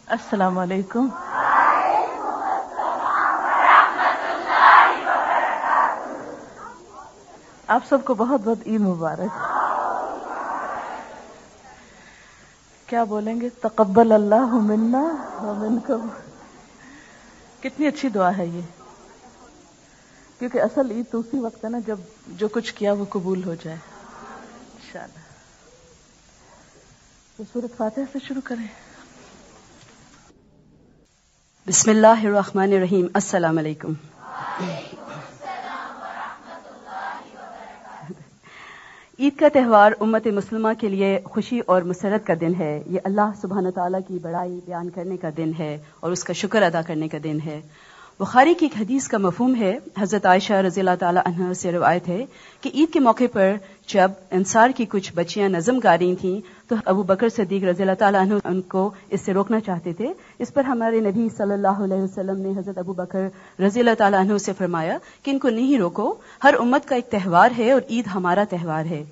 السلام علیکم. آپ سب کو بہت بہت عید مبارک. کیا بولیں گے؟ تقبل اللہ منا ومنکم. کتنی اچھی دعا ہے یہ، کیونکہ اصل عید تو اسی وقت ہے نا جب جو کچھ کیا وہ قبول ہو جائے انشاءاللہ. تو سورۃ فاتحہ سے شروع کریں. بسم اللہ الرحمن الرحیم. السلام علیکم. عید کا تہوار امت مسلمہ کے لیے خوشی اور مسرت کا دن ہے. یہ اللہ سبحانہ تعالیٰ کی بڑائی بیان کرنے کا دن ہے اور اس کا شکر ادا کرنے کا دن ہے. بخاری کی ایک حدیث کا مفہوم ہے، حضرت عائشہ رضی اللہ تعالیٰ عنہا سے روایت ہے کہ عید کے موقع پر جب انصار کی کچھ بچیاں نظم گا رہی تھیں تو ابو بکر صدیق رضی اللہ تعالیٰ عنہ ان کو اس سے روکنا چاہتے تھے. اس پر ہمارے نبی صلی اللہ علیہ وسلم نے حضرت ابو بکر رضی اللہ تعالیٰ عنہ سے فرمایا کہ ان کو نہیں روکو، ہر امت کا ایک تہوار ہے اور عید ہمارا تہوار ہے.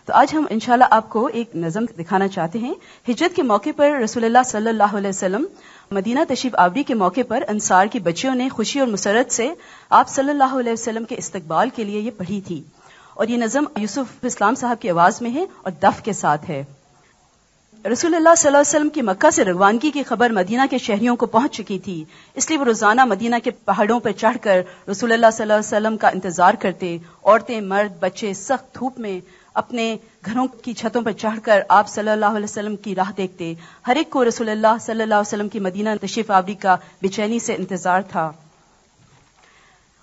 تو آج ہم انشاءاللہ آپ کو ایک نظم دکھانا چاہتے ہیں. ہجرت کے موقع پر رسول اللہ صلی اللہ علیہ وسلم مدینہ تشریف آوری کے موقع پر انصار کی بچیوں نے خوشی اور مسرت سے آپ صلی اللہ علیہ وسلم کے استقبال کے لیے یہ پڑھی تھی. اور یہ نظم یوسف اسلام صاحب کی آواز میں ہے اور دف کے ساتھ ہے. رسول اللہ صلی اللہ علیہ وسلم کی مکہ سے روانگی کی خبر مدینہ کے شہریوں کو پہنچ چکی تھی، اس لیے وہ روزانہ مدینہ کے پہاڑوں پر چڑھ کر رسول اللہ صلی اللہ علیہ وسلم کا انتظار کرتے. عورتیں، مرد، بچے سخت دھوپ میں اپنے گھروں کی چھتوں پر چڑھ کر آپ صلی اللہ علیہ وسلم کی راہ دیکھتے. ہر ایک کو رسول اللہ صلی اللہ علیہ وسلم کی مدینہ تشریف آوری کا بے چینی سے انتظار تھا.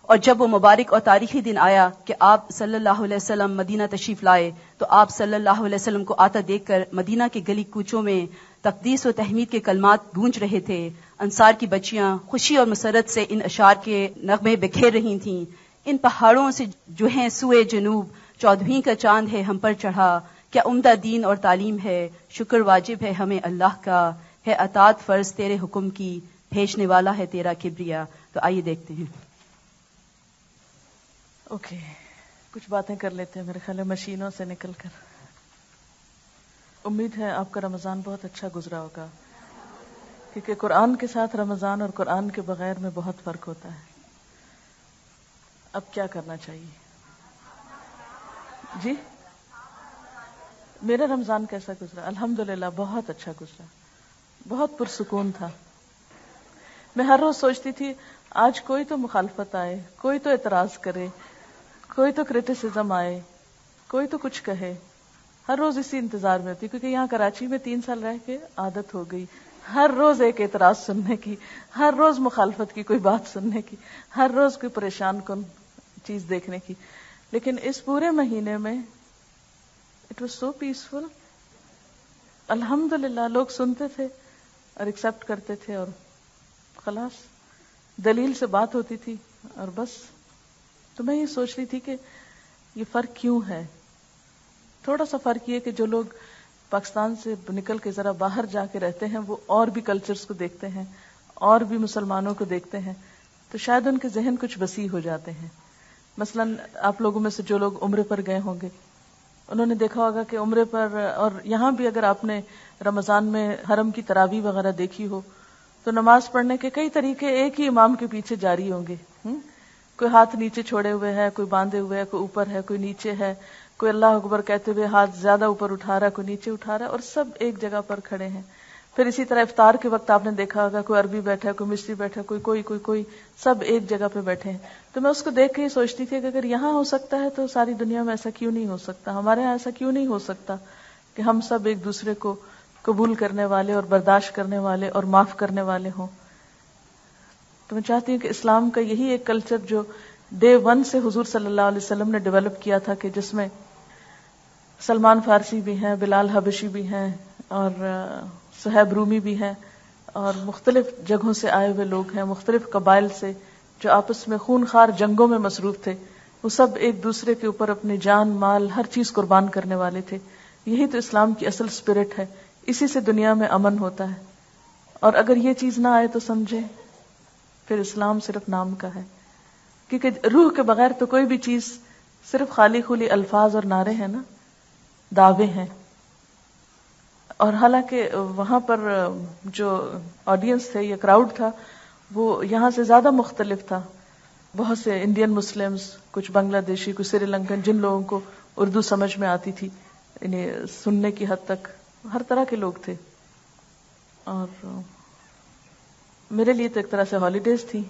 اور جب وہ مبارک اور تاریخی دن آیا کہ آپ صلی اللہ علیہ وسلم مدینہ تشریف لائے تو آپ صلی اللہ علیہ وسلم کو آتا دیکھ کر مدینہ کے گلی کوچوں میں تقدیس و تحمید کے کلمات گونج رہے تھے. انصار کی بچیاں خوشی اور مسرت سے ان اشعار کے نغمے بکھیر رہی تھیں. ان پہاڑوں سے جو ہیں سوئے جنوب، 14ویں کا چاند ہے ہم پر چڑھا. کیا عمدہ دین اور تعلیم ہے، شکر واجب ہے ہمیں اللہ کا. ہے اطاعت فرض تیرے حکم کی، بھیجنے والا ہے تیرا کبریا. تو آئیے دیکھتے ہیں. اوکے، کچھ باتیں کر لیتے ہیں میرے خیال ہے مشینوں سے نکل کر. امید ہے آپ کا رمضان بہت اچھا گزرا ہوگا، کیونکہ قرآن کے ساتھ رمضان اور قرآن کے بغیر میں بہت فرق ہوتا ہے. اب کیا کرنا چاہیے؟ جی میرا رمضان کیسا گزرا؟ الحمدللہ بہت اچھا گزرا، بہت پرسکون تھا. میں ہر روز سوچتی تھی آج کوئی تو مخالفت آئے، کوئی تو اعتراض کرے، کوئی تو کرٹیسزم آئے، کوئی تو کچھ کہے. ہر روز اسی انتظار میں ہوتی، کیونکہ یہاں کراچی میں 3 سال رہ کے عادت ہو گئی ہر روز ایک اعتراض سننے کی، ہر روز مخالفت کی کوئی بات سننے کی، ہر روز کوئی پریشان کن چیز دیکھنے کی. لیکن اس پورے مہینے میں اٹ واز سو پیسفل. الحمدللہ لوگ سنتے تھے اور ایکسپٹ کرتے تھے اور خلاص دلیل سے بات ہوتی تھی اور بس. تو میں یہ سوچ رہی تھی کہ یہ فرق کیوں ہے. تھوڑا سا فرق یہ کہ جو لوگ پاکستان سے نکل کے ذرا باہر جا کے رہتے ہیں وہ اور بھی کلچرز کو دیکھتے ہیں اور بھی مسلمانوں کو دیکھتے ہیں، تو شاید ان کے ذہن کچھ وسیع ہو جاتے ہیں. مثلا آپ لوگوں میں سے جو لوگ عمرے پر گئے ہوں گے انہوں نے دیکھا ہوگا کہ عمرے پر اور یہاں بھی اگر آپ نے رمضان میں حرم کی تراویح وغیرہ دیکھی ہو تو نماز پڑھنے کے کئی طریقے ایک ہی امام کے پیچھے جاری ہوں گے. کوئی ہاتھ نیچے چھوڑے ہوئے ہے، کوئی باندھے ہوئے ہے، کوئی اوپر ہے، کوئی نیچے ہے، کوئی اللہ اکبر کہتے ہوئے ہاتھ زیادہ اوپر اٹھا رہا ہے، کوئی نیچے اٹھا رہا ہے، اور سب ایک جگہ پر کھڑے ہیں. پھر اسی طرح افطار کے وقت آپ نے دیکھا ہوگا کوئی عربی بیٹھا ہے، کوئی مصری بیٹھا ہے، کوئی سب ایک جگہ پہ بیٹھے ہیں. تو میں اس کو دیکھ کے یہ سوچتی تھی کہ اگر یہاں ہو سکتا ہے تو ساری دنیا میں ایسا کیوں نہیں ہو سکتا، ہمارے یہاں ایسا کیوں نہیں ہو سکتا کہ ہم سب ایک دوسرے کو قبول کرنے والے اور برداشت کرنے والے اور معاف کرنے والے ہوں. تو میں چاہتی ہوں کہ اسلام کا یہی ایک کلچر جو ڈے 1 سے حضور صلی اللہ علیہ وسلم نے ڈیولپ کیا تھا، کہ جس میں سلمان فارسی بھی ہیں، بلال حبشی بھی ہیں، اور صہیب رومی بھی ہیں، اور مختلف جگہوں سے آئے ہوئے لوگ ہیں، مختلف قبائل سے جو آپس میں خونخوار جنگوں میں مصروف تھے. وہ سب ایک دوسرے کے اوپر اپنی جان مال ہر چیز قربان کرنے والے تھے. یہی تو اسلام کی اصل اسپرٹ ہے، اسی سے دنیا میں امن ہوتا ہے. اور اگر یہ چیز نہ آئے تو سمجھے پھر اسلام صرف نام کا ہے، کیونکہ روح کے بغیر تو کوئی بھی چیز صرف خالی خولی الفاظ اور نعرے ہیں نا، دعوے ہیں. اور حالانکہ وہاں پر جو آڈینس تھے یا کراؤڈ تھا وہ یہاں سے زیادہ مختلف تھا. بہت سے انڈین مسلمز، کچھ بنگلہ دیشی، کچھ سری لنکن، جن لوگوں کو اردو سمجھ میں آتی تھی انہیں سننے کی حد تک، ہر طرح کے لوگ تھے. اور میرے لیے تو ایک طرح سے ہالیڈیز تھی،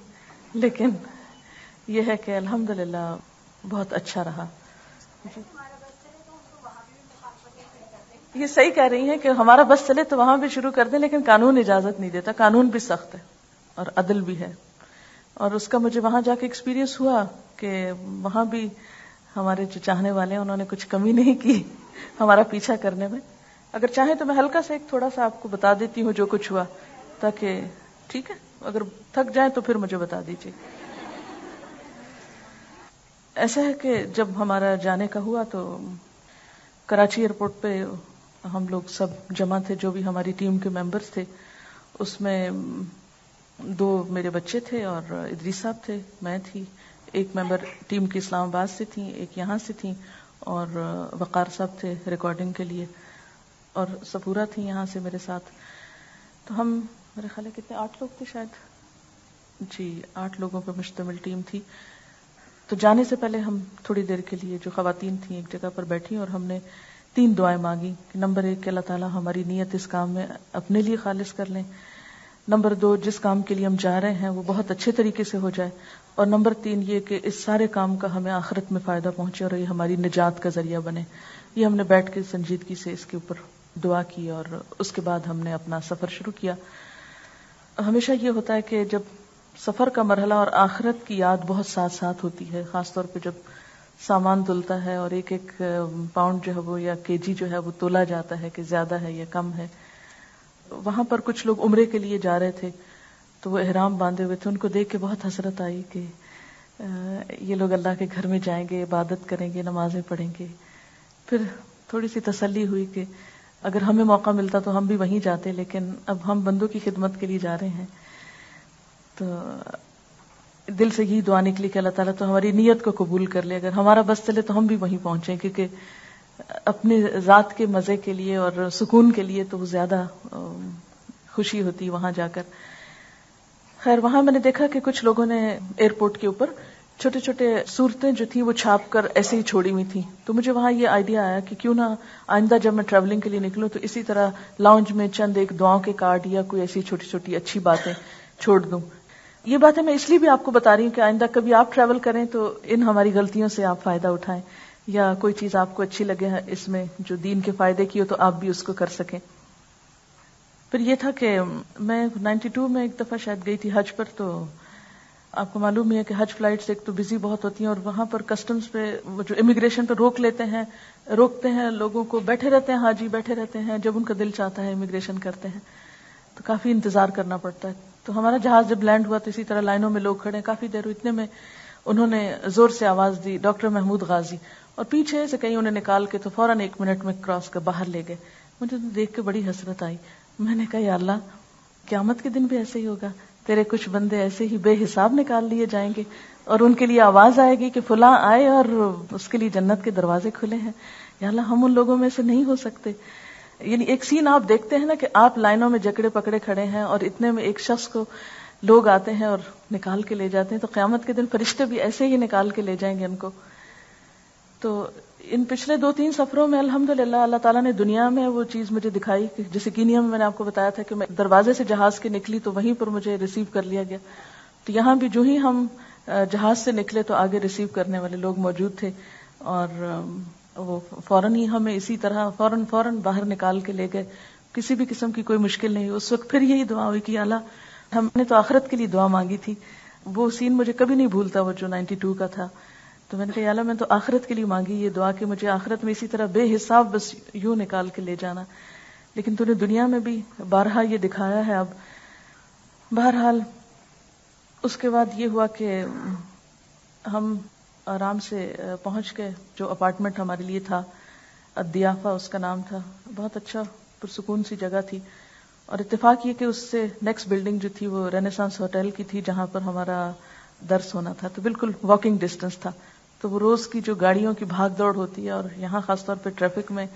لیکن یہ ہے کہ الحمدللہ بہت اچھا رہا. یہ صحیح کہہ رہی ہیں کہ ہمارا بس چلے تو وہاں بھی شروع کر دیں، لیکن قانون اجازت نہیں دیتا. قانون بھی سخت ہے اور عدل بھی ہے، اور اس کا مجھے وہاں جا کے ایکسپیرینس ہوا کہ وہاں بھی ہمارے جو چاہنے والے ہیں انہوں نے کچھ کمی نہیں کی ہمارا پیچھا کرنے میں. اگر چاہیں تو میں ہلکا سا ایک تھوڑا سا آپ کو بتا دیتی ہوں جو کچھ ہوا، تاکہ ٹھیک ہے، اگر تھک جائیں تو پھر مجھے بتا دیجیے. ایسا ہے کہ جب ہمارا جانے کا ہوا تو کراچی ایئرپورٹ پہ ہم لوگ سب جمع تھے، جو بھی ہماری ٹیم کے ممبرز تھے. اس میں 2 میرے بچے تھے اور ادریس صاحب تھے، میں تھی، ایک ممبر ٹیم کی اسلام آباد سے تھی، ایک یہاں سے تھی، اور وقار صاحب تھے ریکارڈنگ کے لیے، اور سفورہ تھی یہاں سے میرے ساتھ. تو ہم میرے خیال ہے کتنے 8 لوگ تھے شاید، جی 8 لوگوں پہ مشتمل ٹیم تھی. تو جانے سے پہلے ہم تھوڑی دیر کے لیے جو خواتین تھیں ایک جگہ پر بیٹھی اور ہم نے 3 دعائیں مانگی. نمبر 1 کہ اللہ تعالیٰ ہماری نیت اس کام میں اپنے لیے خالص کر لیں. نمبر 2 جس کام کے لیے ہم جا رہے ہیں وہ بہت اچھے طریقے سے ہو جائے. اور نمبر 3 یہ کہ اس سارے کام کا ہمیں آخرت میں فائدہ پہنچے اور یہ ہماری نجات کا ذریعہ بنے. یہ ہم نے بیٹھ کے سنجیدگی سے اس کے اوپر دعا کی، اور اس کے بعد ہم نے اپنا سفر شروع کیا. ہمیشہ یہ ہوتا ہے کہ جب سفر کا مرحلہ اور آخرت کی یاد بہت ساتھ ساتھ ہوتی ہے، خاص طور پہ جب سامان تلتا ہے اور ایک ایک پاؤنڈ جو ہے وہ یا کے جی جو ہے وہ تولا جاتا ہے کہ زیادہ ہے یا کم ہے. وہاں پر کچھ لوگ عمرے کے لیے جا رہے تھے تو وہ احرام باندھے ہوئے تھے، ان کو دیکھ کے بہت حسرت آئی کہ یہ لوگ اللہ کے گھر میں جائیں گے، عبادت کریں گے، نمازیں پڑھیں گے. پھر تھوڑی سی تسلی ہوئی کہ اگر ہمیں موقع ملتا تو ہم بھی وہیں جاتے، لیکن اب ہم بندوں کی خدمت کے لیے جا رہے ہیں. تو دل سے یہی دعا نکلی کہ اللہ تعالیٰ تو ہماری نیت کو قبول کر لے، اگر ہمارا بس چلے تو ہم بھی وہیں پہنچیں، کیونکہ اپنے ذات کے مزے کے لیے اور سکون کے لیے تو وہ زیادہ خوشی ہوتی وہاں جا کر. خیر وہاں میں نے دیکھا کہ کچھ لوگوں نے ایئرپورٹ کے اوپر چھوٹے چھوٹے صورتیں جو تھیں وہ چھاپ کر ایسے ہی چھوڑی ہوئی تھیں. تو مجھے وہاں یہ آئیڈیا آیا کہ کیوں نہ آئندہ جب میں ٹریولنگ کے لیے نکلوں تو اسی طرح لاؤنج میں چند ایک دعاؤں کے کارڈ یا کوئی ایسی چھوٹی چھوٹی اچھی باتیں چھوڑ دوں. یہ باتیں میں اس لیے بھی آپ کو بتا رہی ہوں کہ آئندہ کبھی آپ ٹریول کریں تو ان ہماری غلطیوں سے آپ فائدہ اٹھائیں، یا کوئی چیز آپ کو اچھی لگے اس میں جو دین کے فائدے کی ہو تو آپ بھی اس کو کر سکیں. پھر یہ تھا کہ میں 92 میں ایک دفعہ شاید گئی تھی حج پر. تو آپ کو معلوم ہے کہ حج فلائٹس ایک تو بزی بہت ہوتی ہیں، اور وہاں پر کسٹمز پہ وہ جو امیگریشن پہ روکتے ہیں لوگوں کو، بیٹھے رہتے ہیں حاجی، بیٹھے رہتے ہیں، جب ان کا دل چاہتا ہے امیگریشن کرتے ہیں، تو کافی انتظار کرنا پڑتا ہے. تو ہمارا جہاز جب لینڈ ہوا تو اسی طرح لائنوں میں لوگ کھڑے، کافی دیر ہوئی. اتنے میں انہوں نے زور سے آواز دی ڈاکٹر محمود غازی، اور پیچھے سے کہیں انہیں نکال کے تو فوراً 1 منٹ میں کراس کر باہر لے گئے. مجھے دیکھ کے بڑی حسرت آئی. میں نے کہا یا اللہ قیامت کے دن بھی ایسے ہی ہوگا، تیرے کچھ بندے ایسے ہی بے حساب نکال لیے جائیں گے اور ان کے لیے آواز آئے گی کہ فلاں آئے اور اس کے لیے جنت کے دروازے کھلے ہیں. یا اللہ ہم ان لوگوں میں سے نہیں ہو سکتے. یعنی ایک سین آپ دیکھتے ہیں نا کہ آپ لائنوں میں جکڑے پکڑے کھڑے ہیں اور اتنے میں ایک شخص کو لوگ آتے ہیں اور نکال کے لے جاتے ہیں، تو قیامت کے دن فرشتے بھی ایسے ہی نکال کے لے جائیں گے ان کو. تو ان پچھلے 2-3 سفروں میں الحمدللہ اللہ تعالیٰ نے دنیا میں وہ چیز مجھے دکھائی کہ جیسے کینیا میں نے آپ کو بتایا تھا کہ میں دروازے سے جہاز کے نکلی تو وہیں پر مجھے ریسیو کر لیا گیا. تو یہاں بھی جو ہی ہم جہاز سے نکلے تو آگے ریسیو کرنے والے لوگ موجود تھے، اور وہ فوراً ہی ہمیں اسی طرح فوراً باہر نکال کے لے گئے. کسی بھی قسم کی کوئی مشکل نہیں. اس وقت پھر یہی دعا ہوئی کہ اللہ ہم نے تو آخرت کے لیے دعا مانگی تھی. وہ سین مجھے کبھی نہیں بھولتا، وہ جو 92 کا تھا. تو میں نے کہا یا اللہ میں تو آخرت کے لیے مانگی یہ دعا کہ مجھے آخرت میں اسی طرح بے حساب بس یوں نکال کے لے جانا، لیکن تو نے دنیا میں بھی بارہا یہ دکھایا ہے. اب بہرحال اس کے بعد یہ ہوا کہ ہم آرام سے پہنچ گئے. جو اپارٹمنٹ ہمارے لیے تھا الضیافہ اس کا نام تھا، بہت اچھا پرسکون سی جگہ تھی. اور اتفاق یہ کہ اس سے نیکسٹ بلڈنگ جو تھی وہ رینیسانس ہوٹل کی تھی جہاں پر ہمارا درس ہونا تھا، تو بالکل واکنگ ڈسٹینس تھا. تو وہ روز کی جو گاڑیوں کی بھاگ دوڑ ہوتی ہے، اور یہاں خاص طور پہ ٹریفک میں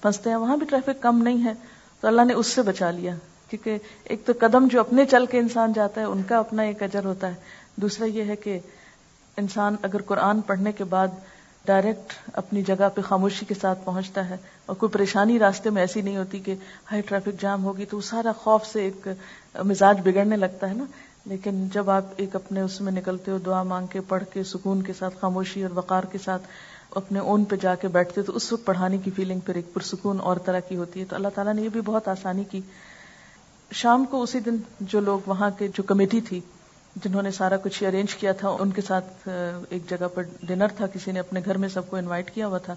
پھنستے ہیں، وہاں بھی ٹریفک کم نہیں ہے تو اللہ نے اس سے بچا لیا، کیونکہ ایک تو قدم جو اپنے چل کے انسان جاتا ہے ان کا اپنا ایک اجر ہوتا ہے، دوسرا یہ ہے کہ انسان اگر قرآن پڑھنے کے بعد ڈائریکٹ اپنی جگہ پہ خاموشی کے ساتھ پہنچتا ہے اور کوئی پریشانی راستے میں ایسی نہیں ہوتی کہ ہائی ٹریفک جام ہوگی، تو وہ سارا خوف سے ایک مزاج بگڑنے لگتا ہے نا. لیکن جب آپ ایک اپنے اس میں نکلتے ہو، دعا مانگ کے پڑھ کے سکون کے ساتھ خاموشی اور وقار کے ساتھ اپنے اون پہ جا کے بیٹھتے، تو اس وقت پڑھانے کی فیلنگ پھر ایک پرسکون اور طرح کی ہوتی ہے. تو اللہ تعالیٰ نے یہ بھی بہت آسانی کی. شام کو اسی دن جو لوگ وہاں کے جو کمیٹی تھی جنہوں نے سارا کچھ ارینج کیا تھا، ان کے ساتھ ایک جگہ پر ڈنر تھا، کسی نے اپنے گھر میں سب کو انوائٹ کیا ہوا تھا.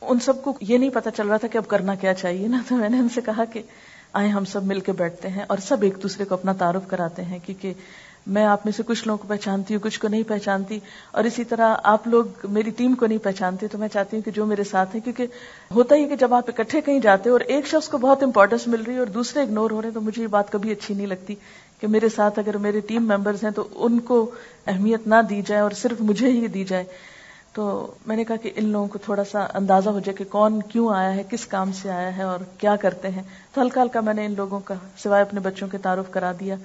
ان سب کو یہ نہیں پتا چل رہا تھا کہ اب کرنا کیا چاہیے نا. تو میں نے ان سے کہا کہ آئے ہم سب مل کے بیٹھتے ہیں اور سب ایک دوسرے کو اپنا تعارف کراتے ہیں، کیونکہ میں آپ میں سے کچھ لوگوں کو پہچانتی ہوں، کچھ کو نہیں پہچانتی، اور اسی طرح آپ لوگ میری ٹیم کو نہیں پہچانتے. تو میں چاہتی ہوں کہ جو میرے ساتھ ہیں، کیونکہ ہوتا ہی کہ جب آپ اکٹھے کہیں جاتے ہو اور ایک شخص کو بہت امپورٹنس مل رہی ہے اور دوسرے اگنور ہو رہے ہیں، تو مجھے یہ بات کبھی اچھی نہیں لگتی کہ میرے ساتھ اگر میرے ٹیم ممبرز ہیں تو ان کو اہمیت نہ دی جائے اور صرف مجھے ہی دی جائے. تو میں نے کہا کہ ان لوگوں کو تھوڑا سا اندازہ ہو جائے کہ کون کیوں آیا ہے، کس کام سے آیا ہے اور کیا کرتے ہیں. تو ہلکا ہلکا میں نے ان لوگوں کا سوائے اپنے بچوں کے تعارف کرا دیا.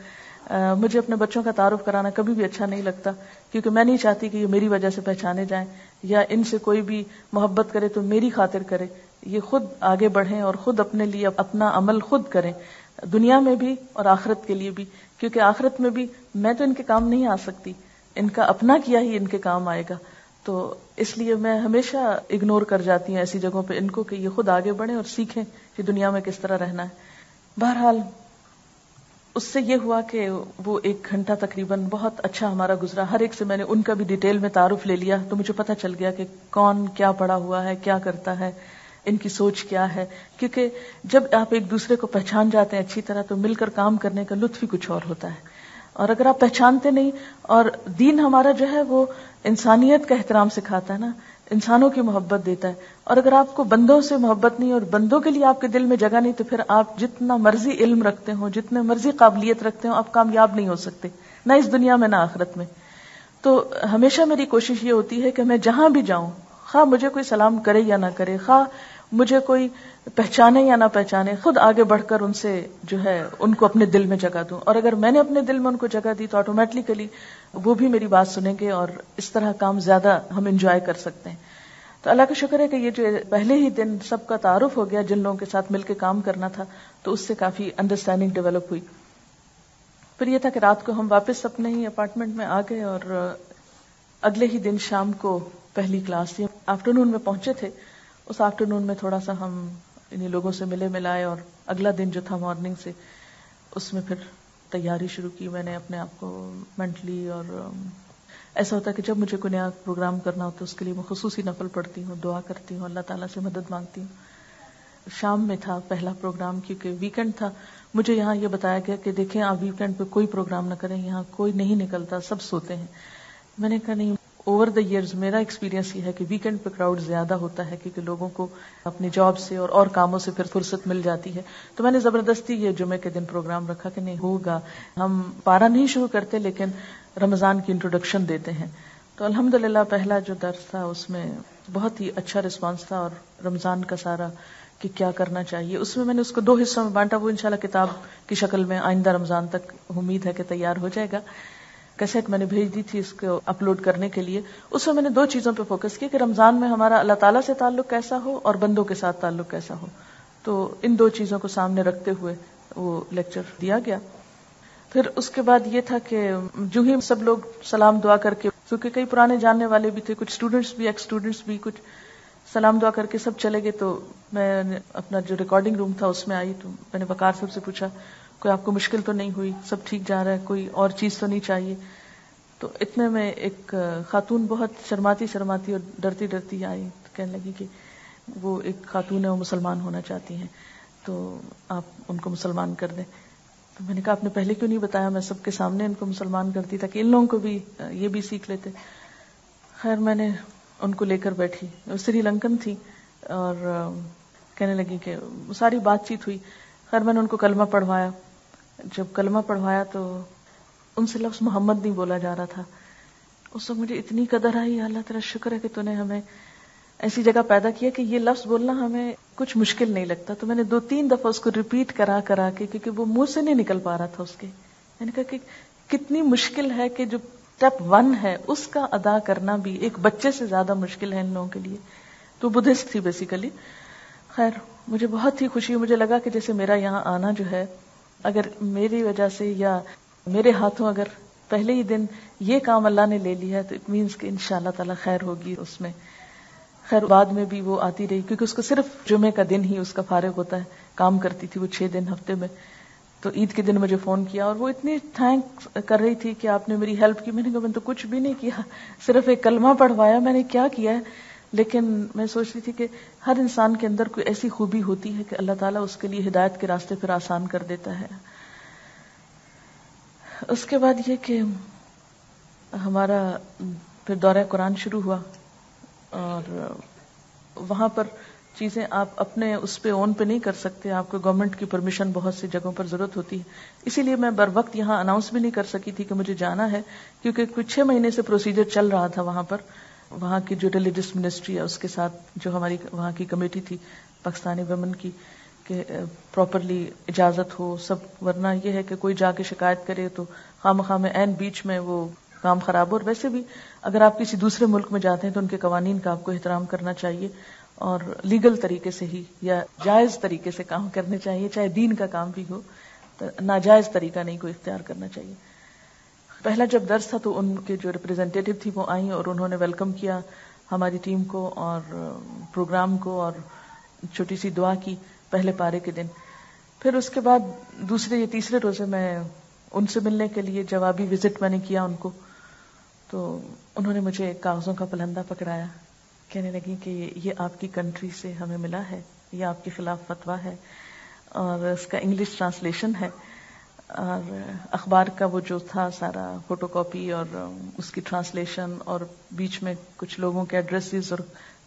مجھے اپنے بچوں کا تعارف کرانا کبھی بھی اچھا نہیں لگتا، کیونکہ میں نہیں چاہتی کہ یہ میری وجہ سے پہچانے جائیں یا ان سے کوئی بھی محبت کرے تو میری خاطر کرے. یہ خود آگے بڑھیں اور خود اپنے لیے اپنا عمل خود کریں، دنیا میں بھی اور آخرت کے لیے بھی، کیونکہ آخرت میں بھی میں تو ان کے کام نہیں آ سکتی، ان کا اپنا کیا ہی ان کے کام آئے گا. تو اس لیے میں ہمیشہ اگنور کر جاتی ہوں ایسی جگہوں پہ ان کو کہ یہ خود آگے بڑھیں اور سیکھیں کہ دنیا میں کس طرح رہنا ہے. بہرحال اس سے یہ ہوا کہ وہ 1 گھنٹہ تقریباً بہت اچھا ہمارا گزرا. ہر ایک سے میں نے ان کا بھی ڈیٹیل میں تعارف لے لیا، تو مجھے پتہ چل گیا کہ کون کیا پڑھا ہوا ہے، کیا کرتا ہے، ان کی سوچ کیا ہے. کیونکہ جب آپ ایک دوسرے کو پہچان جاتے ہیں اچھی طرح تو مل کر کام کرنے کا لطف ہی کچھ اور ہوتا ہے. اور اگر آپ پہچانتے نہیں، اور دین ہمارا جو ہے وہ انسانیت کا احترام سکھاتا ہے نا، انسانوں کی محبت دیتا ہے، اور اگر آپ کو بندوں سے محبت نہیں اور بندوں کے لیے آپ کے دل میں جگہ نہیں، تو پھر آپ جتنا مرضی علم رکھتے ہوں، جتنے مرضی قابلیت رکھتے ہوں، آپ کامیاب نہیں ہو سکتے، نہ اس دنیا میں نہ آخرت میں. تو ہمیشہ میری کوشش یہ ہوتی ہے کہ میں جہاں بھی جاؤں، خواہ مجھے کوئی سلام کرے یا نہ کرے، خواہ مجھے کوئی پہچانے یا نہ پہچانے، خود آگے بڑھ کر ان سے جو ہے ان کو اپنے دل میں جگہ دوں. اور اگر میں نے اپنے دل میں ان کو جگہ دی تو آٹومیٹکلی وہ بھی میری بات سنیں گے اور اس طرح کام زیادہ ہم انجوائے کر سکتے ہیں. تو اللہ کا شکر ہے کہ یہ جو پہلے ہی دن سب کا تعارف ہو گیا، جن لوگوں کے ساتھ مل کے کام کرنا تھا، تو اس سے کافی انڈرسٹینڈنگ ڈیولپ ہوئی. پھر یہ تھا کہ رات کو ہم واپس اپنے ہی اپارٹمنٹ میں آ گئے اور اگلے ہی دن شام کو پہلی کلاس تھی. آفٹرنون میں پہنچے تھے، اس آفٹرنون میں تھوڑا سا ہم انہیں لوگوں سے ملے ملائے، اور اگلا دن جو تھا مارننگ سے اس میں پھر تیاری شروع کی. میں نے اپنے آپ کو مینٹلی، اور ایسا ہوتا ہے کہ جب مجھے کوئی نیا پروگرام کرنا ہوتا ہے اس کے لیے میں خصوصی نفل پڑھتی ہوں، دعا کرتی ہوں، اللہ تعالیٰ سے مدد مانگتی ہوں. شام میں تھا پہلا پروگرام، کیونکہ ویکینڈ تھا. مجھے یہاں یہ بتایا گیا کہ دیکھیں آپ ویکینڈ پہ کوئی پروگرام نہ کریں، یہاں کوئی نہیں نکلتا، سب سوتے ہیں. میں نے کہا نہیں، اوور دا ایئرز میرا ایکسپیرینس یہ ہے کہ ویکینڈ پہ کراؤڈ زیادہ ہوتا ہے، کیونکہ لوگوں کو اپنی جاب سے اور کاموں سے پھر فرصت مل جاتی ہے. تو میں نے زبردستی یہ جمعے کے دن پروگرام رکھا کہ نہیں ہوگا، ہم پارا نہیں شروع کرتے لیکن رمضان کی انٹروڈکشن دیتے ہیں. تو الحمدللہ پہلا جو درس تھا اس میں بہت ہی اچھا رسپانس تھا، اور رمضان کا سارا کہ کیا کرنا چاہیے اس میں نے اس کو 2 حصوں میں بانٹا. وہ انشاءاللہ کتاب کی شکل میں آئندہ رمضان تک امید ہے کہ تیار ہو جائے گا. کیسٹ میں نے بھیج دی تھی اس کو اپلوڈ کرنے کے لیے. اس میں نے 2 چیزوں پہ فوکس کیا کہ رمضان میں ہمارا اللہ تعالیٰ سے تعلق کیسا ہو اور بندوں کے ساتھ تعلق کیسا ہو. تو ان 2 چیزوں کو سامنے رکھتے ہوئے وہ لیکچر دیا گیا. پھر اس کے بعد یہ تھا کہ جو ہی سب لوگ سلام دعا کر کے، کیونکہ کئی پرانے جاننے والے بھی تھے، کچھ اسٹوڈنٹس بھی، ایکس اسٹوڈنٹس بھی، کچھ سلام دعا کر کے سب چلے گئے. تو میں اپنا جو ریکارڈنگ روم تھا اس میں آئی، تو میں نے وقار صاحب سے پوچھا کوئی آپ کو مشکل تو نہیں ہوئی، سب ٹھیک جا رہا ہے، کوئی اور چیز تو نہیں چاہیے. تو اتنے میں ایک خاتون بہت شرماتی اور ڈرتی ڈرتی آئی، تو کہنے لگی کہ وہ ایک خاتون ہے، وہ مسلمان ہونا چاہتی ہیں، تو آپ ان کو مسلمان کر دیں. تو میں نے کہا آپ نے پہلے کیوں نہیں بتایا، میں سب کے سامنے ان کو مسلمان کرتی تاکہ ان لوگوں کو بھی یہ بھی سیکھ لیتے. خیر میں نے ان کو لے کر بیٹھی، وہ سری لنکن تھی، اور کہنے لگی کہ ساری بات چیت ہوئی. خیر میں نے ان کو کلمہ پڑھوایا. جب کلمہ پڑھوایا تو ان سے لفظ محمد نہیں بولا جا رہا تھا. اس وقت مجھے اتنی قدر آئی، اللہ تیرا شکر ہے کہ تو نے ہمیں ایسی جگہ پیدا کیا کہ یہ لفظ بولنا ہمیں کچھ مشکل نہیں لگتا. تو میں نے 2-3 دفعہ اس کو ریپیٹ کرا کے, کیونکہ وہ منہ سے نہیں نکل پا رہا تھا اس کے. میں نے کہا کہ کتنی مشکل ہے کہ جو اسٹیپ 1 ہے اس کا ادا کرنا بھی ایک بچے سے زیادہ مشکل ہے ان لوگوں کے لیے. تو بدھسٹ تھی بیسیکلی. خیر مجھے بہت ہی خوشی, مجھے لگا کہ جیسے میرا یہاں آنا جو ہے, اگر میری وجہ سے یا میرے ہاتھوں اگر پہلے ہی دن یہ کام اللہ نے لے لیا ہے تو اٹ مینس کہ انشاءاللہ تعالی خیر ہوگی اس میں. خیر بعد میں بھی وہ آتی رہی, کیونکہ اس کو صرف جمعے کا دن ہی اس کا فارغ ہوتا ہے. کام کرتی تھی وہ 6 دن ہفتے میں. تو عید کے دن مجھے فون کیا اور وہ اتنی تھینک کر رہی تھی کہ آپ نے میری ہیلپ کی. میں نے کہا میں نے تو کچھ بھی نہیں کیا, صرف ایک کلمہ پڑھوایا, میں نے کیا کیا ہے. لیکن میں سوچ رہی تھی کہ ہر انسان کے اندر کوئی ایسی خوبی ہوتی ہے کہ اللہ تعالیٰ اس کے لیے ہدایت کے راستے پھر آسان کر دیتا ہے. اس کے بعد یہ کہ ہمارا پھر دورہ قرآن شروع ہوا, اور وہاں پر چیزیں آپ اپنے اس پہ اون پہ نہیں کر سکتے, آپ کو گورنمنٹ کی پرمیشن بہت سی جگہوں پر ضرورت ہوتی ہے. اسی لیے میں بر وقت یہاں اناؤنس بھی نہیں کر سکی تھی کہ مجھے جانا ہے, کیونکہ کچھ 6 مہینے سے پروسیجر چل رہا تھا وہاں پر. وہاں کی جو ریلیجس منسٹری ہے اس کے ساتھ جو ہماری وہاں کی کمیٹی تھی پاکستانی ویمن کی, کہ پراپرلی اجازت ہو سب, ورنہ یہ ہے کہ کوئی جا کے شکایت کرے تو خواہ میں عین بیچ میں وہ کام خراب ہو. اور ویسے بھی اگر آپ کسی دوسرے ملک میں جاتے ہیں تو ان کے قوانین کا آپ کو احترام کرنا چاہیے, اور لیگل طریقے سے ہی یا جائز طریقے سے کام کرنے چاہیے, چاہے دین کا کام بھی ہو, تو ناجائز طریقہ نہیں کوئی اختیار کرنا چاہیے. پہلا جب درس تھا تو ان کے جو ریپرزینٹیٹیو تھی وہ آئیں اور انہوں نے ویلکم کیا ہماری ٹیم کو اور پروگرام کو, اور چھوٹی سی دعا کی پہلے پارے کے دن. پھر اس کے بعد دوسرے یا تیسرے روزے میں ان سے ملنے کے لیے جوابی وزٹ میں نے کیا ان کو. تو انہوں نے مجھے ایک کاغذوں کا پلندہ پکڑایا, کہنے لگی کہ یہ آپ کی کنٹری سے ہمیں ملا ہے, یہ آپ کے خلاف فتویٰ ہے, اور اس کا انگلش ٹرانسلیشن ہے, اور اخبار کا وہ جو تھا سارا فوٹو کاپی اور اس کی ٹرانسلیشن, اور بیچ میں کچھ لوگوں کے ایڈریسز اور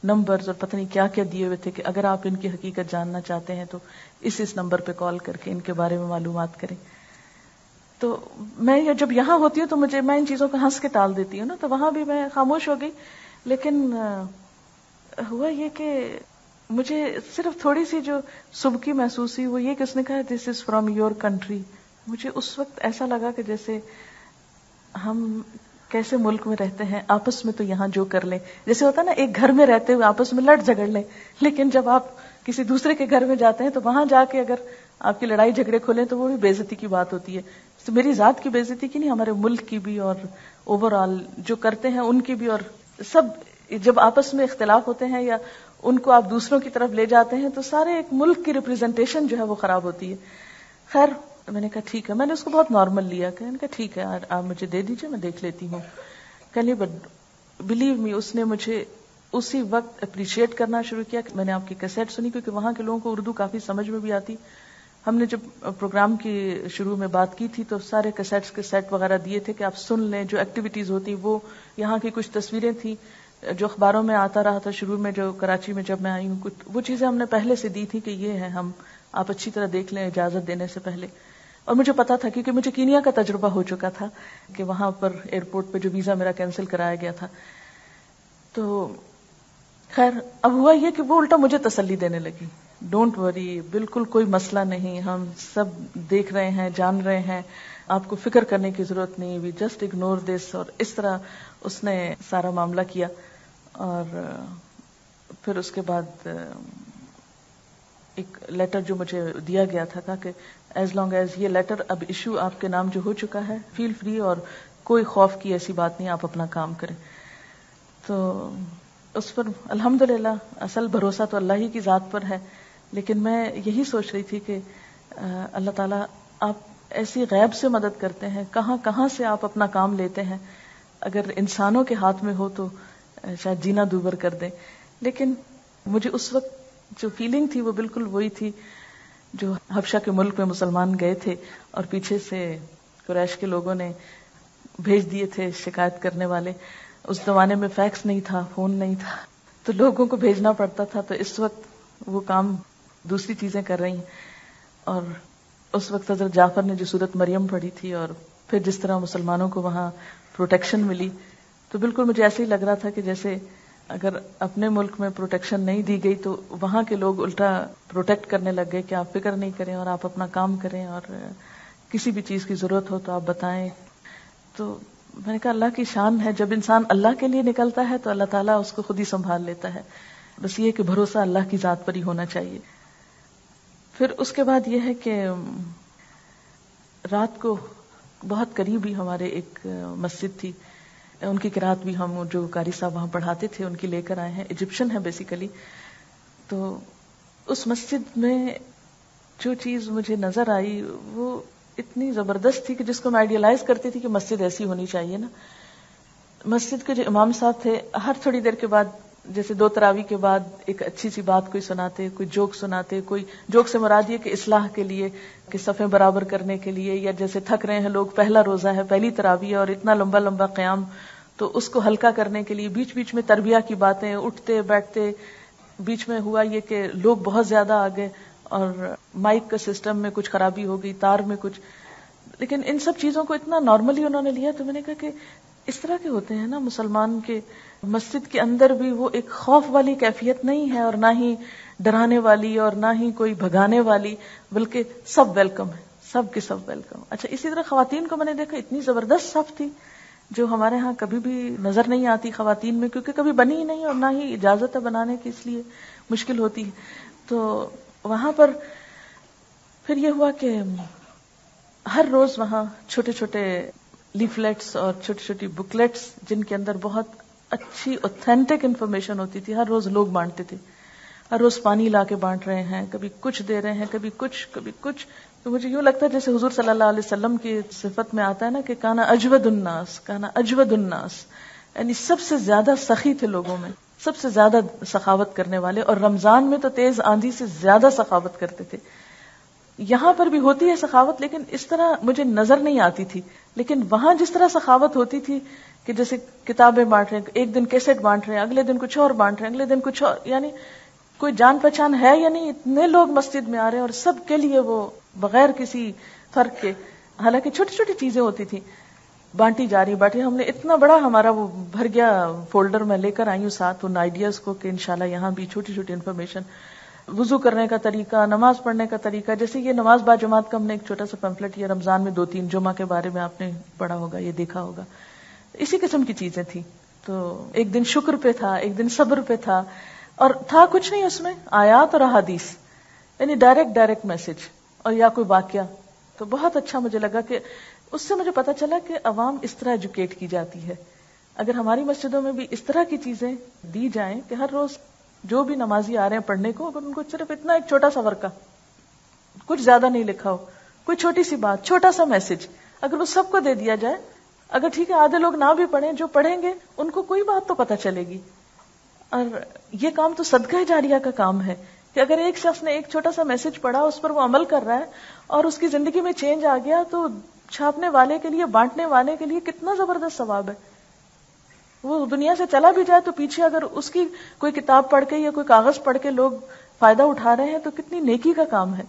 نمبرز اور پتہ نہیں کیا کیا دیے ہوئے تھے کہ اگر آپ ان کی حقیقت جاننا چاہتے ہیں تو اس نمبر پہ کال کر کے ان کے بارے میں معلومات کریں. تو میں جب یہاں ہوتی ہوں تو میں ان چیزوں کو ہنس کے ٹال دیتی ہوں نا, تو وہاں بھی میں خاموش ہو گئی. لیکن ہوا یہ کہ مجھے صرف تھوڑی سی جو سبکی محسوس ہوئی وہ یہ کہ اس نے کہا دس از فرام یور کنٹری. مجھے اس وقت ایسا لگا کہ جیسے ہم کیسے ملک میں رہتے ہیں, آپس میں تو یہاں جو کر لیں, جیسے ہوتا ہے نا ایک گھر میں رہتے ہوئے آپس میں لڑ جھگڑ لیں, لیکن جب آپ کسی دوسرے کے گھر میں جاتے ہیں تو وہاں جا کے اگر آپ کی لڑائی جھگڑے کھولیں تو وہ بھی بے عزتی کی بات ہوتی ہے. تو میری ذات کی بے عزتی کی نہیں, ہمارے ملک کی بھی, اور اوور آل جو کرتے ہیں ان کی بھی, اور سب جب آپس میں اختلاف ہوتے ہیں یا ان کو آپ دوسروں کی طرف لے جاتے ہیں تو سارے ایک ملک کی ریپرزینٹیشن جو ہے وہ خراب ہوتی ہے. خیر میں نے کہا ٹھیک ہے, میں نے اس کو بہت نارمل لیا, کہ میں نے کہا ٹھیک ہے آپ مجھے دے دیجئے, میں دیکھ لیتی ہوں. کہنے بٹ بلیو می, اس نے مجھے اسی وقت اپریشیٹ کرنا شروع کیا کہ میں نے آپ کی کیسٹ سنی, کیونکہ وہاں کے لوگوں کو اردو کافی سمجھ میں بھی آتی. ہم نے جب پروگرام کی شروع میں بات کی تھی تو سارے کیسٹس کے سیٹ وغیرہ دیے تھے کہ آپ سن لیں, جو ایکٹیویٹیز ہوتی وہ, یہاں کی کچھ تصویریں تھیں جو اخباروں میں آتا رہا تھا شروع میں, جو کراچی میں جب میں آئی ہوں, کچھ وہ چیزیں ہم نے پہلے سے دی تھی کہ یہ ہے, ہم آپ اچھی طرح دیکھ لیں اجازت دینے سے پہلے. اور مجھے پتا تھا کیونکہ مجھے کینیا کا تجربہ ہو چکا تھا کہ وہاں پر ایئرپورٹ پہ جو ویزا میرا کینسل کرایا گیا تھا. تو خیر اب ہوا یہ کہ وہ الٹا مجھے تسلی دینے لگی, ڈونٹ وری, بالکل کوئی مسئلہ نہیں, ہم سب دیکھ رہے ہیں, جان رہے ہیں, آپ کو فکر کرنے کی ضرورت نہیں, وی جسٹ اگنور دس. اور اس طرح اس نے سارا معاملہ کیا. اور پھر اس کے بعد ایک لیٹر جو مجھے دیا گیا تھا, کہا کہ ایز لانگ ایز یہ لیٹر اب ایشو آپ کے نام جو ہو چکا ہے, فیل فری, اور کوئی خوف کی ایسی بات نہیں, آپ اپنا کام کریں. تو اس پر الحمدللہ اصل بھروسہ تو اللہ ہی کی ذات پر ہے. لیکن میں یہی سوچ رہی تھی کہ اللہ تعالیٰ آپ ایسی غیب سے مدد کرتے ہیں, کہاں کہاں سے آپ اپنا کام لیتے ہیں. اگر انسانوں کے ہاتھ میں ہو تو شاید جینا دوبر کر دیں. لیکن مجھے اس وقت جو فیلنگ تھی وہ بالکل وہی تھی جو حبشہ کے ملک میں مسلمان گئے تھے اور پیچھے سے قریش کے لوگوں نے بھیج دیے تھے شکایت کرنے والے. اس زمانے میں فیکس نہیں تھا, فون نہیں تھا, تو لوگوں کو بھیجنا پڑتا تھا. تو اس وقت وہ کام دوسری چیزیں کر رہی ہیں. اور اس وقت حضرت جعفر نے جو سورت مریم پڑھی تھی اور پھر جس طرح مسلمانوں کو وہاں پروٹیکشن ملی, تو بالکل مجھے ایسے ہی لگ رہا تھا کہ جیسے اگر اپنے ملک میں پروٹیکشن نہیں دی گئی تو وہاں کے لوگ الٹا پروٹیکٹ کرنے لگ گئے کہ آپ فکر نہیں کریں اور آپ اپنا کام کریں اور کسی بھی چیز کی ضرورت ہو تو آپ بتائیں. تو میں نے کہا اللہ کی شان ہے، جب انسان اللہ کے لیے نکلتا ہے تو اللہ تعالیٰ اس کو خود ہی سنبھال لیتا ہے. بس یہ کہ بھروسہ اللہ کی ذات پر ہی ہونا چاہیے. پھر اس کے بعد یہ ہے کہ رات کو بہت قریب ہی ہمارے ایک مسجد تھی، ان کی قرات بھی ہم جو قاری صاحب وہاں پڑھاتے تھے ان کی لے کر آئے ہیں، ایجپشن ہے بیسیکلی. تو اس مسجد میں جو چیز مجھے نظر آئی وہ اتنی زبردست تھی کہ جس کو میں آئیڈیلائز کرتی تھی کہ مسجد ایسی ہونی چاہیے نا. مسجد کے جو امام صاحب تھے ہر تھوڑی دیر کے بعد، جیسے 2 تراویح کے بعد ایک اچھی سی بات کوئی سناتے، کوئی جوک سناتے. کوئی جوک سے مراد یہ کہ اصلاح کے لیے، کہ صفیں برابر کرنے کے لیے، یا جیسے تھک رہے ہیں لوگ، پہلا روزہ ہے، پہلی تراویح ہے اور اتنا لمبا لمبا قیام، تو اس کو ہلکا کرنے کے لیے بیچ بیچ میں تربیہ کی باتیں، اٹھتے بیٹھتے. بیچ میں ہوا یہ کہ لوگ بہت زیادہ آ گئے اور مائک کا سسٹم میں کچھ خرابی ہو گئی، تار میں کچھ، لیکن ان سب چیزوں کو اتنا نارملی انہوں نے لیا. تو میں نے کہا کہ اس طرح کے ہوتے ہیں نا مسلمان کے. مسجد کے اندر بھی وہ ایک خوف والی کیفیت نہیں ہے اور نہ ہی ڈرانے والی اور نہ ہی کوئی بھگانے والی، بلکہ سب ویلکم ہے، سب کے سب ویلکم. اچھا، اسی طرح خواتین کو میں نے دیکھا اتنی زبردست صف تھی جو ہمارے ہاں کبھی بھی نظر نہیں آتی خواتین میں، کیونکہ کبھی بنی ہی نہیں اور نہ ہی اجازت ہے بنانے کی، اس لیے مشکل ہوتی ہے. تو وہاں پر پھر یہ ہوا کہ ہر روز وہاں چھوٹے چھوٹے لیفلیٹس اور چھوٹی چھوٹی بکلیٹس جن کے اندر بہت اچھی اوتھینٹک انفارمیشن ہوتی تھی، ہر روز لوگ بانٹتے تھے. ہر روز پانی لا کے بانٹ رہے ہیں، کبھی کچھ دے رہے ہیں، کبھی کچھ کبھی کچھ. تو مجھے یوں لگتا ہے جیسے حضور صلی اللہ علیہ وسلم کی صفت میں آتا ہے نا کہ کانا اجود الناس، کانا اجود الناس، یعنی سب سے زیادہ سخی تھے لوگوں میں، سب سے زیادہ سخاوت کرنے والے. اور رمضان میں تو تیز آندھی سے زیادہ سخاوت کرتے تھے. یہاں پر بھی ہوتی ہے سخاوت لیکن اس طرح مجھے نظر نہیں آتی تھی. لیکن وہاں جس طرح سخاوت ہوتی تھی کہ جیسے کتابیں بانٹ رہے ہیں، ایک دن کیسٹ بانٹ رہے ہیں، اگلے دن کچھ اور بانٹ رہے ہیں، اگلے دن کچھ اور، یعنی کوئی جان پہچان ہے یا نہیں، اتنے لوگ مسجد میں آ رہے ہیں اور سب کے لیے وہ بغیر کسی فرق کے، حالانکہ چھوٹی چھوٹی چیزیں ہوتی تھی، بانٹی جا رہی باٹی. ہم نے اتنا بڑا ہمارا وہ بھر گیا فولڈر میں لے کر آئی ہوں ساتھ ان آئیڈیاز کو کہ انشاءاللہ یہاں بھی چھوٹی چھوٹی انفارمیشن، وضو کرنے کا طریقہ، نماز پڑھنے کا طریقہ. جیسے یہ نماز با جماعت کا ہم نے ایک چھوٹا سا پمفلٹ، یہ رمضان میں 2-3 جمعہ کے بارے میں آپ نے پڑھا ہوگا، یہ دیکھا ہوگا. اسی قسم کی چیزیں تھی. تو ایک دن شکر پہ تھا، ایک دن صبر پہ تھا، اور تھا کچھ نہیں اس میں، آیات اور احادیث، یعنی ڈائریکٹ میسج اور یا کوئی واقعہ. تو بہت اچھا مجھے لگا کہ اس سے مجھے پتا چلا کہ عوام اس طرح ایجوکیٹ کی جاتی ہے. اگر ہماری مسجدوں میں بھی اس طرح کی چیزیں دی جائیں کہ ہر روز جو بھی نمازی آ رہے ہیں پڑھنے کو، اگر ان کو صرف اتنا ایک چھوٹا سا ورقہ، کچھ زیادہ نہیں لکھا ہو، کوئی چھوٹی سی بات، چھوٹا سا میسج، اگر وہ سب کو دے دیا جائے، اگر ٹھیک ہے آدھے لوگ نہ بھی پڑھیں، جو پڑھیں گے ان کو کوئی بات تو پتہ چلے گی. اور یہ کام تو صدقہ جاریہ کا کام ہے کہ اگر ایک شخص نے ایک چھوٹا سا میسج پڑھا، اس پر وہ عمل کر رہا ہے اور اس کی زندگی میں چینج آ گیا، تو چھاپنے والے کے لیے، بانٹنے والے کے لیے کتنا زبردست ثواب ہے. وہ دنیا سے چلا بھی جائے تو پیچھے اگر اس کی کوئی کتاب پڑھ کے یا کوئی کاغذ پڑھ کے لوگ فائدہ اٹھا رہے ہیں تو کتنی نیکی کا کام ہے.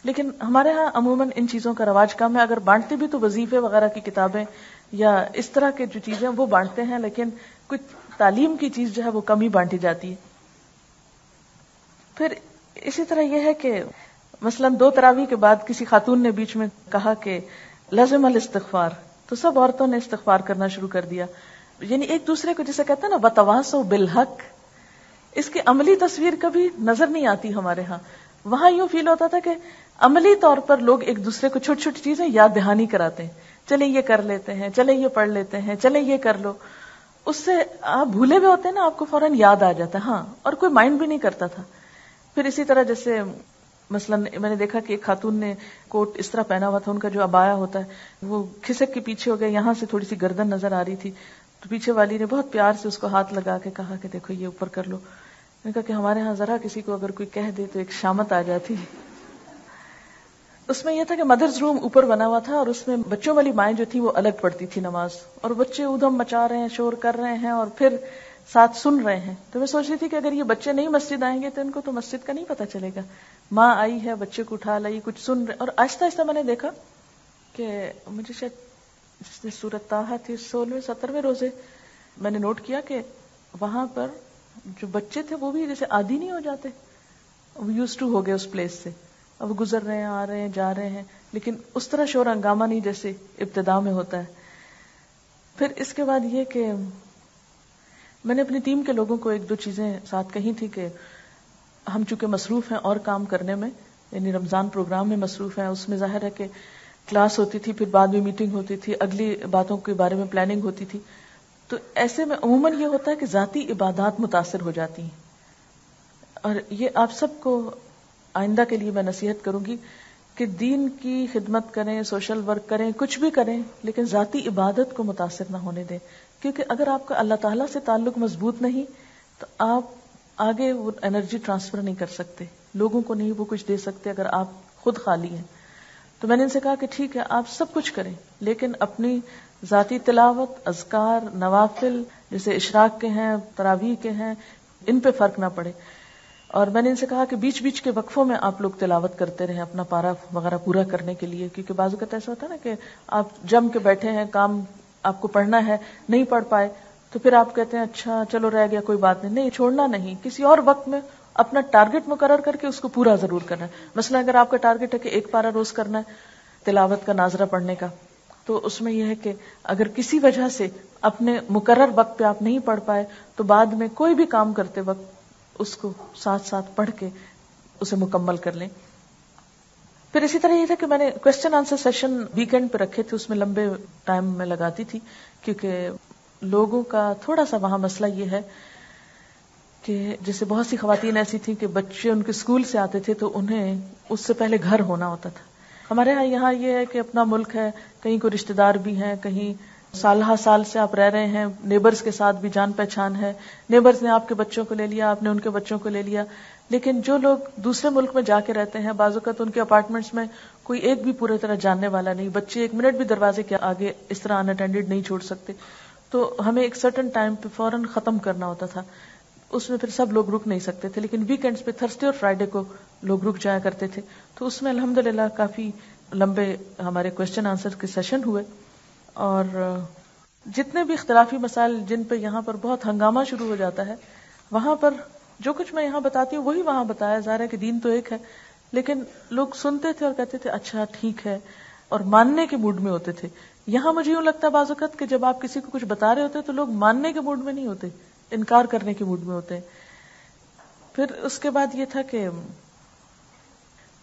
لیکن ہمارے ہاں عموماً ان چیزوں کا رواج کم ہے. اگر بانٹتے بھی تو وظیفے وغیرہ کی کتابیں یا اس طرح کے جو چیزیں وہ بانٹتے ہیں، لیکن کچھ تعلیم کی چیز جو ہے وہ کم ہی بانٹی جاتی ہے. پھر اسی طرح یہ ہے کہ مثلاً 2 تراویح کے بعد کسی خاتون نے بیچ میں کہا کہ لازم الاستغفار، تو سب عورتوں نے استغفار کرنا شروع کر دیا. یعنی ایک دوسرے کو جسے کہتے ہیں نا وتواصوا بالحق، اس کی عملی تصویر کبھی نظر نہیں آتی ہمارے ہاں. وہاں یوں فیل ہوتا تھا کہ عملی طور پر لوگ ایک دوسرے کو چھوٹی چھوٹی چیزیں یاد دہانی کراتے ہیں، چلیں یہ کر لیتے ہیں، چلیں یہ پڑھ لیتے ہیں، چلیں یہ کر لو. اس سے آپ بھولے ہوئے ہوتے ہیں نا، آپ کو فوراً یاد آ جاتا ہے. ہاں، اور کوئی مائنڈ بھی نہیں کرتا تھا. پھر اسی طرح جیسے مثلا میں نے دیکھا کہ ایک خاتون نے کوٹ اس طرح پہنا ہوا تھا، ان کا جو عبایا ہوتا ہے وہ کھسک کے پیچھے ہو گیا، یہاں سے تھوڑی سی گردن نظر آ رہی تھی. تو پیچھے والی نے بہت پیار سے اس کو ہاتھ لگا کے کہا کہ دیکھو یہ اوپر کر لو. میں نے کہا کہ ہمارے ہاں ذرا کسی کو اگر کوئی کہہ دے تو ایک شامت آ جاتی. اس میں یہ تھا کہ مدرز روم اوپر بنا ہوا تھا اور اس میں بچوں والی مائیں جو تھی وہ الگ پڑھتی تھی نماز، اور بچے ادھم مچا رہے ہیں، شور کر رہے ہیں اور پھر ساتھ سن رہے ہیں. تو میں سوچ رہی تھی کہ اگر یہ بچے نہیں مسجد آئیں گے تو ان کو تو مسجد کا نہیں پتہ چلے گا. ماں آئی ہے، بچے کو اٹھا لائی، کچھ سن رہے، اور آہستہ آہستہ میں نے دیکھا کہ مجھے شاید جس نے سورۃ طٰہٰ تھی 16ویں 17ویں روزے میں نے نوٹ کیا کہ وہاں پر جو بچے تھے وہ بھی جیسے عادی نہیں ہو جاتے, وہ یوز ٹو ہو گئے اس پلیس سے, اب وہ گزر رہے ہیں, آ رہے ہیں, جا رہے ہیں, لیکن اس طرح شور ہنگامہ نہیں جیسے ابتدا میں ہوتا ہے. پھر اس کے بعد یہ کہ میں نے اپنی ٹیم کے لوگوں کو ایک دو چیزیں ساتھ کہی تھی کہ ہم چونکہ مصروف ہیں اور کام کرنے میں, یعنی رمضان پروگرام میں مصروف ہیں, اس میں ظاہر ہے کہ کلاس ہوتی تھی, پھر بعد میں میٹنگ ہوتی تھی, اگلی باتوں کے بارے میں پلاننگ ہوتی تھی, تو ایسے میں عموماً یہ ہوتا ہے کہ ذاتی عبادات متاثر ہو جاتی ہیں. اور یہ آپ سب کو آئندہ کے لیے میں نصیحت کروں گی کہ دین کی خدمت کریں, سوشل ورک کریں, کچھ بھی کریں, لیکن ذاتی عبادت کو متاثر نہ ہونے دیں, کیونکہ اگر آپ کا اللہ تعالیٰ سے تعلق مضبوط نہیں تو آپ آگے وہ انرجی ٹرانسفر نہیں کر سکتے, لوگوں کو نہیں وہ کچھ دے سکتے اگر آپ خود خالی ہیں. تو میں نے ان سے کہا کہ ٹھیک ہے آپ سب کچھ کریں, لیکن اپنی ذاتی تلاوت, اذکار, نوافل جیسے اشراق کے ہیں, تراویح کے ہیں, ان پہ فرق نہ پڑے. اور میں نے ان سے کہا کہ بیچ بیچ کے وقفوں میں آپ لوگ تلاوت کرتے رہیں اپنا پارا وغیرہ پورا کرنے کے لیے, کیونکہ بعض اوقات ایسا ہوتا ہے نا کہ آپ جم کے بیٹھے ہیں, کام آپ کو پڑھنا ہے, نہیں پڑھ پائے تو پھر آپ کہتے ہیں اچھا چلو رہ گیا کوئی بات نہیں. نہیں, چھوڑنا نہیں, کسی اور وقت میں اپنا ٹارگٹ مقرر کر کے اس کو پورا ضرور کرنا ہے. مثلا اگر آپ کا ٹارگٹ ہے کہ ایک پارا روز کرنا ہے تلاوت کا, ناظرہ پڑھنے کا, تو اس میں یہ ہے کہ اگر کسی وجہ سے اپنے مقرر وقت پہ آپ نہیں پڑھ پائے تو بعد میں کوئی بھی کام کرتے وقت اس کو ساتھ ساتھ پڑھ کے اسے مکمل کر لیں. پھر اسی طرح یہ تھا کہ میں نے کوسچن آنسر سیشن ویکینڈ پہ رکھے تھے, اس میں لمبے ٹائم میں لگاتی تھی, کیونکہ لوگوں کا تھوڑا سا وہاں مسئلہ یہ ہے کہ جیسے بہت سی خواتین ایسی تھیں کہ بچے ان کے اسکول سے آتے تھے تو انہیں اس سے پہلے گھر ہونا ہوتا تھا. ہمارے یہاں یہ ہے کہ اپنا ملک ہے, کہیں کوئی رشتہ دار بھی ہیں, کہیں سالہ سال سے آپ رہ رہے ہیں, نیبرز کے ساتھ بھی جان پہچان ہے, نیبرز نے آپ کے بچوں کو لے لیا, آپ نے ان کے بچوں کو لے لیا. لیکن جو لوگ دوسرے ملک میں جا کے رہتے ہیں, بعض اوقات ان کے اپارٹمنٹس میں کوئی ایک بھی پورے طرح جاننے والا نہیں, بچے ایک منٹ بھی دروازے کے آگے اس طرح ان اٹینڈڈ نہیں چھوڑ سکتے, تو ہمیں ایک سرٹن ٹائم پہ فوراً ختم کرنا ہوتا تھا. اس میں پھر سب لوگ رک نہیں سکتے تھے, لیکن ویکینڈز پہ تھرسڈے اور فرائیڈے کو لوگ رک جایا کرتے تھے. تو اس میں الحمدللہ کافی لمبے ہمارے کوسچن آنسر کے سیشن ہوئے, اور جتنے بھی اختلافی مسائل جن پہ یہاں پر بہت ہنگامہ شروع ہو جاتا ہے, وہاں پر جو کچھ میں یہاں بتاتی ہوں وہی وہاں بتایا. ظاہر ہے کہ دین تو ایک ہے, لیکن لوگ سنتے تھے اور کہتے تھے اچھا ٹھیک ہے, اور ماننے کے موڈ میں ہوتے تھے. یہاں مجھے یوں لگتا ہے بعض اوقات کہ جب آپ کسی کو کچھ بتا رہے ہوتے تو لوگ ماننے کے موڈ میں نہیں ہوتے, انکار کرنے کے موڈ میں ہوتے ہیں. پھر اس کے بعد یہ تھا کہ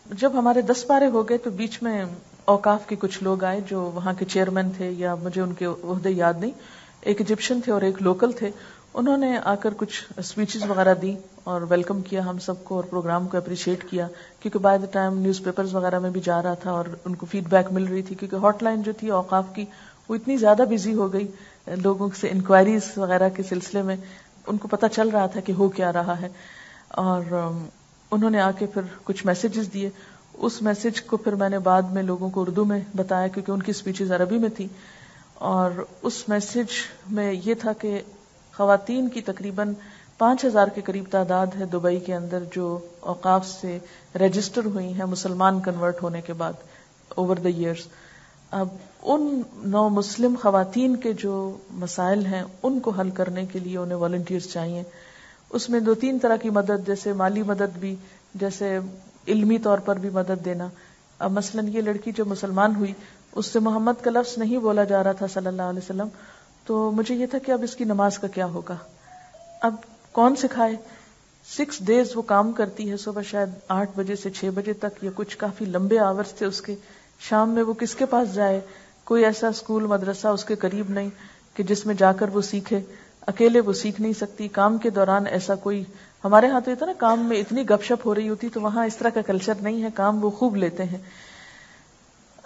جب ہمارے 10 پارے ہو گئے تو بیچ میں اوقاف کے کچھ لوگ آئے جو وہاں کے چیئرمین تھے, یا مجھے ان کے عہدے یاد نہیں, ایک ایجپشن تھے اور ایک لوکل تھے. انہوں نے آ کر کچھ اسپیچز وغیرہ دی اور ویلکم کیا ہم سب کو, اور پروگرام کو اپریشیٹ کیا, کیونکہ by the time news papers وغیرہ میں بھی جا رہا تھا اور ان کو فیڈ بیک مل رہی تھی, کیونکہ ہاٹ لائن جو تھی اوقاف کی وہ اتنی زیادہ بزی ہو گئی لوگوں سے انکوائریز وغیرہ کے سلسلے میں, ان کو پتہ چل رہا تھا کہ ہو کیا رہا ہے. اور انہوں نے آ کے پھر کچھ میسیجز دیے. اس میسج کو پھر میں نے بعد میں لوگوں کو اردو میں بتایا, کیونکہ ان کی اسپیچز عربی میں تھی. اور اس میسج میں یہ تھا کہ خواتین کی تقریباً 5000 کے قریب تعداد ہے دبئی کے اندر جو اوقاف سے رجسٹر ہوئی ہیں مسلمان کنورٹ ہونے کے بعد اوور دا ایئرز. اب ان نو مسلم خواتین کے جو مسائل ہیں ان کو حل کرنے کے لیے انہیں والنٹیئرز چاہیے. اس میں 2-3 طرح کی مدد, جیسے مالی مدد بھی, جیسے علمی طور پر بھی مدد دینا. اب مثلا یہ لڑکی جو مسلمان ہوئی اس سے محمد کا لفظ نہیں بولا جا رہا تھا صلی اللہ علیہ وسلم, تو مجھے یہ تھا کہ اب اس کی نماز کا کیا ہوگا, اب کون سکھائے. 6 days وہ کام کرتی ہے, صبح شاید 8 بجے سے 6 بجے تک, یا کچھ کافی لمبے آورز تھے اس کے. شام میں وہ کس کے پاس جائے, کوئی ایسا اسکول مدرسہ اس کے قریب نہیں کہ جس میں جا کر وہ سیکھے, اکیلے وہ سیکھ نہیں سکتی. کام کے دوران ایسا کوئی, ہمارے ہاں تو یہ تھا نا کام میں اتنی گپ شپ ہو رہی ہوتی, تو وہاں اس طرح کا کلچر نہیں ہے, کام وہ خوب لیتے ہیں.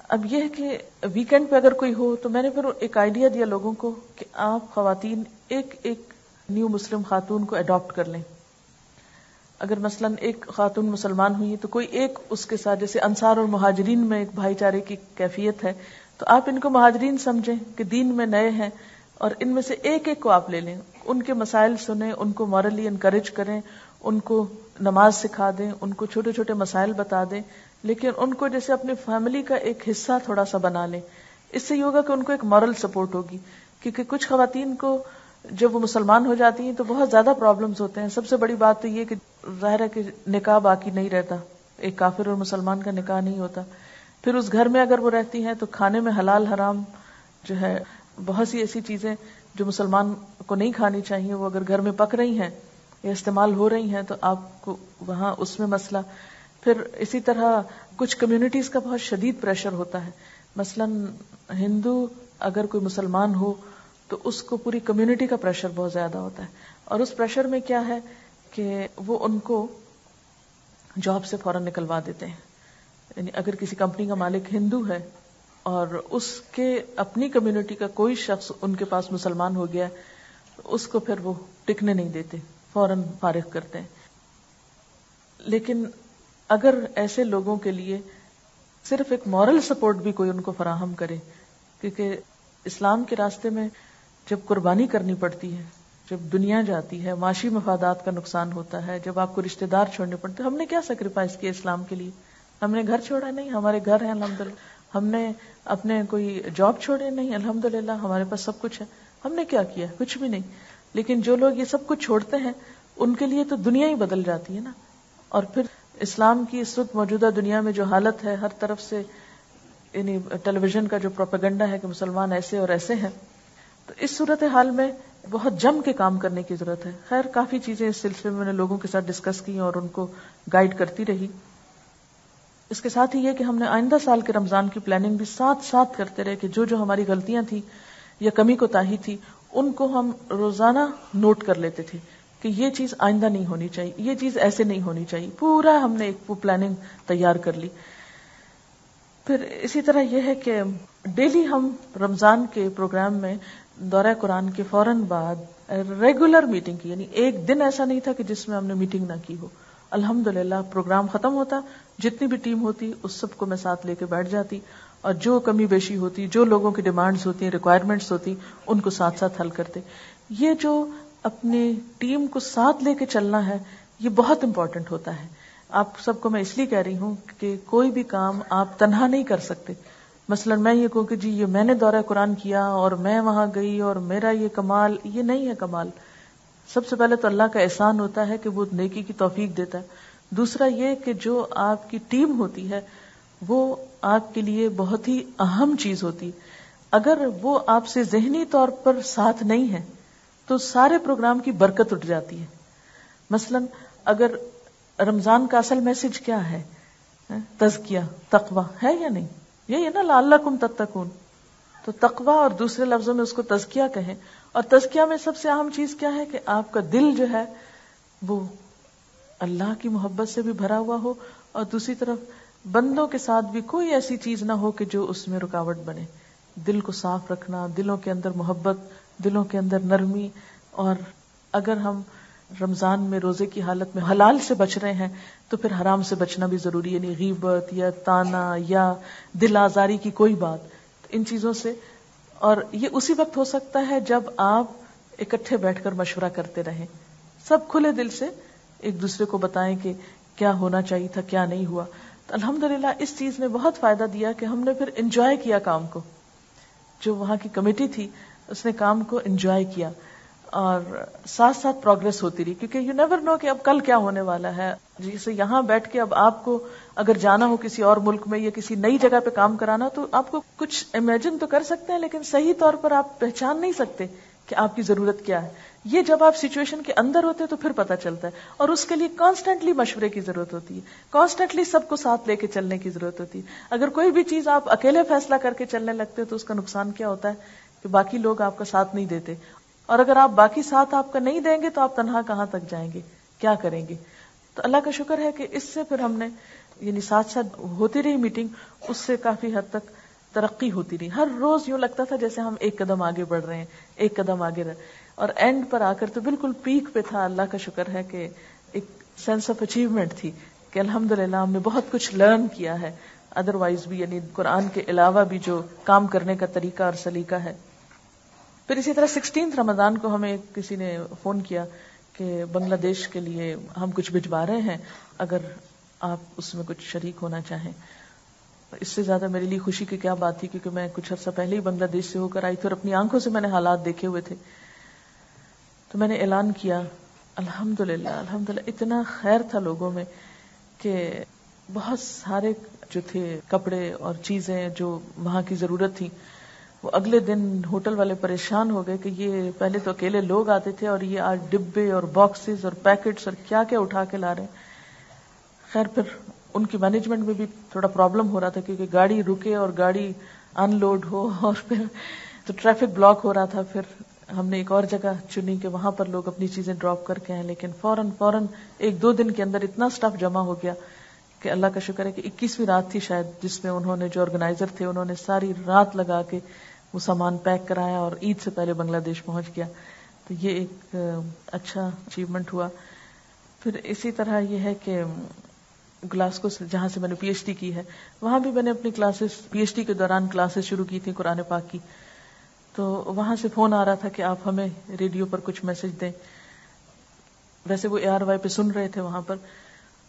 اب یہ ہے کہ ویکینڈ پہ اگر کوئی ہو, تو میں نے پھر ایک آئیڈیا دیا لوگوں کو کہ آپ خواتین ایک نیو مسلم خاتون کو اڈاپٹ کر لیں. اگر مثلا ایک خاتون مسلمان ہوئی تو کوئی ایک اس کے ساتھ, جیسے انصار اور مہاجرین میں ایک بھائی چارے کی کیفیت ہے, تو آپ ان کو مہاجرین سمجھیں کہ دین میں نئے ہیں, اور ان میں سے ایک کو آپ لے لیں, ان کے مسائل سنیں, ان کو مورلی انکریج کریں, ان کو نماز سکھا دیں, ان کو چھوٹے چھوٹے مسائل بتا دیں, لیکن ان کو جیسے اپنی فیملی کا ایک حصہ تھوڑا سا بنا لیں. اس سے یہ ہوگا کہ ان کو ایک مورل سپورٹ ہوگی, کیونکہ کچھ خواتین کو جب وہ مسلمان ہو جاتی ہیں تو بہت زیادہ پرابلمز ہوتے ہیں. سب سے بڑی بات تو یہ کہ ظاہر ہے کہ نکاح باقی نہیں رہتا, ایک کافر اور مسلمان کا نکاح نہیں ہوتا. پھر اس گھر میں اگر وہ رہتی ہیں تو کھانے میں حلال حرام جو ہے بہت سی ایسی چیزیں جو مسلمان کو نہیں کھانی چاہیے وہ اگر گھر میں پک رہی ہیں یا استعمال ہو رہی ہیں تو آپ کو وہاں اس میں مسئلہ. پھر اسی طرح کچھ کمیونٹیز کا بہت شدید پریشر ہوتا ہے. مثلا ہندو اگر کوئی مسلمان ہو تو اس کو پوری کمیونٹی کا پریشر بہت زیادہ ہوتا ہے, اور اس پریشر میں کیا ہے کہ وہ ان کو جاب سے فوراً نکلوا دیتے ہیں. یعنی اگر کسی کمپنی کا مالک ہندو ہے اور اس کے اپنی کمیونٹی کا کوئی شخص ان کے پاس مسلمان ہو گیا اس کو پھر وہ ٹکنے نہیں دیتے, فوراً فارغ کرتے ہیں. لیکن اگر ایسے لوگوں کے لیے صرف ایک مورل سپورٹ بھی کوئی ان کو فراہم کرے, کیونکہ اسلام کے راستے میں جب قربانی کرنی پڑتی ہے, جب دنیا جاتی ہے, معاشی مفادات کا نقصان ہوتا ہے, جب آپ کو رشتہ دار چھوڑنے پڑتے, ہم نے کیا سیکریفائس کیا اسلام کے لیے؟ ہم نے گھر چھوڑا نہیں, ہمارے گھر ہیں الحمدللہ. ہم نے اپنے کوئی جاب چھوڑے نہیں, الحمدللہ ہمارے پاس سب کچھ ہے. ہم نے کیا کیا؟ کچھ بھی نہیں. لیکن جو لوگ یہ سب کچھ چھوڑتے ہیں ان کے لیے تو دنیا ہی بدل جاتی ہے نا. اور پھر اسلام کی اس وقت موجودہ دنیا میں جو حالت ہے, ہر طرف سے یعنی ٹیلی ویژن کا جو پروپیگنڈا ہے کہ مسلمان ایسے اور ایسے ہیں, تو اس صورتحال میں بہت جم کے کام کرنے کی ضرورت ہے. خیر کافی چیزیں اس سلسلے میں میں نے لوگوں کے ساتھ ڈسکس کی اور ان کو گائیڈ کرتی رہی. اس کے ساتھ ہی یہ کہ ہم نے آئندہ سال کے رمضان کی پلاننگ بھی ساتھ ساتھ کرتے رہے کہ جو جو ہماری غلطیاں تھیں یا کمی کوتاہی تھی ان کو ہم روزانہ نوٹ کر لیتے تھے کہ یہ چیز آئندہ نہیں ہونی چاہیے, یہ چیز ایسے نہیں ہونی چاہیے. پورا ہم نے ایک پلاننگ تیار کر لی. پھر اسی طرح یہ ہے کہ ڈیلی ہم رمضان کے پروگرام میں دورہ قرآن کے فوراً بعد ریگولر میٹنگ کی, یعنی ایک دن ایسا نہیں تھا کہ جس میں ہم نے میٹنگ نہ کی ہو. الحمدللہ پروگرام ختم ہوتا, جتنی بھی ٹیم ہوتی اس سب کو میں ساتھ لے کے بیٹھ جاتی, اور جو کمی بیشی ہوتی, جو لوگوں کی ڈیمانڈز ہوتی, ریکوائرمنٹس ہوتی, ان کو ساتھ ساتھ حل کرتے. یہ جو اپنی ٹیم کو ساتھ لے کے چلنا ہے یہ بہت امپورٹنٹ ہوتا ہے. آپ سب کو میں اس لیے کہہ رہی ہوں کہ کوئی بھی کام آپ تنہا نہیں کر سکتے. مثلا میں یہ کہوں کہ جی یہ میں نے دورہ قرآن کیا اور میں وہاں گئی اور میرا یہ کمال, یہ نہیں ہے کمال. سب سے پہلے تو اللہ کا احسان ہوتا ہے کہ وہ نیکی کی توفیق دیتا ہے. دوسرا یہ کہ جو آپ کی ٹیم ہوتی ہے وہ آپ کے لیے بہت ہی اہم چیز ہوتی. اگر وہ آپ سے ذہنی طور پر ساتھ نہیں ہے تو سارے پروگرام کی برکت اٹھ جاتی ہے. مثلا اگر رمضان کا اصل میسج کیا ہے, تزکیہ, تقوی ہے یا نہیں؟ یہی ہے نا, لعلکم تتقون. تو تقوی اور دوسرے لفظوں میں اس کو تزکیہ کہیں. اور تزکیہ میں سب سے اہم چیز کیا ہے کہ آپ کا دل جو ہے وہ اللہ کی محبت سے بھی بھرا ہوا ہو, اور دوسری طرف بندوں کے ساتھ بھی کوئی ایسی چیز نہ ہو کہ جو اس میں رکاوٹ بنے. دل کو صاف رکھنا, دلوں کے اندر محبت, دلوں کے اندر نرمی. اور اگر ہم رمضان میں روزے کی حالت میں حلال سے بچ رہے ہیں تو پھر حرام سے بچنا بھی ضروری ہے, یعنی غیبت یا طعنہ یا دل آزاری کی کوئی بات, ان چیزوں سے. اور یہ اسی وقت ہو سکتا ہے جب آپ اکٹھے بیٹھ کر مشورہ کرتے رہیں, سب کھلے دل سے ایک دوسرے کو بتائیں کہ کیا ہونا چاہیے تھا, کیا نہیں ہوا. تو الحمدللہ اس چیز نے بہت فائدہ دیا کہ ہم نے پھر انجوائے کیا کام کو. جو وہاں کی کمیٹی تھی اس نے کام کو انجوائے کیا, اور ساتھ ساتھ پروگرس ہوتی رہی, کیونکہ یو نیور نو کہ اب کل کیا ہونے والا ہے. جیسے یہاں بیٹھ کے اب آپ کو اگر جانا ہو کسی اور ملک میں یا کسی نئی جگہ پہ کام کرانا, تو آپ کو کچھ امیجن تو کر سکتے ہیں لیکن صحیح طور پر آپ پہچان نہیں سکتے کہ آپ کی ضرورت کیا ہے. یہ جب آپ سچویشن کے اندر ہوتے تو پھر پتہ چلتا ہے, اور اس کے لیے کانسٹنٹلی مشورے کی ضرورت ہوتی ہے, کانسٹنٹلی سب کو ساتھ لے کے چلنے کی ضرورت ہوتی ہے. اگر کوئی بھی چیز آپ اکیلے فیصلہ کر کے چلنے لگتے ہو تو اس کا نقصان کیا ہوتا ہے کہ باقی لوگ آپ کا ساتھ نہیں دیتے, اور اگر آپ باقی ساتھ آپ کا نہیں دیں گے تو آپ تنہا کہاں تک جائیں گے, کیا کریں گے. تو اللہ کا شکر ہے کہ اس سے پھر ہم نے یعنی ساتھ ساتھ ہوتی رہی میٹنگ, اس سے کافی حد تک ترقی ہوتی رہی. ہر روز یوں لگتا تھا جیسے ہم ایک قدم آگے بڑھ رہے ہیں, ایک قدم آگے اور اینڈ پر آ کر تو بالکل پیک پہ تھا. اللہ کا شکر ہے کہ ایک سینس آف اچیومنٹ تھی کہ الحمدللہ ہم نے بہت کچھ لرن کیا ہے. ادروائز بھی یعنی قرآن کے علاوہ بھی جو کام کرنے کا طریقہ اور سلیقہ ہے. پھر اسی طرح 16 رمضان کو ہمیں کسی نے فون کیا کہ بنگلہ دیش کے لیے ہم کچھ بھجوا رہے ہیں, اگر آپ اس میں کچھ شریک ہونا چاہیں. اس سے زیادہ میرے لیے خوشی کی کیا بات تھی, کیونکہ میں کچھ عرصہ پہلے ہی بنگلہ دیش سے ہو کر آئی تھی اور اپنی آنکھوں سے میں نے حالات دیکھے ہوئے تھے. تو میں نے اعلان کیا. الحمدللہ اتنا خیر تھا لوگوں میں کہ بہت سارے جو تھے کپڑے اور چیزیں جو وہاں کی ضرورت تھی وہ اگلے دن ہوٹل والے پریشان ہو گئے کہ یہ پہلے تو اکیلے لوگ آتے تھے اور یہ آج ڈبے اور باکسز اور پیکٹس اور کیا کیا اٹھا کے لا رہے ہیں. خیر پھر ان کی مینجمنٹ میں بھی تھوڑا پرابلم ہو رہا تھا کیونکہ گاڑی رکے اور گاڑی ان لوڈ ہو اور پھر تو ٹریفک بلاک ہو رہا تھا. پھر ہم نے ایک اور جگہ چنی کہ وہاں پر لوگ اپنی چیزیں ڈراپ کر کے آئیں, لیکن فوراً 1-2 دن کے اندر اتنا سٹف جمع ہو گیا کہ اللہ کا شکر ہے کہ 21ویں رات تھی شاید جس میں انہوں نے جو آرگنائزر تھے انہوں نے ساری رات لگا کے وہ سامان پیک کرایا اور عید سے پہلے بنگلہ دیش پہنچ گیا. تو یہ ایک اچھا اچیومنٹ ہوا. پھر اسی طرح یہ ہے کہ گلاسکو سے جہاں سے میں نے پی ایچ ڈی کی ہے وہاں بھی میں نے اپنی کلاسز پی ایچ ڈی کے دوران کلاسز شروع کی تھی قرآن پاک کی. تو وہاں سے فون آ رہا تھا کہ آپ ہمیں ریڈیو پر کچھ میسج دیں. ویسے وہ ARY پہ سن رہے تھے وہاں پر,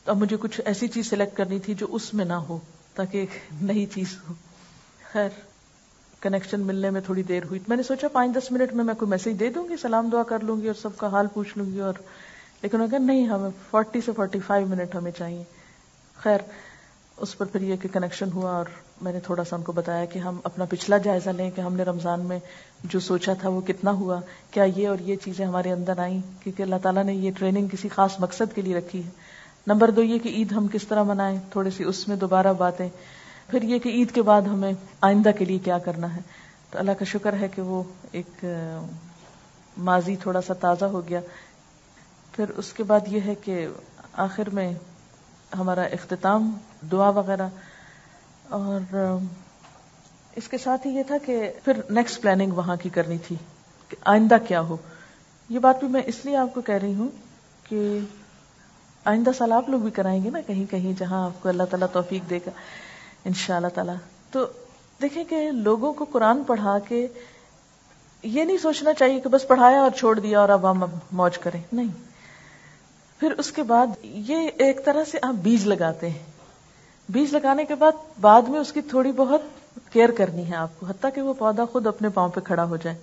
تو اب مجھے کچھ ایسی چیز سلیکٹ کرنی تھی جو اس میں نہ ہو تاکہ ایک نئی چیز ہو. خیر کنیکشن ملنے میں تھوڑی دیر ہوئی. میں نے سوچا 5-10 منٹ میں کوئی میسج دے دوں گی, سلام دعا کر لوں گی اور سب کا حال پوچھ لوں گی, اور لیکن انہوں نے کہا نہیں ہمیں 40 سے 45 منٹ ہمیں چاہیے. خیر اس پر پھر یہ کہ کنیکشن ہوا اور میں نے تھوڑا سا ان کو بتایا کہ ہم اپنا پچھلا جائزہ لیں کہ ہم نے رمضان میں جو سوچا تھا وہ کتنا ہوا, کیا یہ اور یہ چیزیں ہمارے اندر آئیں, کیونکہ اللہ تعالیٰ نے یہ ٹریننگ کسی خاص مقصد کے لیے رکھی ہے. نمبر 2 یہ کہ عید ہم کس طرح منائیں, تھوڑی سی اس میں دوبارہ باتیں. پھر یہ کہ عید کے بعد ہمیں آئندہ کے لیے کیا کرنا ہے. تو اللہ کا شکر ہے کہ وہ ایک ماضی تھوڑا سا تازہ ہو گیا. پھر اس کے بعد یہ ہے کہ آخر میں ہمارا اختتام دعا وغیرہ, اور اس کے ساتھ ہی یہ تھا کہ پھر نیکسٹ پلاننگ وہاں کی کرنی تھی کہ آئندہ کیا ہو. یہ بات بھی میں اس لیے آپ کو کہہ رہی ہوں کہ آئندہ سال آپ لوگ بھی کرائیں گے نا کہیں کہیں جہاں آپ کو اللہ تعالیٰ توفیق دے گا انشاءاللہ تعالیٰ. تو دیکھیں کہ لوگوں کو قرآن پڑھا کے یہ نہیں سوچنا چاہیے کہ بس پڑھایا اور چھوڑ دیا اور اب ہم موج کریں, نہیں. پھر اس کے بعد یہ ایک طرح سے آپ بیج لگاتے ہیں. بیج لگانے کے بعد میں اس کی تھوڑی بہت کیئر کرنی ہے آپ کو, حتیٰ کہ وہ پودا خود اپنے پاؤں پہ کھڑا ہو جائے.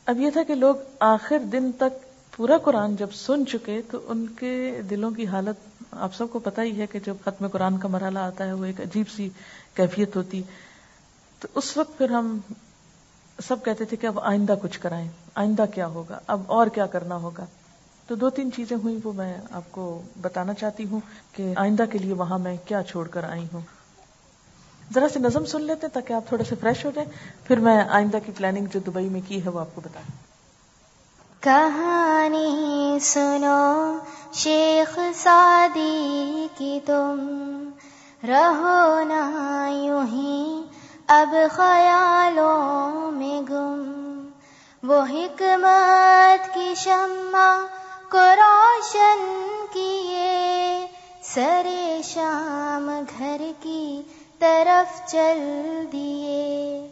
اب یہ تھا کہ لوگ آخر دن تک پورا قرآن جب سن چکے تو ان کے دلوں کی حالت آپ سب کو پتہ ہی ہے کہ جب ختم قرآن کا مرحلہ آتا ہے وہ ایک عجیب سی کیفیت ہوتی. تو اس وقت پھر ہم سب کہتے تھے کہ اب آئندہ کچھ کرائیں, آئندہ کیا ہوگا, اب اور کیا کرنا ہوگا. تو 2-3 چیزیں ہوئیں وہ میں آپ کو بتانا چاہتی ہوں کہ آئندہ کے لیے وہاں میں کیا چھوڑ کر آئی ہوں. ذرا سے نظم سن لیتے تاکہ آپ تھوڑے سے فریش ہو جائیں, پھر میں آئندہ کی پلاننگ جو دبئی میں کی ہے وہ آپ کو بتاؤں. کہانی سنو شیخ سعدی کی, تم رہو نہ یوں ہی اب خیالوں میں گم. وہ حکمت کی شمع کو روشن کیے, سرے شام گھر کی طرف چل دیے.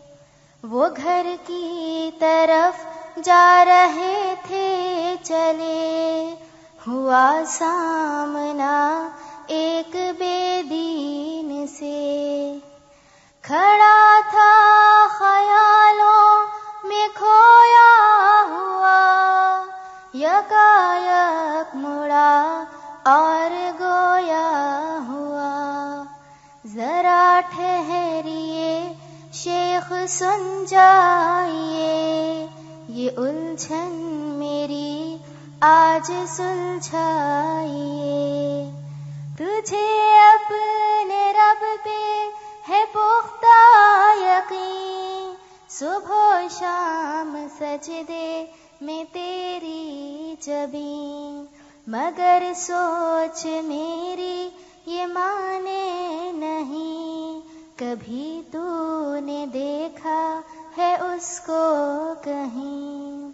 وہ گھر کی طرف جا رہے تھے چلے, ہوا سامنا ایک بے دین سے. کھڑا تھا خیالوں میں کھویا ہوا, یکایک مڑا اور گویا ہوا. ذرا ٹھہریے شیخ سن جائیے, یہ الجھن میری آج سلجھائیے. تجھے اپنے رب پہ ہے پختہ یقین, صبح و شام سجدے میں تیری جبین. مگر سوچ میری یہ مانے نہیں, کبھی تو نے دیکھا ہے اس کو کہیں.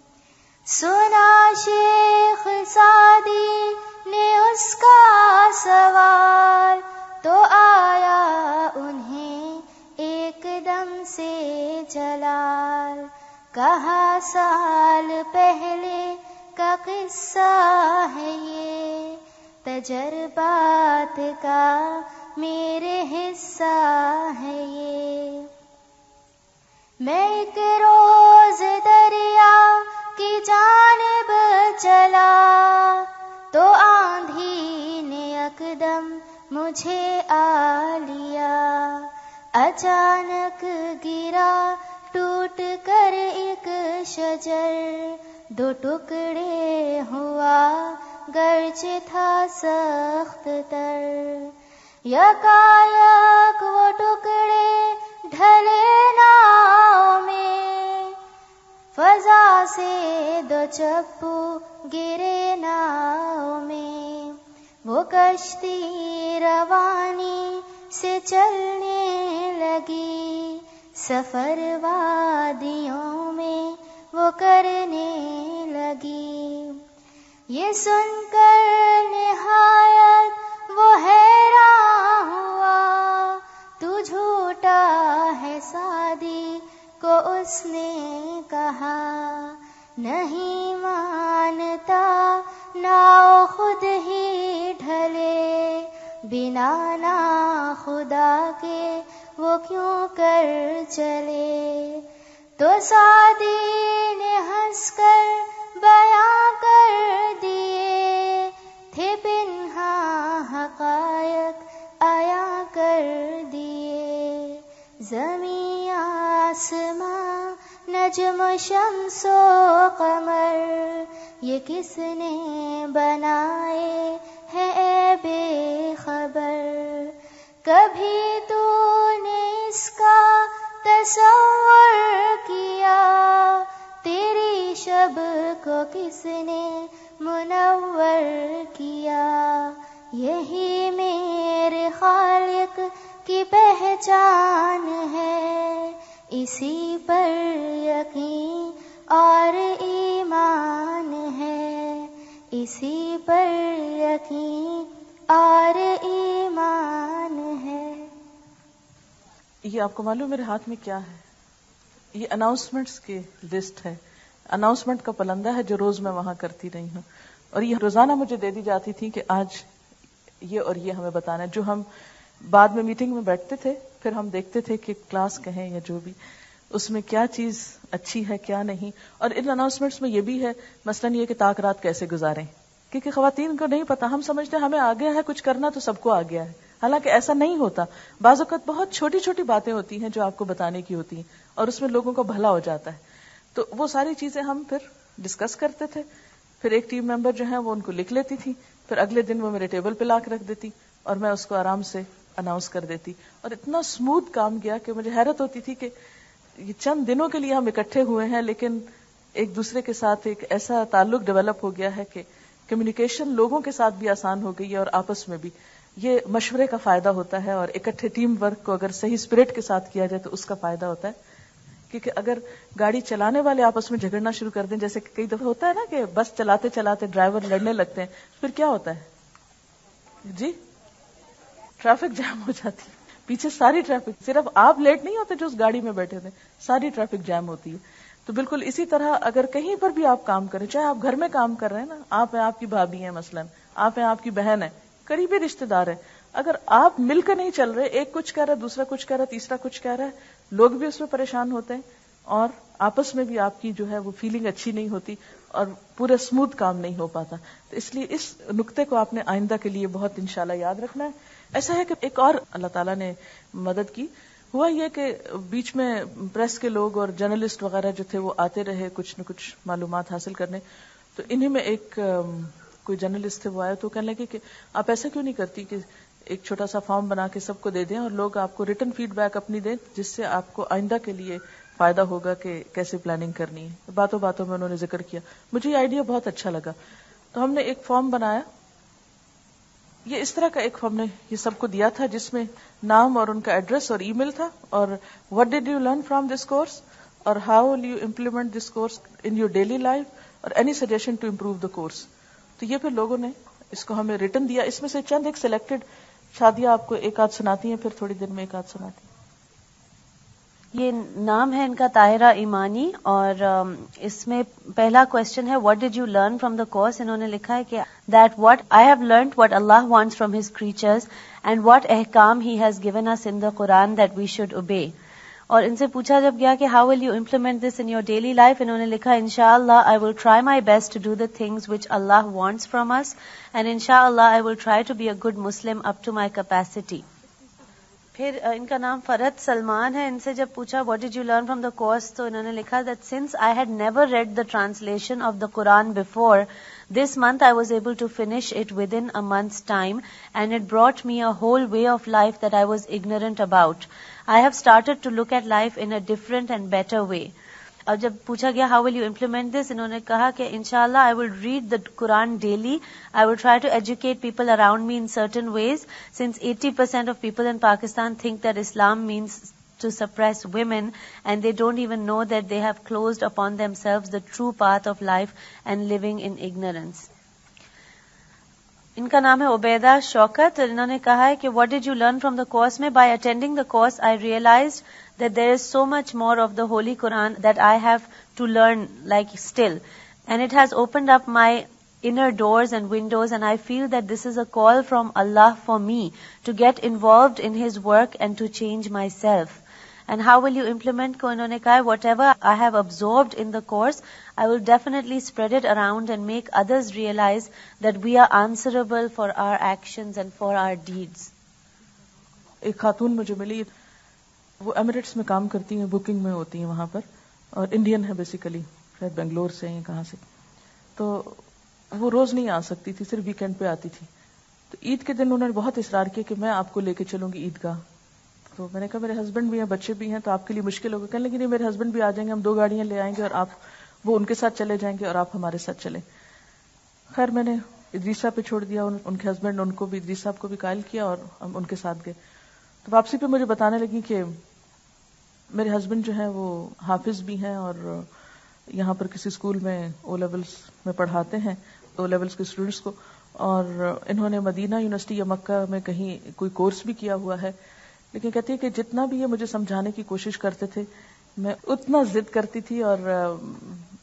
سنا شیخ سعدی نے اس کا سوال, تو آیا انہیں ایک دم سے جلال. کہا سال پہلے کا قصہ ہے یہ, تجربات کا میرے حصہ ہے یہ. میں ایک روز دریا کی جانب چلا تو آندھی نے یکدم مجھے آ لیا. اچانک گرا ٹوٹ کر ایک شجر, 2 ٹکڑے ہوا گرچہ تھا سخت تر. یکایک وہ ٹکڑے ڈھلے ناؤ میں, فضا سے 2 چپو گرے ناؤ میں. وہ کشتی روانی سے چلنے لگی, سفر وادیوں میں وہ کرنے لگی. یہ سن کر نہایت وہ حیران ہوا, تو جھوٹا ہے سعدی کو اس نے کہا. نہیں مانتا ناؤ خود ہی ڈھلے, بنا نا خدا کے وہ کیوں کر چلے. تو سعدی نے ہنس کر بیاں کر دیے تھے, پنہاں حقائق عیاں کر دیے. زمین آسماں نجم و شمس و قمر یہ کس نے بنائے ہیں اے بے خبر. کبھی تو نے اس کا تصور کیا, تیری شب کو کس نے منور کیا. یہی میرے خالق کی پہچان ہے, اسی پر یقین اور ایمان ہے, اسی پر یقین اور ایمان ہے. یہ آپ کو معلوم میرے ہاتھ میں کیا ہے؟ یہ اناؤنسمنٹس کی لسٹ ہے, اناؤنسمنٹ کا پلندہ ہے جو روز میں وہاں کرتی رہی ہوں, اور یہ روزانہ مجھے دے دی جاتی تھی کہ آج یہ اور یہ ہمیں بتانا ہے. جو ہم بعد میں میٹنگ میں بیٹھتے تھے, پھر ہم دیکھتے تھے کہ کلاس کہیں یا جو بھی, اس میں کیا چیز اچھی ہے کیا نہیں. اور ان اناؤنسمنٹس میں یہ بھی ہے مثلاً یہ کہ طاق رات کیسے گزاریں, کیونکہ خواتین کو نہیں پتا. ہم سمجھتے ہیں ہمیں آ گیا ہے کچھ کرنا تو سب کو آ گیا ہے, حالانکہ ایسا نہیں ہوتا. بعض اوقات بہت چھوٹی چھوٹی باتیں ہوتی ہیں جو آپ کو بتانے کی ہوتی ہیں, اور اس میں لوگوں کا بھلا ہو جاتا ہے. تو وہ ساری چیزیں ہم پھر ڈسکس کرتے تھے. پھر ایک ٹیم ممبر جو ہے وہ ان کو لکھ لیتی تھی, پھر اگلے دن وہ میرے ٹیبل پہ لا کے رکھ دیتی, اور میں اس کو آرام سے اناؤنس کر دیتی. اور اتنا اسموتھ کام گیا کہ مجھے حیرت ہوتی تھی کہ یہ چند دنوں کے لیے ہم اکٹھے ہوئے ہیں, لیکن ایک دوسرے کے ساتھ ایک ایسا تعلق ڈیولپ ہو گیا ہے کہ کمیونیکیشن لوگوں کے ساتھ بھی آسان ہو گئی ہے, اور آپس میں بھی. یہ مشورے کا فائدہ ہوتا ہے, اور اکٹھے ٹیم ورک کو اگر صحیح اسپرٹ کے ساتھ کیا جائے تو اس کا فائدہ ہوتا ہے. کیونکہ اگر گاڑی چلانے والے آپس میں جھگڑنا شروع کر دیں, جیسے کہ کئی دفعہ ہوتا ہے نا کہ بس چلاتے چلاتے ڈرائیور لڑنے لگتے ہیں, پھر کیا ہوتا ہے جی, ٹریفک جام ہو جاتی ہے. پیچھے ساری ٹریفک, صرف آپ لیٹ نہیں ہوتے جو اس گاڑی میں بیٹھے تھے, ساری ٹریفک جام ہوتی ہے. تو بالکل اسی طرح اگر کہیں پر بھی آپ کام کریں, چاہے آپ گھر میں کام کر رہے ہیں نا, آپ ہیں آپ کی بھابھی ہیں مثلاً, آپ ہیں آپ کی بہن ہے, قریبی رشتے دار ہے, اگر آپ مل کر نہیں چل رہے, ایک کچھ کہہ رہا ہے, دوسرا کچھ کہہ رہا ہے, تیسرا کچھ کہہ رہا ہے, لوگ بھی اس میں پریشان ہوتے ہیں, اور آپس میں بھی آپ کی جو ہے وہ فیلنگ اچھی نہیں ہوتی, اور پورا اسموتھ کام نہیں ہو پاتا. تو اس لیے اس نقطے کو آپ نے آئندہ کے لیے بہت انشاءاللہ یاد رکھنا ہے. ایسا ہے کہ ایک اور اللہ تعالیٰ نے مدد کی. ہوا یہ کہ بیچ میں پریس کے لوگ اور جرنلسٹ وغیرہ جو تھے وہ آتے رہے کچھ نہ کچھ معلومات حاصل کرنے. تو انہی میں ایک کوئی جرنلسٹ تھے, وہ آئے تو کہنے لگے کہ آپ ایسا کیوں نہیں کرتی کہ ایک چھوٹا سا فارم بنا کے سب کو دے دیں, اور لوگ آپ کو ریٹن فیڈ بیک اپنی دیں, جس سے آپ کو آئندہ کے لیے فائدہ ہوگا کہ کیسے پلاننگ کرنی ہے. باتوں باتوں میں انہوں نے ذکر کیا, مجھے یہ آئیڈیا بہت اچھا لگا. تو ہم نے ایک فارم بنایا, یہ اس طرح کا ایک ہم نے یہ سب کو دیا تھا, جس میں نام اور ان کا ایڈریس اور ای میل تھا, اور what did you learn from this course, اور how will you implement this course in your daily life, اور any suggestion to improve the course. تو یہ پھر لوگوں نے اس کو ہمیں ریٹن دیا. اس میں سے چند ایک سلیکٹڈ شادیہ آپ کو ایک آدھ سناتی ہیں, پھر تھوڑی دیر میں ایک آدھ سناتی ہیں. یہ نام ہے ان کا طاہرہ ایمانی, اور اس میں پہلا کوشچن ہے what did you learn from the course. انہوں نے لکھا ہے کہ that what I have learned what اللہ wants from his creatures and what احکام he has given us in the قرآن دیٹ وی شوڈ اوبے. اور ان سے پوچھا جب گیا کہ how will you implement this in your daily life, انہوں نے لکھا انشاءاللہ I will try my best to do the things which اللہ وانٹس فرام اس، اینڈ انشاءاللہ I will try to be a good Muslim up to my capacity. پھر ان کا نام فرد سلمان ہے. ان سے جب پوچھا what did you learn from the course, تو انہوں نے لکھا that since I had never read the translation of the Quran before, this month I was able to finish it within a month's time, and it brought me a whole way of life that I was ignorant about. I have started to look at life in a different and better way. اور جب پوچھا گیا how will you implement this، انہوں نے کہا کہ انشاءاللہ I will read the Quran daily. I will try to educate people around me in certain ways, since 80% of people in Pakistan think that Islam means to suppress women, and they don't even know that they have closed upon themselves the true path of life and living in ignorance. ان کا نام ہے عبیدہ شوکت. انہوں نے کہا ہے کہ what did you learn from the course میں by attending the course I realized that there is so much more of the Holy Quran that I have to learn like still, and it has opened up my inner doors and windows, and I feel that this is a call from Allah for me to get involved in His work and to change myself. And how will you implement کو انہوں نے کہا whatever I have absorbed in the course, I will definitely spread it around and make others realize that we are answerable for our actions and for our deeds. ایک خاتون مجھے ملی، وہ Emirates میں کام کرتی ہیں، بکنگ میں ہوتی ہیں وہاں پر، اور انڈین ہے بیسیکلی، شاید بنگلور سے ہیں کہاں سے. تو وہ روز نہیں آ سکتی تھی، صرف ویکینڈ پہ آتی تھی. تو عید کے دن انہوں نے بہت اصرار کیا کہ میں آپ کو لے کے چلوں گی عیدگاہ. تو میں نے کہا میرے ہسبینڈ بھی ہیں، بچے بھی ہیں، تو آپ کے لیے مشکل ہوگا. کہنے لگی نہیں، میرے ہسبینڈ بھی آ جائیں گے، ہم 2 گاڑیاں لے آئیں گے اور وہ ان کے ساتھ چلے جائیں گے اور آپ ہمارے ساتھ چلیں. خیر میں نے ادریس صاحب پہ چھوڑ دیا، ان کے ہسبینڈ ان کو بھی، ادریس صاحب کو بھی قائل کیا اور ہم ان کے ساتھ گئے. تو واپسی پہ مجھے بتانے لگی کہ میرے ہسبینڈ جو ہیں وہ حافظ بھی ہیں اور یہاں پر کسی اسکول میں او لیولز میں پڑھاتے ہیں، او لیولز کے اسٹوڈنٹس کو، اور انہوں نے مدینہ یونیورسٹی یا مکہ میں کہیں کوئی کورس بھی کیا ہوا ہے. لیکن کہتی ہے کہ جتنا بھی یہ مجھے سمجھانے کی کوشش کرتے تھے میں اتنا ضد کرتی تھی اور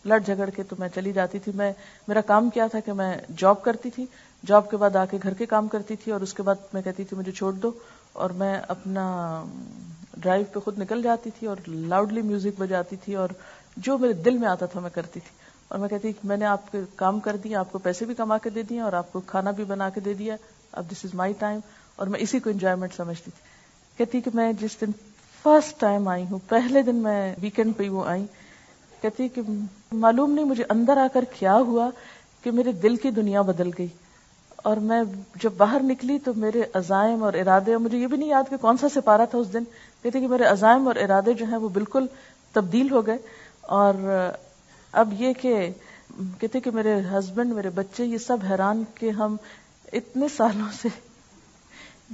لڑ جھگڑ کے تو میں چلی جاتی تھی. میرا کام کیا تھا کہ میں جاب کرتی تھی، جاب کے بعد آ کے گھر کے کام کرتی تھی، اور اس کے بعد میں کہتی تھی مجھے چھوڑ دو، اور میں اپنا ڈرائیو پہ خود نکل جاتی تھی اور لاؤڈلی میوزک بجاتی تھی اور جو میرے دل میں آتا تھا میں کرتی تھی. اور میں کہتی میں نے آپ کے کام کر دیا، آپ کو پیسے بھی کما کے دے دیے اور آپ کو کھانا بھی بنا کے دے دیا، اب دس از مائی ٹائم، اور میں اسی کو انجوائمنٹ سمجھتی تھی. کہتی کہ میں جس دن فرسٹ ٹائم آئی ہوں، پہلے دن میں ویکینڈ پہ وہ آئی، کہتی کہ معلوم نہیں مجھے اندر آ کر کیا ہوا کہ میرے دل کی دنیا بدل گئی. اور میں جب باہر نکلی تو میرے عزائم اور ارادے، مجھے یہ بھی نہیں یاد کہ کون سا سپارہ تھا اس دن، کہتے کہ میرے عزائم اور ارادے جو ہیں وہ بالکل تبدیل ہو گئے. اور اب یہ کہ کہتے کہ میرے ہسبینڈ، میرے بچے، یہ سب حیران کہ ہم اتنے سالوں سے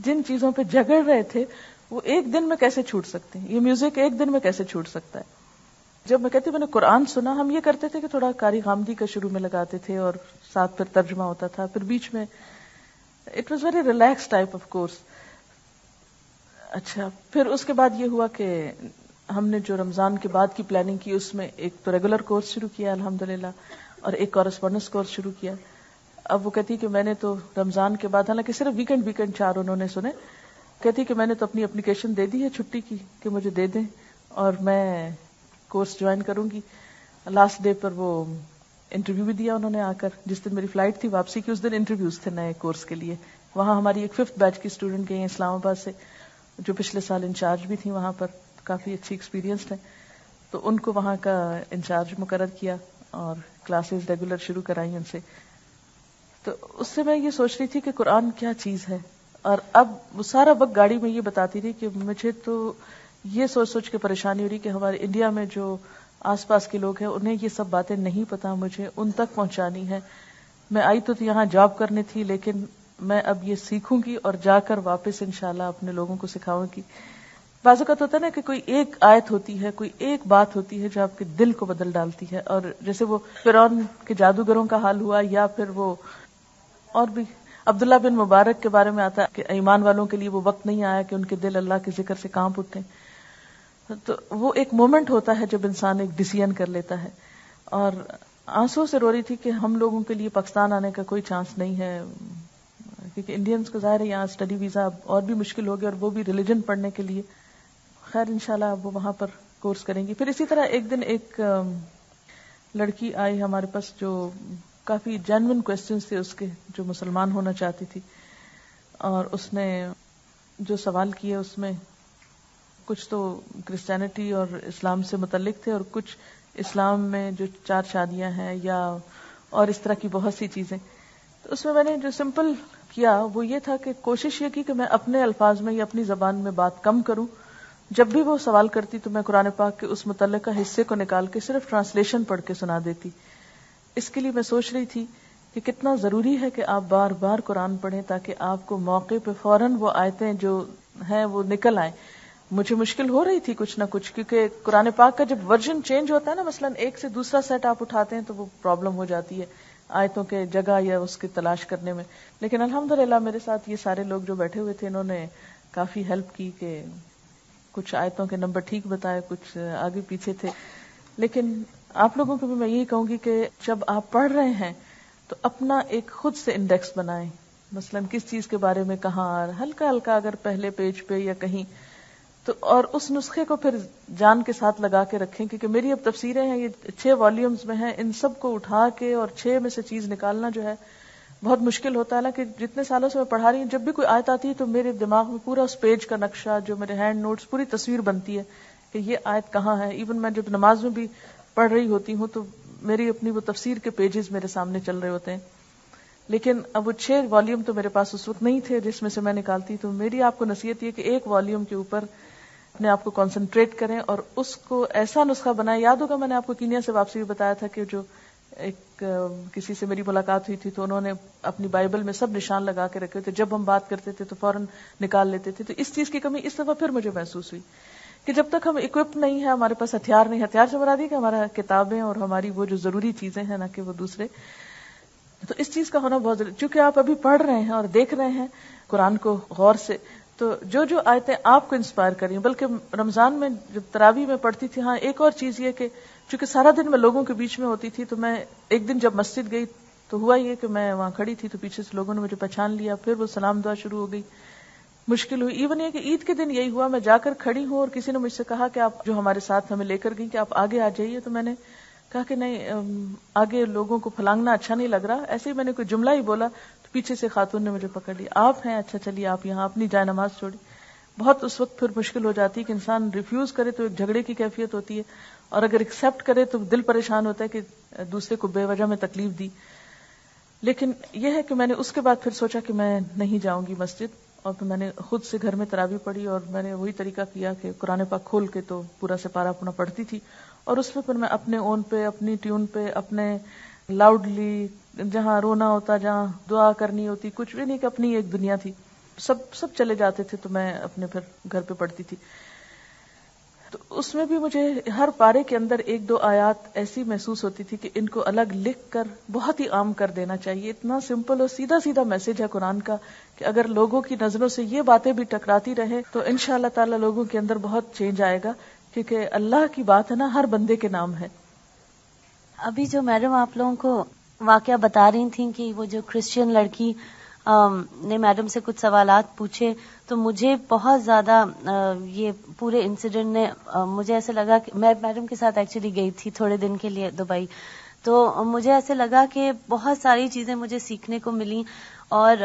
جن چیزوں پہ جھگڑ رہے تھے وہ ایک دن میں کیسے چھوٹ سکتے ہیں، یہ میوزک ایک دن میں کیسے چھوٹ سکتا ہے. جب میں کہتی میں نے قرآن سنا، ہم یہ کرتے تھے کہ تھوڑا قاری خامدی کا شروع میں لگاتے تھے اور ساتھ پھر ترجمہ ہوتا تھا، پھر بیچ میں it was very relax type of course. اچھا پھر اس کے بعد یہ ہوا کہ ہم نے جو رمضان کے بعد کی پلاننگ کی اس میں ایک تو ریگولر کورس شروع کیا الحمدللہ، اور ایک کورسپونڈنس کورس شروع کیا. اب وہ کہتی کہ میں نے تو رمضان کے بعد، حالانکہ صرف ویکینڈ 4 انہوں نے سنے، کہتی کہ میں نے تو اپنی اپلیکیشن دے دی ہے چھٹی کی کہ مجھے دے دیں اور میں کورس جوائن کروں گی. لاسٹ ڈے پر وہ انٹرویو بھی دیا انہوں نے آ کر، جس دن میری فلائٹ تھی واپسی کی اس دن انٹرویوز تھے نئے کورس کے لیے. وہاں ہماری ایک 5th بیچ کی اسٹوڈنٹ گئی ہیں اسلام آباد سے، جو پچھلے سال انچارج بھی تھی وہاں پر، کافی اچھی ایکسپیرینسڈ ہیں، تو ان کو وہاں کا انچارج مقرر کیا اور کلاسز ریگولر شروع کرائی ان سے. تو اس سے میں یہ سوچ رہی تھی کہ قرآن کیا چیز ہے، اور اب وہ سارا وقت گاڑی میں یہ بتاتی رہی کہ مجھے تو یہ سوچ کے پریشانی ہو رہی کہ ہمارے انڈیا میں جو آس پاس کے لوگ ہیں انہیں یہ سب باتیں نہیں پتا، مجھے ان تک پہنچانی ہے. میں آئی تو یہاں جاب کرنی تھی، لیکن میں اب یہ سیکھوں گی اور جا کر واپس انشاءاللہ اپنے لوگوں کو سکھاؤں گی. بعض اوقات ہوتا ہے نا کہ کوئی ایک آیت ہوتی ہے، کوئی ایک بات ہوتی ہے جو آپ کے دل کو بدل ڈالتی ہے، اور جیسے وہ فرعون کے جادوگروں کا حال ہوا، یا پھر وہ اور بھی عبداللہ بن مبارک کے بارے میں آتا ہے کہ ایمان والوں کے لیے وہ وقت نہیں آیا کہ ان کے دل اللہ کے ذکر سے کانپ اٹھیں. تو وہ ایک مومنٹ ہوتا ہے جب انسان ایک ڈیسیژن کر لیتا ہے. اور آنسو سے رو رہی تھی کہ ہم لوگوں کے لیے پاکستان آنے کا کوئی چانس نہیں ہے، کیونکہ انڈینز کو ظاہر ہے یہاں اسٹڈی ویزا اور بھی مشکل ہو گیا، اور وہ بھی ریلیجن پڑھنے کے لیے. خیر انشاءاللہ اب وہ وہاں پر کورس کریں گی. پھر اسی طرح ایک دن ایک لڑکی آئی ہمارے پاس جو کافی جینوئن کوسچنز تھے اس کے, جو مسلمان ہونا چاہتی تھی, اور اس نے جو سوال کیے اس میں کچھ تو کرسچینٹی اور اسلام سے متعلق تھے, اور کچھ اسلام میں جو 4 شادیاں ہیں یا اور اس طرح کی بہت سی چیزیں. تو اس میں نے جو سمپل کیا وہ یہ تھا کہ کوشش یہ کی کہ میں اپنے الفاظ میں یا اپنی زبان میں بات کم کروں. جب بھی وہ سوال کرتی تو میں قرآن پاک کے اس متعلقہ حصے کو نکال کے صرف ٹرانسلیشن پڑھ کے سنا دیتی. اس کے لیے میں سوچ رہی تھی کہ کتنا ضروری ہے کہ آپ بار بار قرآن پڑھیں تاکہ آپ کو موقع پہ فوراً وہ آیتیں جو ہیں وہ نکل آئیں. مجھے مشکل ہو رہی تھی کچھ نہ کچھ, کیونکہ قرآن پاک کا جب ورژن چینج ہوتا ہے نا, مثلا ایک سے دوسرا سیٹ آپ اٹھاتے ہیں تو وہ پرابلم ہو جاتی ہے آیتوں کے جگہ یا اس کی تلاش کرنے میں. لیکن الحمدللہ میرے ساتھ یہ سارے لوگ جو بیٹھے ہوئے تھے انہوں نے کافی ہیلپ کی کہ کچھ آیتوں کے نمبر ٹھیک بتائے, کچھ آگے پیچھے تھے. لیکن آپ لوگوں کو بھی میں یہی کہوں گی کہ جب آپ پڑھ رہے ہیں تو اپنا ایک خود سے انڈیکس بنائیں, مثلا کس چیز کے بارے میں کہاں, ہلکا ہلکا اگر پہلے پیج پہ یا کہیں تو, اور اس نسخے کو پھر جان کے ساتھ لگا کے رکھیں. کیونکہ میری اب تفسیریں ہیں یہ 6 والیومز میں ہیں, ان سب کو اٹھا کے اور 6 میں سے چیز نکالنا جو ہے بہت مشکل ہوتا ہے. نا کہ جتنے سالوں سے میں پڑھا رہی ہوں جب بھی کوئی آیت آتی ہے تو میرے دماغ میں پورا اس پیج کا نقشہ, جو میرے ہینڈ نوٹس, پوری تصویر بنتی ہے کہ یہ آیت کہاں ہے. ایون میں جب نماز میں بھی پڑھ رہی ہوتی ہوں تو میری اپنی وہ تفسیر کے پیجز میرے سامنے چل رہے ہوتے ہیں. لیکن اب وہ 6 والیوم تو میرے پاس اس وقت نہیں تھے جس میں سے میں نکالتی. تو میری آپ کو نصیحت یہ کہ ایک والیوم کے اوپر اپنے آپ کو کنسنٹریٹ کریں اور اس کو ایسا نسخہ بنائیں. یاد ہوگا میں نے آپ کو کینیا سے واپسی بھی بتایا تھا کہ جو ایک کسی سے میری ملاقات ہوئی تھی تو انہوں نے اپنی بائبل میں سب نشان لگا کے رکھے تھے, جب ہم بات کرتے تھے تو فوراً نکال لیتے تھے. تو اس چیز کی کمی اس دفعہ پھر مجھے محسوس ہوئی کہ جب تک ہم اکوپ نہیں ہے, ہمارے پاس ہتھیار نہیں, ہتھیار سے مراد ہے کہ ہمارا کتابیں اور ہماری وہ جو ضروری چیزیں ہیں نہ کہ وہ دوسرے, تو اس چیز کا ہونا بہت ضروری. چونکہ آپ ابھی پڑھ رہے ہیں اور دیکھ رہے ہیں قرآن کو غور سے, تو جو آیتیں آپ کو انسپائر کریں. بلکہ رمضان میں جب تراویح میں پڑھتی تھی, ہاں ایک اور چیز یہ کہ چونکہ سارا دن میں لوگوں کے بیچ میں ہوتی تھی, تو میں ایک دن جب مسجد گئی تو ہوا یہ کہ میں وہاں کھڑی تھی تو پیچھے سے لوگوں نے مجھے پہچان لیا, پھر وہ سلام دعا شروع ہو گئی, مشکل ہوئی. ایون یہ کہ عید کے دن یہی ہوا, میں جا کر کھڑی ہوں اور کسی نے مجھ سے کہا کہ آپ جو ہمارے ساتھ ہمیں لے کر گئی کہ آپ آگے آ جائیے. تو میں نے کہا کہ نہیں, آگے لوگوں کو پھلانگنا اچھا نہیں لگ رہا. ایسے ہی میں نے کوئی جملہ ہی بولا تو پیچھے سے خاتون نے مجھے پکڑ لیا, آپ ہیں, اچھا چلیے آپ یہاں, اپنی جائے نماز چھوڑی. بہت اس وقت پھر مشکل ہو جاتی ہے کہ انسان ریفیوز کرے تو ایک جھگڑے کی کیفیت ہوتی ہے, اور اگر ایکسپٹ کرے تو دل پریشان ہوتا ہے کہ دوسرے کو بے وجہ میں تکلیف دی. لیکن یہ ہے کہ میں نے اس کے بعد پھر سوچا کہ میں نہیں جاؤں گی مسجد, اور پھر میں نے خود سے گھر میں تراویح پڑھی, اور میں نے وہی طریقہ کیا کہ قرآن پاک کھول کے تو پورا سپارہ اپنا پڑھتی تھی, اور اس پہ پھر میں اپنے اون پہ, اپنی ٹیون پہ, اپنے لاؤڈلی, جہاں رونا ہوتا, جہاں دعا کرنی ہوتی, کچھ بھی نہیں کہ اپنی ایک دنیا تھی, سب چلے جاتے تھے تو میں اپنے پھر گھر پہ پڑھتی تھی. تو اس میں بھی مجھے ہر پارے کے اندر 1-2 آیات ایسی محسوس ہوتی تھی کہ ان کو الگ لکھ کر بہت ہی عام کر دینا چاہیے. اتنا سمپل اور سیدھا سیدھا میسج ہے قرآن کا کہ اگر لوگوں کی نظروں سے یہ باتیں بھی ٹکراتی رہے تو انشاءاللہ تعالی لوگوں کے اندر بہت چینج آئے گا, کیونکہ اللہ کی بات ہے نا, ہر بندے کے نام ہے. ابھی جو میڈم آپ لوگوں کو واقعہ بتا رہی تھیں کہ وہ جو کرسچین لڑکی نے میڈم سے کچھ سوالات پوچھے, تو مجھے بہت زیادہ یہ پورے انسیڈنٹ نے مجھے ایسے لگا کہ میں میڈم کے ساتھ ایکچولی گئی تھی تھوڑے دن کے لیے دبئی, تو مجھے ایسے لگا کہ بہت ساری چیزیں مجھے سیکھنے کو ملیں. اور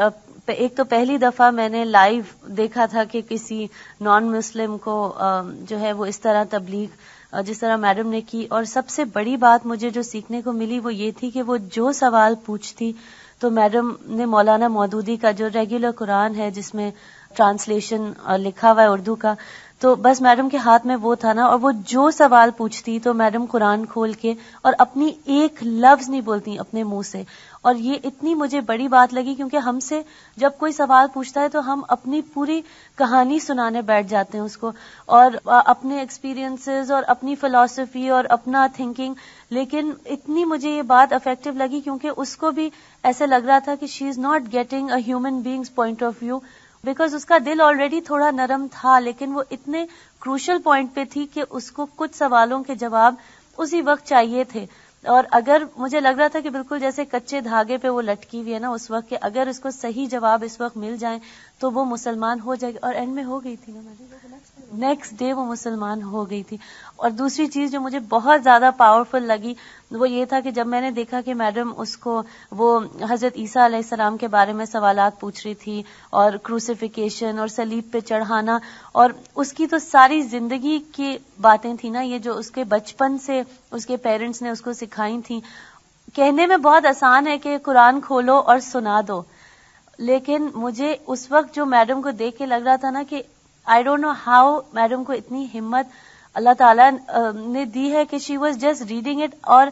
ایک تو پہلی دفعہ میں نے لائیو دیکھا تھا کہ کسی نان مسلم کو جو ہے وہ اس طرح تبلیغ جس طرح میڈم نے کی. اور سب سے بڑی بات مجھے جو سیکھنے کو ملی وہ یہ تھی کہ وہ جو سوال پوچھتی تو میڈم نے مولانا مودودی کا جو ریگولر قرآن ہے جس میں ٹرانسلیشن لکھا ہوا ہے اردو کا, تو بس میڈم کے ہاتھ میں وہ تھا نا, اور وہ جو سوال پوچھتی تو میڈم قرآن کھول کے اور اپنی ایک لفظ نہیں بولتی اپنے منہ سے. اور یہ اتنی مجھے بڑی بات لگی کیونکہ ہم سے جب کوئی سوال پوچھتا ہے تو ہم اپنی پوری کہانی سنانے بیٹھ جاتے ہیں اس کو, اور اپنے ایکسپیرینسز اور اپنی فلسفی اور اپنا تھنکنگ. لیکن اتنی مجھے یہ بات افیکٹو لگی کیونکہ اس کو بھی ایسے لگ رہا تھا کہ she is not getting a human beings point of view, because اس کا دل آلریڈی تھوڑا نرم تھا, لیکن وہ اتنے کروشل پوائنٹ پہ تھی کہ اس کو کچھ سوالوں کے جواب اسی وقت چاہیے تھے. اور اگر مجھے لگ رہا تھا کہ بالکل جیسے کچے دھاگے پہ وہ لٹکی ہوئی ہے نا اس وقت, کہ اگر اس کو صحیح جواب اس وقت مل جائیں تو وہ مسلمان ہو جائے گی. اور اینڈ میں ہو گئی تھی نا, نیکسٹ ڈے وہ مسلمان ہو گئی تھی. اور دوسری چیز جو مجھے بہت زیادہ پاورفل لگی وہ یہ تھا کہ جب میں نے دیکھا کہ میڈم اس کو وہ حضرت عیسیٰ علیہ السلام کے بارے میں سوالات پوچھ رہی تھی, اور کروسیفیکیشن اور صلیب پہ چڑھانا, اور اس کی تو ساری زندگی کی باتیں تھیں نا, یہ جو اس کے بچپن سے اس کے پیرنٹس نے اس کو سکھائی تھیں. کہنے میں بہت آسان ہے کہ قرآن کھولو اور سنا دو, لیکن مجھے اس وقت جو میڈم کو دیکھ کے لگ رہا تھا نا کہ I don't know how madam کو اتنی ہمت اللہ تعالیٰ نے دی ہے کہ she was just reading it, اور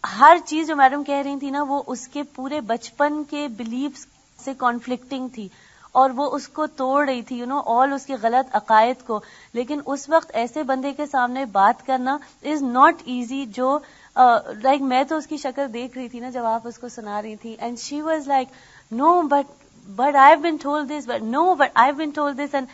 ہر چیز جو میڈم کہہ رہی تھی نا وہ اس کے پورے بچپن کے بلیفز سے کانفلکٹنگ تھی, اور وہ اس کو توڑ رہی تھی آل اس کے غلط عقائد کو. لیکن اس وقت ایسے بندے کے سامنے بات کرنا از ناٹ ایزی, جو لائک میں تو اس کی شکل دیکھ رہی تھی نا جب آپ اس کو سنا رہی تھی, and she was like no but I have been told this, but no but I have been told this. And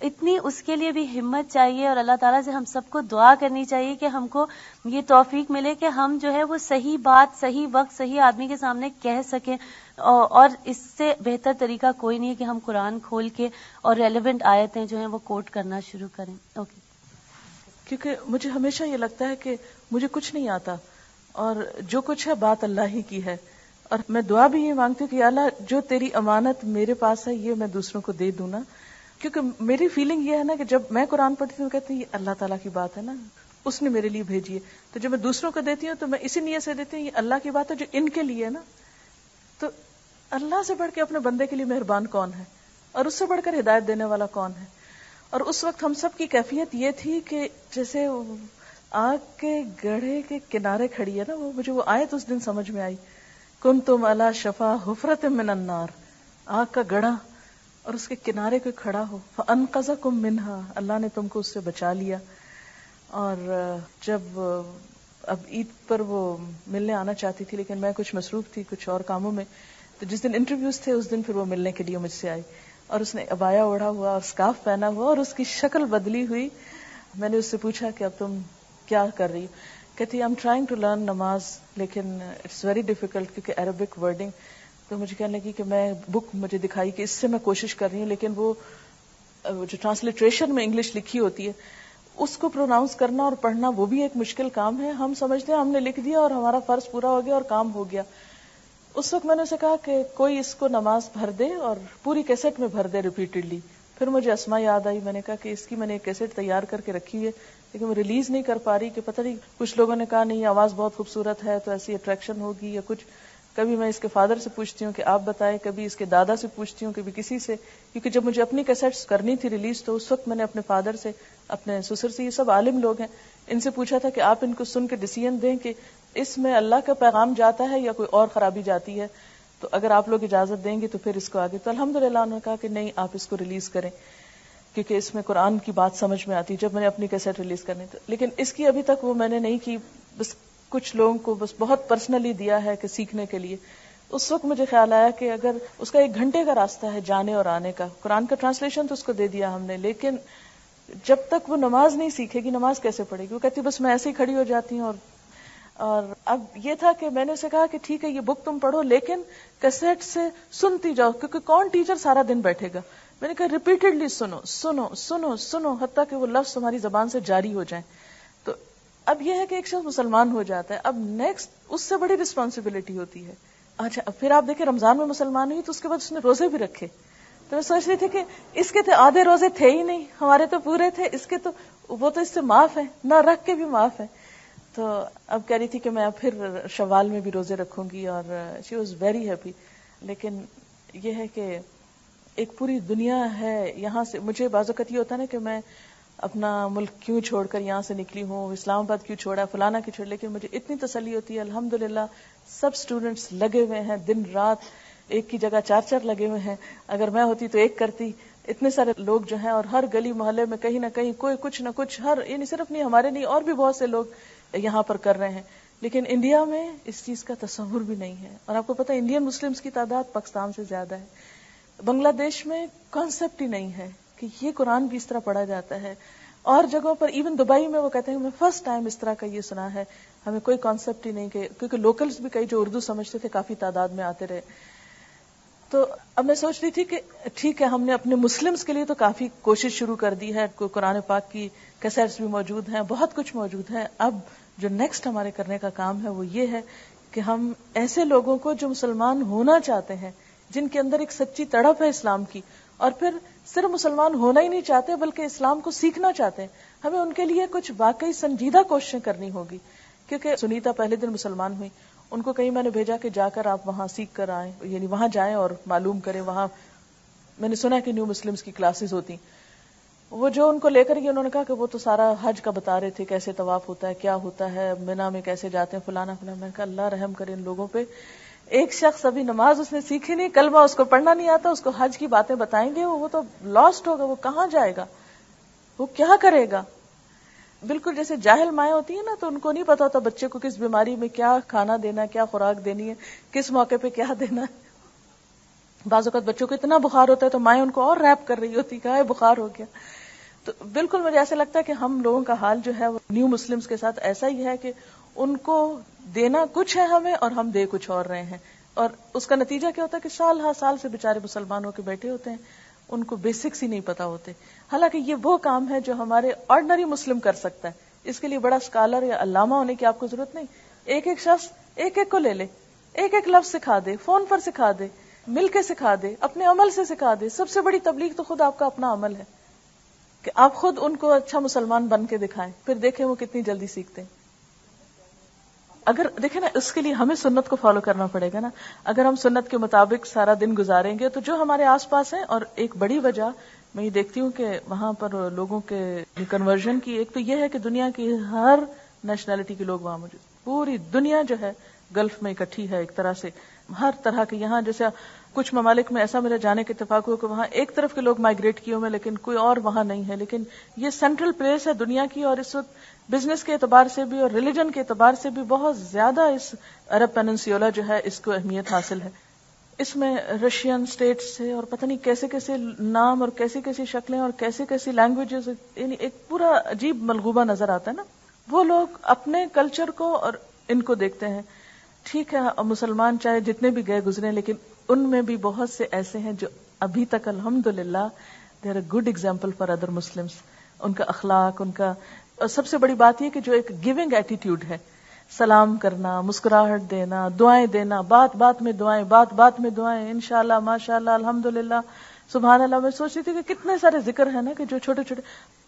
اتنی اس کے لیے بھی ہمت چاہیے, اور اللہ تعالیٰ سے ہم سب کو دعا کرنی چاہیے کہ ہم کو یہ توفیق ملے کہ ہم جو ہے وہ صحیح بات صحیح وقت صحیح آدمی کے سامنے کہہ سکیں, اور اس سے بہتر طریقہ کوئی نہیں ہے کہ ہم قرآن کھول کے اور ریلیونٹ آیتیں جو ہیں وہ کوٹ کرنا شروع کریں. اوکے. کیونکہ مجھے ہمیشہ یہ لگتا ہے کہ مجھے کچھ نہیں آتا, اور جو کچھ ہے بات اللہ ہی کی ہے, اور میں دعا بھی یہ مانگتی ہوں کہ اللہ جو تیری امانت میرے پاس ہے یہ میں دوسروں کو دے دوں نا, کیونکہ میری فیلنگ یہ ہے نا کہ جب میں قرآن پڑھتی ہوں کہتی ہوں یہ اللہ تعالیٰ کی بات ہے نا, اس نے میرے لیے بھیجی ہے, تو جب میں دوسروں کو دیتی ہوں تو میں اسی نیت سے دیتی ہوں یہ اللہ کی بات ہے جو ان کے لیے ہے نا. تو اللہ سے بڑھ کے اپنے بندے کے لیے مہربان کون ہے, اور اس سے بڑھ کر ہدایت دینے والا کون ہے. اور اس وقت ہم سب کی کیفیت یہ تھی کہ جیسے آگ کے گڑھے کے کنارے کھڑی ہے نا, وہ مجھے وہ آیت اس دن سمجھ میں آئی, کنتم علی شفا حفرۃ من النار, آگ کا گڑھا اور اس کے کنارے پہ کھڑا ہو, فانقذکم منہا, اللہ نے تم کو اس سے بچا لیا. اور جب اب عید پر وہ ملنے آنا چاہتی تھی لیکن میں کچھ مصروف تھی کچھ اور کاموں میں, تو جس دن انٹرویوز تھے اس دن پھر وہ ملنے کے لیے مجھ سے آئی, اور اس نے عبایا اوڑھا ہوا اور اسکارف پہنا ہوا, اور اس کی شکل بدلی ہوئی. میں نے اس سے پوچھا کہ اب تم کیا کر رہی, کہتی I am trying to learn نماز, لیکن اٹس ویری ڈیفیکلٹ کیونکہ عربک ورڈنگ. تو مجھے کہنے لگی کہ میں بک مجھے دکھائی کہ اس سے میں کوشش کر رہی ہوں, لیکن وہ جو ٹرانسلیٹریشن میں انگلش لکھی ہوتی ہے اس کو پروناؤنس کرنا اور پڑھنا وہ بھی ایک مشکل کام ہے. ہم سمجھتے ہیں ہم نے لکھ دیا اور ہمارا فرض پورا ہو گیا اور کام ہو گیا. اس وقت میں نے اسے کہا کہ کوئی اس کو نماز بھر دے اور پوری کیسٹ میں بھر دے ریپیٹڈلی. پھر مجھے اسماء یاد آئی, میں نے کہا کہ اس کی میں نے ایک کیسٹ تیار کر کے رکھی ہے لیکن وہ ریلیز نہیں کر پا رہی, کہ پتہ نہیں کچھ لوگوں نے کہا نہیں آواز بہت خوبصورت ہے تو ایسی اٹریکشن ہوگی یا کچھ. کبھی میں اس کے فادر سے پوچھتی ہوں کہ آپ بتائیں, کبھی اس کے دادا سے پوچھتی ہوں, کبھی کسی سے, کیونکہ جب مجھے اپنی کیسٹس کرنی تھی ریلیز تو اس وقت میں نے اپنے فادر سے, اپنے سسر سے, یہ سب عالم لوگ ہیں, ان سے پوچھا تھا کہ آپ ان کو سن کے ڈیسیژن دیں کہ اس میں اللہ کا پیغام جاتا ہے یا کوئی اور خرابی جاتی ہے, تو اگر آپ لوگ اجازت دیں گے تو پھر اس کو آگے. تو الحمدللہ انہوں نے کہا کہ نہیں آپ اس کو ریلیز کریں کیونکہ اس میں قرآن کی بات سمجھ میں آتی. جب میں نے اپنی کیسٹ ریلیز کرنی تو, لیکن اس کی ابھی تک وہ میں نے نہیں کی, بس کچھ لوگوں کو بس بہت پرسنلی دیا ہے کہ سیکھنے کے لیے. اس وقت مجھے خیال آیا کہ اگر اس کا 1 گھنٹے کا راستہ ہے جانے اور آنے کا, قرآن کا ٹرانسلیشن تو اس کو دے دیا ہم نے, لیکن جب تک وہ نماز نہیں سیکھے گی نماز کیسے پڑھے گی. وہ کہتی بس میں ایسے ہی کھڑی ہو جاتی ہوں. اور اب یہ تھا کہ میں نے اسے کہا کہ ٹھیک ہے یہ بک تم پڑھو لیکن کیسٹ سے سنتی جاؤ, کیونکہ کون ٹیچر سارا دن بیٹھے گا. میں نے کہا ریپیٹڈلی سنو سنو سنو سنو حتیٰ کہ وہ لفظ تمہاری زبان سے جاری ہو جائیں. تو اب یہ ہے کہ ایک شخص مسلمان ہو جاتا ہے, اب نیکسٹ اس سے بڑی رسپانسبلٹی ہوتی ہے. اچھا اب پھر آپ دیکھیں رمضان میں مسلمان ہوئی تو اس کے بعد اس نے روزے بھی رکھے. تو میں سوچ رہی تھی کہ اس کے تو آدھے روزے تھے ہی نہیں, ہمارے تو پورے تھے, اس کے تو وہ تو اس سے معاف ہے, نہ رکھ کے بھی معاف ہے. تو اب کہہ رہی تھی کہ میں اب پھر شوال میں بھی روزے رکھوں گی, اور شی واز ویری ہیپی. لیکن یہ ہے کہ ایک پوری دنیا ہے یہاں سے. مجھے بعض اوقات یہ ہوتا ہے نا کہ میں اپنا ملک کیوں چھوڑ کر یہاں سے نکلی ہوں, اسلام آباد کیوں چھوڑا, فلانا کیوں چھوڑا, لیکن مجھے اتنی تسلی ہوتی ہے الحمدللہ سب اسٹوڈنٹس لگے ہوئے ہیں دن رات, ایک کی جگہ 4 لگے ہوئے ہیں. اگر میں ہوتی تو ایک کرتی. اتنے سارے لوگ جو ہیں, اور ہر گلی محلے میں کہیں نہ کہیں کوئی کچھ نہ کچھ, ہر یعنی صرف نہیں ہمارے نہیں اور بھی بہت سے لوگ یہاں پر کر رہے ہیں. لیکن انڈیا میں اس چیز کا تصور بھی نہیں ہے. اور آپ کو پتہ ہے انڈین مسلمز کی تعداد پاکستان سے زیادہ ہے. بنگلہ دیش میں کانسیپٹ ہی نہیں ہے کہ یہ قرآن بھی اس طرح پڑھا جاتا ہے. اور جگہوں پر ایون دبئی میں وہ کہتے ہیں میں فرسٹ ٹائم اس طرح کا یہ سنا ہے, ہمیں کوئی کانسیپٹ ہی نہیں, کہ کیونکہ لوکلز بھی کئی جو اردو سمجھتے تھے کافی تعداد میں آتے رہے. تو اب میں سوچ رہی تھی کہ ٹھیک ہے ہم نے اپنے مسلمز کے لیے تو کافی کوشش شروع کر دی ہے, قرآن پاک کی کیسٹس بھی موجود ہیں, بہت کچھ موجود ہے. اب جو نیکسٹ ہمارے کرنے کا کام ہے وہ یہ ہے کہ ہم ایسے لوگوں کو جو مسلمان ہونا چاہتے ہیں, جن کے اندر ایک سچی تڑپ ہے اسلام کی, اور پھر صرف مسلمان ہونا ہی نہیں چاہتے بلکہ اسلام کو سیکھنا چاہتے ہیں, ہمیں ان کے لیے کچھ واقعی سنجیدہ کوششیں کرنی ہوگی. کیونکہ سنیتا پہلے دن مسلمان ہوئی, ان کو کہیں میں نے بھیجا کہ جا کر آپ وہاں سیکھ کر آئیں, یعنی وہاں جائیں اور معلوم کریں. وہاں میں نے سنا کہ نیو مسلمز کی کلاسز ہوتی, وہ جو ان کو لے کر گئی انہوں نے کہا کہ وہ تو سارا حج کا بتا رہے تھے, کیسے طواف ہوتا ہے, کیا ہوتا ہے, مینا میں کیسے جاتے ہیں, فلانا فلانا. میں نے کہا اللہ رحم کرے ان لوگوں پہ. ایک شخص ابھی نماز اس نے سیکھی نہیں, کلمہ اس کو پڑھنا نہیں آتا, اس کو حج کی باتیں بتائیں گے, وہ تو لاسٹ ہوگا, وہ کہاں جائے گا, وہ کیا کرے گا. بالکل جیسے جاہل مائیں ہوتی ہیں نا, تو ان کو نہیں پتا ہوتا بچے کو کس بیماری میں کیا کھانا دینا ہے, کیا خوراک دینی ہے, کس موقع پہ کیا دینا ہے. بعض اوقات بچوں کو اتنا بخار ہوتا ہے تو مائیں ان کو اور ریپ کر رہی ہوتی, کہا ہے بخار ہو گیا. تو بالکل مجھے ایسا لگتا ہے کہ ہم لوگوں کا حال جو ہے وہ نیو مسلمز کے ساتھ ایسا ہی ہے کہ ان کو دینا کچھ ہے ہمیں اور ہم دے کچھ اور رہے ہیں, اور اس کا نتیجہ کیا ہوتا ہے کہ سال ہر سال سے بےچارے مسلمان ہو کے بیٹھے ہوتے ہیں, ان کو بیسکس ہی نہیں پتا ہوتے. حالانکہ یہ وہ کام ہے جو ہمارے آرڈنری مسلم کر سکتا ہے. اس کے لیے بڑا اسکالر یا علامہ ہونے کی آپ کو ضرورت نہیں. ایک ایک شخص ایک ایک کو لے لے, ایک ایک لفظ سکھا دے, فون پر سکھا دے, مل کے سکھا دے, اپنے عمل سے سکھا دے. سب سے بڑی تبلیغ تو خود آپ کا اپنا عمل ہے کہ آپ خود ان کو اچھا مسلمان بن کے دکھائیں, پھر دیکھیں وہ کتنی جلدی سیکھتے ہیں. اگر دیکھیں نا, اس کے لیے ہمیں سنت کو فالو کرنا پڑے گا نا. اگر ہم سنت کے مطابق سارا دن گزاریں گے تو جو ہمارے آس پاس ہیں, اور ایک بڑی وجہ میں یہ دیکھتی ہوں کہ وہاں پر لوگوں کے کنورژن کی, ایک تو یہ ہے کہ دنیا کی ہر نیشنلٹی کے لوگ وہاں موجود, پوری دنیا جو ہے گلف میں اکٹھی ہے ایک طرح سے, ہر طرح کے. یہاں جیسے کچھ ممالک میں ایسا میرے جانے کے اتفاق ہوا کہ وہاں ایک طرف کے لوگ مائگریٹ کیے ہوئے لیکن کوئی اور وہاں نہیں ہے, لیکن یہ سینٹرل پلیس ہے دنیا کی, اور اس وقت بزنس کے اعتبار سے بھی اور ریلیجن کے اعتبار سے بھی بہت زیادہ اس عرب پیننسیولا جو ہے اس کو اہمیت حاصل ہے. اس میں رشین اسٹیٹ سے اور پتہ نہیں کیسے کیسے نام اور کیسی کیسی شکلیں اور کیسی کیسی لینگویجز, یعنی ایک پورا عجیب ملغوبہ نظر آتا ہے نا. وہ لوگ اپنے کلچر کو اور ان کو دیکھتے ہیں. ٹھیک ہے مسلمان چاہے جتنے بھی گئے گزرے, لیکن ان میں بھی بہت سے ایسے ہیں جو ابھی تک الحمدللہ they are a good example for other Muslims. ان کا اخلاق, ان کا, اور سب سے بڑی بات یہ کہ جو ایک گیونگ ایٹیٹیوڈ ہے, سلام کرنا, مسکراہٹ دینا, دعائیں دینا, بات بات میں دعائیں, بات بات میں دعائیں, انشاءاللہ, ماشاءاللہ, الحمدللہ, سبحان اللہ. میں سوچ رہی تھی کہ کتنے سارے ذکر ہیں نا کہ جو چھوٹے چھوٹے.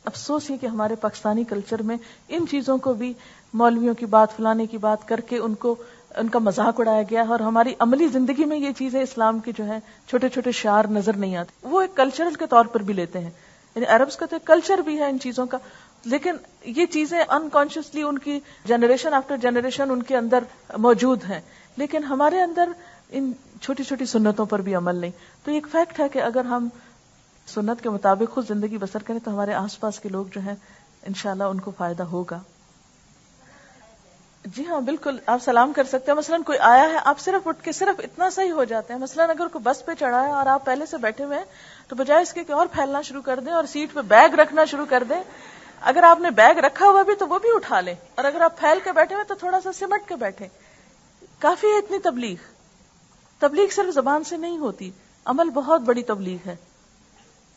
افسوس یہ کہ ہمارے پاکستانی کلچر میں ان چیزوں کو بھی مولویوں کی بات, فلانے کی بات کر کے ان کا مذاق اڑایا گیا ہے, اور ہماری عملی زندگی میں یہ چیزیں اسلام کی جو ہیں چھوٹے چھوٹے شعار نظر نہیں آتے. وہ ایک کلچرل کے طور پر بھی لیتے ہیں, یعنی عربز کا تو ایک کلچر بھی ہے ان چیزوں کا, لیکن یہ چیزیں انکانشیسلی ان کی جنریشن آفٹر جنریشن ان کے اندر موجود ہیں, لیکن ہمارے اندر ان چھوٹی چھوٹی سنتوں پر بھی عمل نہیں. تو ایک فیکٹ ہے کہ اگر ہم سنت کے مطابق خود زندگی بسر کریں تو ہمارے آس پاس کے لوگ جو ہیں انشاءاللہ ان کو فائدہ ہوگا. جی ہاں بالکل, آپ سلام کر سکتے ہیں. مثلا کوئی آیا ہے, آپ صرف اٹھ کے صرف اتنا صحیح ہو جاتے ہیں. مثلا اگر کوئی بس پہ چڑھا ہے اور آپ پہلے سے بیٹھے ہوئے ہیں تو بجائے اس کے کہ اور پھیلنا شروع کر دیں اور سیٹ پہ بیگ رکھنا شروع کر دیں, اگر آپ نے بیگ رکھا ہوا بھی تو وہ بھی اٹھا لیں, اور اگر آپ پھیل کے بیٹھے ہوئے تو تھوڑا سا سمٹ کے بیٹھے. کافی ہے اتنی تبلیغ. تبلیغ صرف زبان سے نہیں ہوتی, عمل بہت بڑی تبلیغ ہے,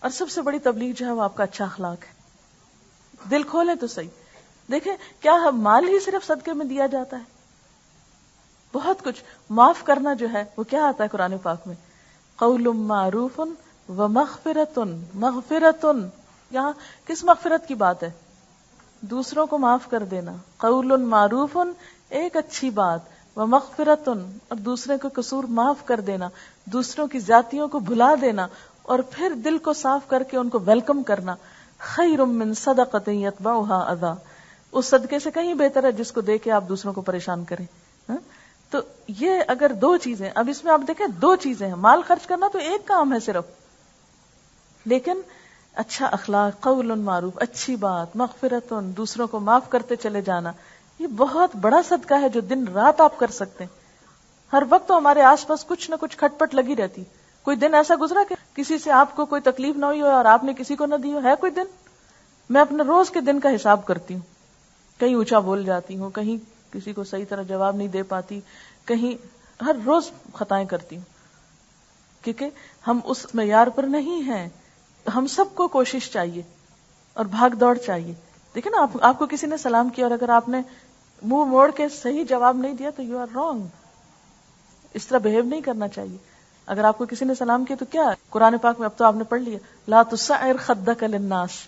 اور سب سے بڑی تبلیغ جو ہے وہ آپ کا اچھا اخلاق ہے. دل کھولیں تو صحیح. دیکھیں کیا مال ہی صرف صدقے میں دیا جاتا ہے؟ بہت کچھ. معاف کرنا جو ہے وہ کیا آتا ہے قرآن پاک میں, قول معروف و مغفرۃ. مغفرۃ یہاں کس مغفرت کی بات ہے؟ دوسروں کو معاف کر دینا. قول معروف ایک اچھی بات, و مغفرۃ اور دوسرے کو قصور معاف کر دینا, دوسروں کی زیادتیوں کو بھلا دینا, اور پھر دل کو صاف کر کے ان کو ویلکم کرنا. خیر من صدقۃ یتبعها اذی, اس صدقے سے کہیں بہتر ہے جس کو دے کے آپ دوسروں کو پریشان کریں. تو یہ اگر دو چیزیں, اب اس میں آپ دیکھیں دو چیزیں ہیں, مال خرچ کرنا تو ایک کام ہے صرف, لیکن اچھا اخلاق, قول معروف, اچھی بات, مغفرت, دوسروں کو معاف کرتے چلے جانا, یہ بہت بڑا صدقہ ہے جو دن رات آپ کر سکتے ہیں. ہر وقت تو ہمارے آس پاس کچھ نہ کچھ کھٹ پٹ لگی رہتی. کوئی دن ایسا گزرا کہ کسی سے آپ کو کوئی تکلیف نہ ہوئی ہو اور آپ نے کسی کو نہ دی ہو؟ ہے کوئی دن؟ میں اپنے روز کے دن کا حساب کرتی ہوں. کہیں اونچا بول جاتی ہوں, کہیں کسی کو صحیح طرح جواب نہیں دے پاتی, کہیں ہر روز خطائیں کرتی ہوں. کیونکہ ہم اس معیار پر نہیں ہیں. ہم سب کو کوشش چاہیے اور بھاگ دوڑ چاہیے. دیکھیں نا, آپ کو کسی نے سلام کیا اور اگر آپ نے منہ موڑ کے صحیح جواب نہیں دیا تو یو آر رانگ. اس طرح بہیو نہیں کرنا چاہیے. اگر آپ کو کسی نے سلام کیا تو کیا, قرآن پاک میں اب تو آپ نے پڑھ لیا, لا تسعر خدک للناس,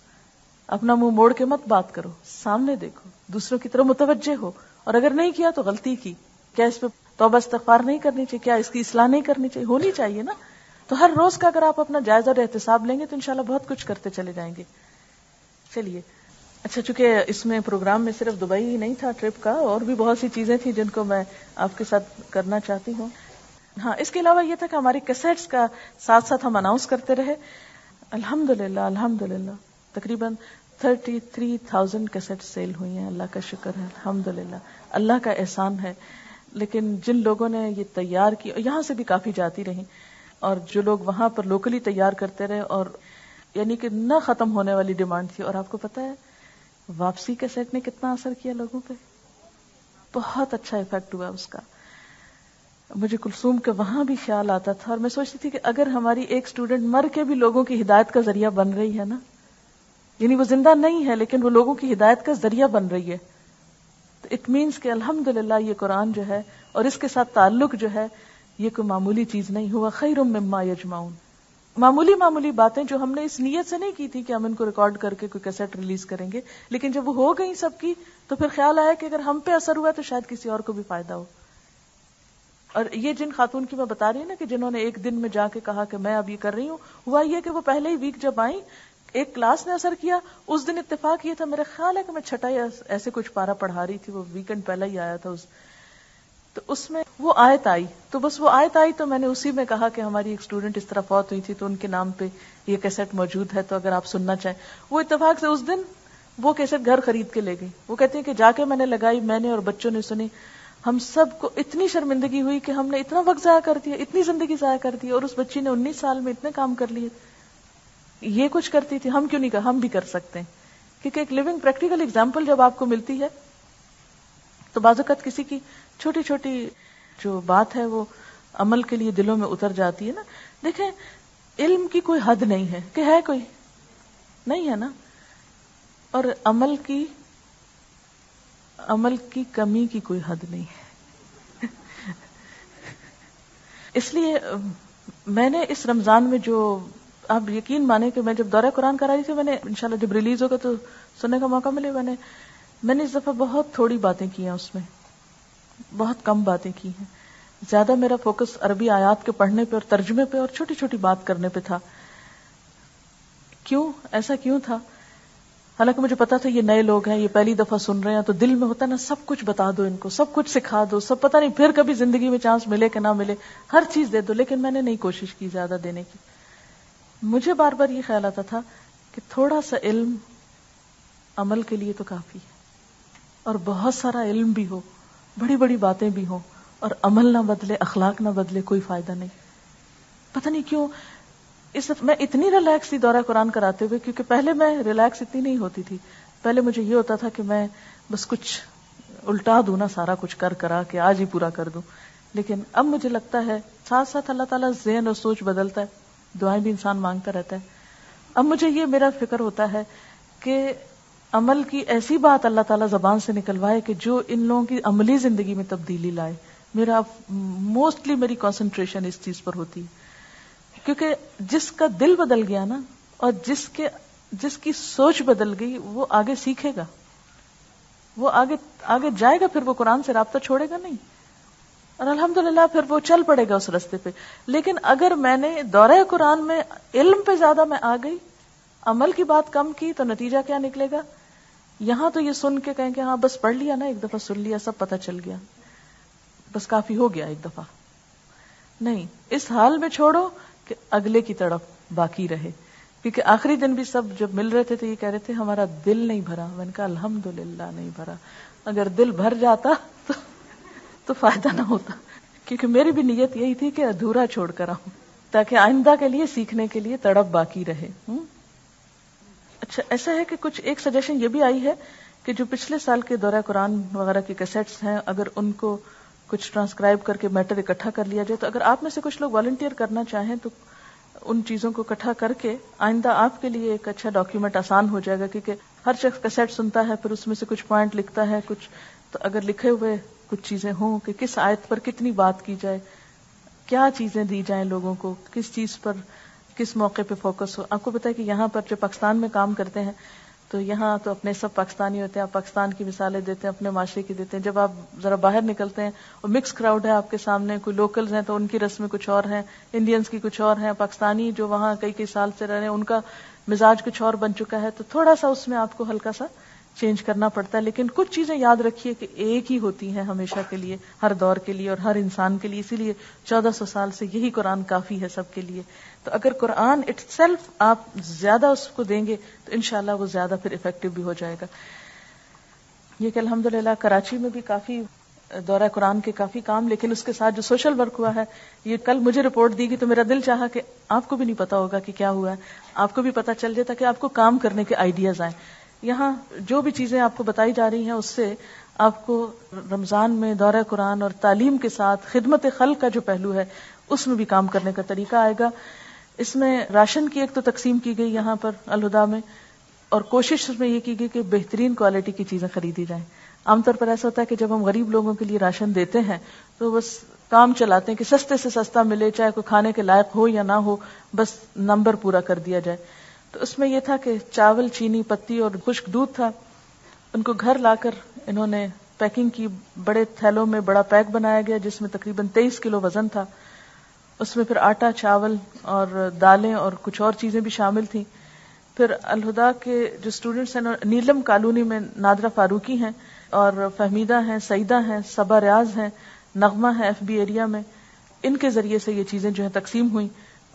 اپنا منہ موڑ کے مت بات کرو, سامنے دیکھو, دوسروں کی طرف متوجہ ہو. اور اگر نہیں کیا تو غلطی کی, کیا اس پہ توبہ استغفار نہیں کرنی چاہیے, کیا اس کی اصلاح نہیں کرنی چاہیے, ہونی چاہیے نا. تو ہر روز کا اگر آپ اپنا جائزہ اور احتساب لیں گے تو انشاءاللہ بہت کچھ کرتے چلے جائیں گے. چلیے اچھا, چونکہ اس میں پروگرام میں صرف دبئی ہی نہیں تھا ٹرپ کا, اور بھی بہت سی چیزیں تھیں جن کو میں آپ کے ساتھ کرنا چاہتی ہوں. ہاں, اس کے علاوہ یہ تھا کہ ہماری کیسٹس کا ساتھ ساتھ ہم اناؤنس کرتے رہے. الحمدللہ تقریباً 33,000 کیسٹ سیل ہوئی ہیں. اللہ کا شکر ہے, الحمدللہ, اللہ کا احسان ہے. لیکن جن لوگوں نے یہ تیار کی, یہاں سے بھی کافی جاتی رہیں, اور جو لوگ وہاں پر لوکلی تیار کرتے رہے, اور یعنی کہ نہ ختم ہونے والی ڈیمانڈ تھی. اور آپ کو پتا ہے واپسی کیسٹ نے کتنا اثر کیا لوگوں پہ, بہت اچھا ایفیکٹ ہوا اس کا. مجھے کلثوم کے وہاں بھی خیال آتا تھا, اور میں سوچتی تھی کہ اگر ہماری ایک اسٹوڈنٹ مر کے بھی لوگوں کی ہدایت کا ذریعہ بن رہی ہے نا, یعنی وہ زندہ نہیں ہے لیکن وہ لوگوں کی ہدایت کا ذریعہ بن رہی ہے, تو اٹ مینس کہ الحمدللہ یہ قرآن جو ہے اور اس کے ساتھ تعلق جو ہے یہ کوئی معمولی چیز نہیں ہوا. خیر مما یجمعون, معمولی باتیں جو ہم نے اس نیت سے نہیں کی تھی کہ ہم ان کو ریکارڈ کر کے کوئی کیسٹ ریلیز کریں گے, لیکن جب وہ ہو گئی سب کی تو پھر خیال آیا کہ اگر ہم پہ اثر ہوا تو شاید کسی اور کو بھی فائدہ ہو. اور یہ جن خاتون کی میں بتا رہی ہوں نا کہ جنہوں نے ایک دن میں جا کے کہا کہ میں اب یہ کر رہی ہوں, ہوا یہ کہ وہ پہلے ہی ویک جب آئیں ایک کلاس نے اثر کیا. اس دن اتفاق یہ تھا, میرا خیال ہے کہ میں چھٹا یا ایسے کچھ پارا پڑھا رہی تھی, وہ ویکنڈ پہلا ہی آیا تھا تو اس میں وہ آیت آئی, تو بس وہ آیت آئی تو میں نے اسی میں کہا کہ ہماری ایک اسٹوڈنٹ اس طرح فوت ہوئی تھی تو ان کے نام پہ یہ کیسٹ موجود ہے, تو اگر آپ سننا چاہیں. وہ اتفاق سے اس دن وہ کیسٹ گھر خرید کے لے گئی. وہ کہتے ہیں کہ جا کے میں نے لگائی, میں نے اور بچوں نے سنی, ہم سب کو اتنی شرمندگی ہوئی کہ ہم نے اتنا وقت ضائع کر دیا, اتنی زندگی ضائع کر دی, اور اس بچی نے 19 سال میں اتنے کام کر لیے. یہ کچھ کرتی تھی, ہم کیوں نہیں کہا, ہم بھی کر سکتے ہیں. کیونکہ ایک لیونگ پریکٹیکل ایگزامپل جب آپ کو ملتی ہے تو بعض اوقات کسی کی چھوٹی چھوٹی جو بات ہے وہ عمل کے لیے دلوں میں اتر جاتی ہے نا. دیکھیں علم کی کوئی حد نہیں ہے, کہ ہے کوئی نہیں ہے نا, اور عمل کی کمی کی کوئی حد نہیں ہے. اس لیے میں نے اس رمضان میں جو, آپ یقین مانیں کہ میں جب دورہ قرآن کرا رہی تھی, میں نے انشاءاللہ جب ریلیز ہوگا تو سننے کا موقع ملے, میں نے اس دفعہ بہت تھوڑی باتیں کی ہیں, اس میں بہت کم باتیں کی ہیں. زیادہ میرا فوکس عربی آیات کے پڑھنے پہ اور ترجمے پہ اور چھوٹی چھوٹی بات کرنے پہ تھا. کیوں ایسا کیوں تھا؟ حالانکہ مجھے پتا تھا یہ نئے لوگ ہیں, یہ پہلی دفعہ سن رہے ہیں, تو دل میں ہوتا نا سب کچھ بتا دو ان کو, سب کچھ سکھا دو, سب پتہ نہیں پھر کبھی زندگی میں چانس ملے کہ نہ ملے, ہر چیز دے دو. لیکن میں نے نہیں کوشش کی زیادہ دینے کی. مجھے بار بار یہ خیال آتا تھا کہ تھوڑا سا علم عمل کے لیے تو کافی ہے, اور بہت سارا علم بھی ہو, بڑی بڑی باتیں بھی ہوں, اور عمل نہ بدلے, اخلاق نہ بدلے, کوئی فائدہ نہیں. پتہ نہیں کیوں اس میں اتنی ریلیکس تھی دورہ قرآن کراتے ہوئے, کیونکہ پہلے میں ریلیکس اتنی نہیں ہوتی تھی. پہلے مجھے یہ ہوتا تھا کہ میں بس کچھ الٹا دوں نا, سارا کچھ کرا کے آج ہی پورا کر دوں. لیکن اب مجھے لگتا ہے ساتھ ساتھ اللہ تعالیٰ ذہن اور سوچ بدلتا ہے, دعائیں بھی انسان مانگتا رہتا ہے. اب مجھے یہ میرا فکر ہوتا ہے کہ عمل کی ایسی بات اللہ تعالیٰ زبان سے نکلوائے کہ جو ان لوگوں کی عملی زندگی میں تبدیلی لائے. میرا موسٹلی میری کنسنٹریشن اس چیز پر ہوتی ہے, کیونکہ جس کا دل بدل گیا نا, اور جس کی سوچ بدل گئی, وہ آگے سیکھے گا, وہ آگے جائے گا, پھر وہ قرآن سے رابطہ چھوڑے گا نہیں, اور الحمدللہ پھر وہ چل پڑے گا اس راستے پہ. لیکن اگر میں نے دورہ قرآن میں علم پہ زیادہ میں آ گئی, عمل کی بات کم کی, تو نتیجہ کیا نکلے گا؟ یہاں تو یہ سن کے کہیں کہ ہاں بس پڑھ لیا نا, ایک دفعہ سن لیا, سب پتہ چل گیا, بس کافی ہو گیا ایک دفعہ. نہیں, اس حال میں چھوڑو کہ اگلے کی طرف باقی رہے. کیونکہ آخری دن بھی سب جب مل رہے تھے تو یہ کہہ رہے تھے ہمارا دل نہیں بھرا. میں نے کہا الحمدللہ نہیں بھرا. اگر دل بھر جاتا تو فائدہ نہ ہوتا, کیونکہ میری بھی نیت یہی تھی کہ ادھورا چھوڑ کر آؤں تاکہ آئندہ کے لیے سیکھنے کے لیے تڑپ باقی رہے. اچھا, ایسا ہے کہ کچھ ایک سجیشن یہ بھی آئی ہے کہ جو پچھلے سال کے دورہ قرآن وغیرہ کی کیسٹس ہیں, اگر ان کو کچھ ٹرانسکرائب کر کے میٹر اکٹھا کر لیا جائے. تو اگر آپ میں سے کچھ لوگ والنٹیئر کرنا چاہیں تو ان چیزوں کو اکٹھا کر کے آئندہ آپ کے لیے ایک اچھا ڈاکیومنٹ آسان ہو جائے گا, کیونکہ ہر شخص کیسٹ سنتا ہے, پھر اس میں سے کچھ پوائنٹ لکھتا ہے کچھ, تو اگر لکھے ہوئے کچھ چیزیں ہوں کہ کس آیت پر کتنی بات کی جائے, کیا چیزیں دی جائیں لوگوں کو, کس چیز پر کس موقع پہ فوکس ہو. آپ کو پتا ہے کہ یہاں پر جو پاکستان میں کام کرتے ہیں تو یہاں تو اپنے سب پاکستانی ہوتے ہیں, آپ پاکستان کی مثالیں دیتے ہیں, اپنے معاشرے کی دیتے ہیں. جب آپ ذرا باہر نکلتے ہیں اور مکس کراؤڈ ہے آپ کے سامنے, کوئی لوکلز ہیں تو ان کی رسمیں کچھ اور ہیں, انڈینز کی کچھ اور ہیں, پاکستانی جو وہاں کئی سال سے رہ رہے ہیں ان کا مزاج کچھ اور بن چکا ہے, تو تھوڑا سا اس میں آپ کو ہلکا سا چینج کرنا پڑتا ہے. لیکن کچھ چیزیں یاد رکھیے کہ ایک ہی ہوتی ہیں ہمیشہ کے لیے, ہر دور کے لیے اور ہر انسان کے لیے. اسی لیے 1400 سال سے یہی قرآن کافی ہے سب کے لیے. تو اگر قرآن اٹ سیلف آپ زیادہ اس کو دیں گے تو انشاءاللہ وہ زیادہ پھر افیکٹو بھی ہو جائے گا. یہ کہ الحمدللہ کراچی میں بھی کافی دورہ قرآن کے کافی کام, لیکن اس کے ساتھ جو سوشل ورک ہوا ہے, یہ کل مجھے رپورٹ دی گئی تو میرا دل چاہا کہ آپ کو بھی نہیں پتا ہوگا کہ کیا ہوا ہے, آپ کو بھی پتا چل جائے تاکہ آپ کو کام کرنے کے آئیڈیاز آئیں. یہاں جو بھی چیزیں آپ کو بتائی جا رہی ہیں اس سے آپ کو رمضان میں دورہ قرآن اور تعلیم کے ساتھ خدمت خلق کا جو پہلو ہے اس میں بھی کام کرنے کا طریقہ آئے گا. اس میں راشن کی ایک تو تقسیم کی گئی یہاں پر الہدا میں, اور کوشش اس میں یہ کی گئی کہ بہترین کوالٹی کی چیزیں خریدی جائیں. عام طور پر ایسا ہوتا ہے کہ جب ہم غریب لوگوں کے لیے راشن دیتے ہیں تو بس کام چلاتے ہیں کہ سستے سے سستا ملے, چاہے کوئی کھانے کے لائق ہو یا نہ ہو, بس نمبر پورا کر دیا جائے. تو اس میں یہ تھا کہ چاول, چینی, پتی اور خشک دودھ تھا, ان کو گھر لا کر انہوں نے پیکنگ کی, بڑے تھیلوں میں بڑا پیک بنایا گیا جس میں تقریباً 23 کلو وزن تھا. اس میں پھر آٹا, چاول اور دالیں اور کچھ اور چیزیں بھی شامل تھیں. پھر الہدا کے جو اسٹوڈنٹس ہیں, نیلم کالونی میں نادرہ فاروقی ہیں اور فہمیدہ ہیں, سعیدہ ہیں, صبا ریاض ہیں, نغمہ ہے ایف بی ایریا میں, ان کے ذریعے سے یہ چیزیں جو ہیں تقسیم ہوئیں.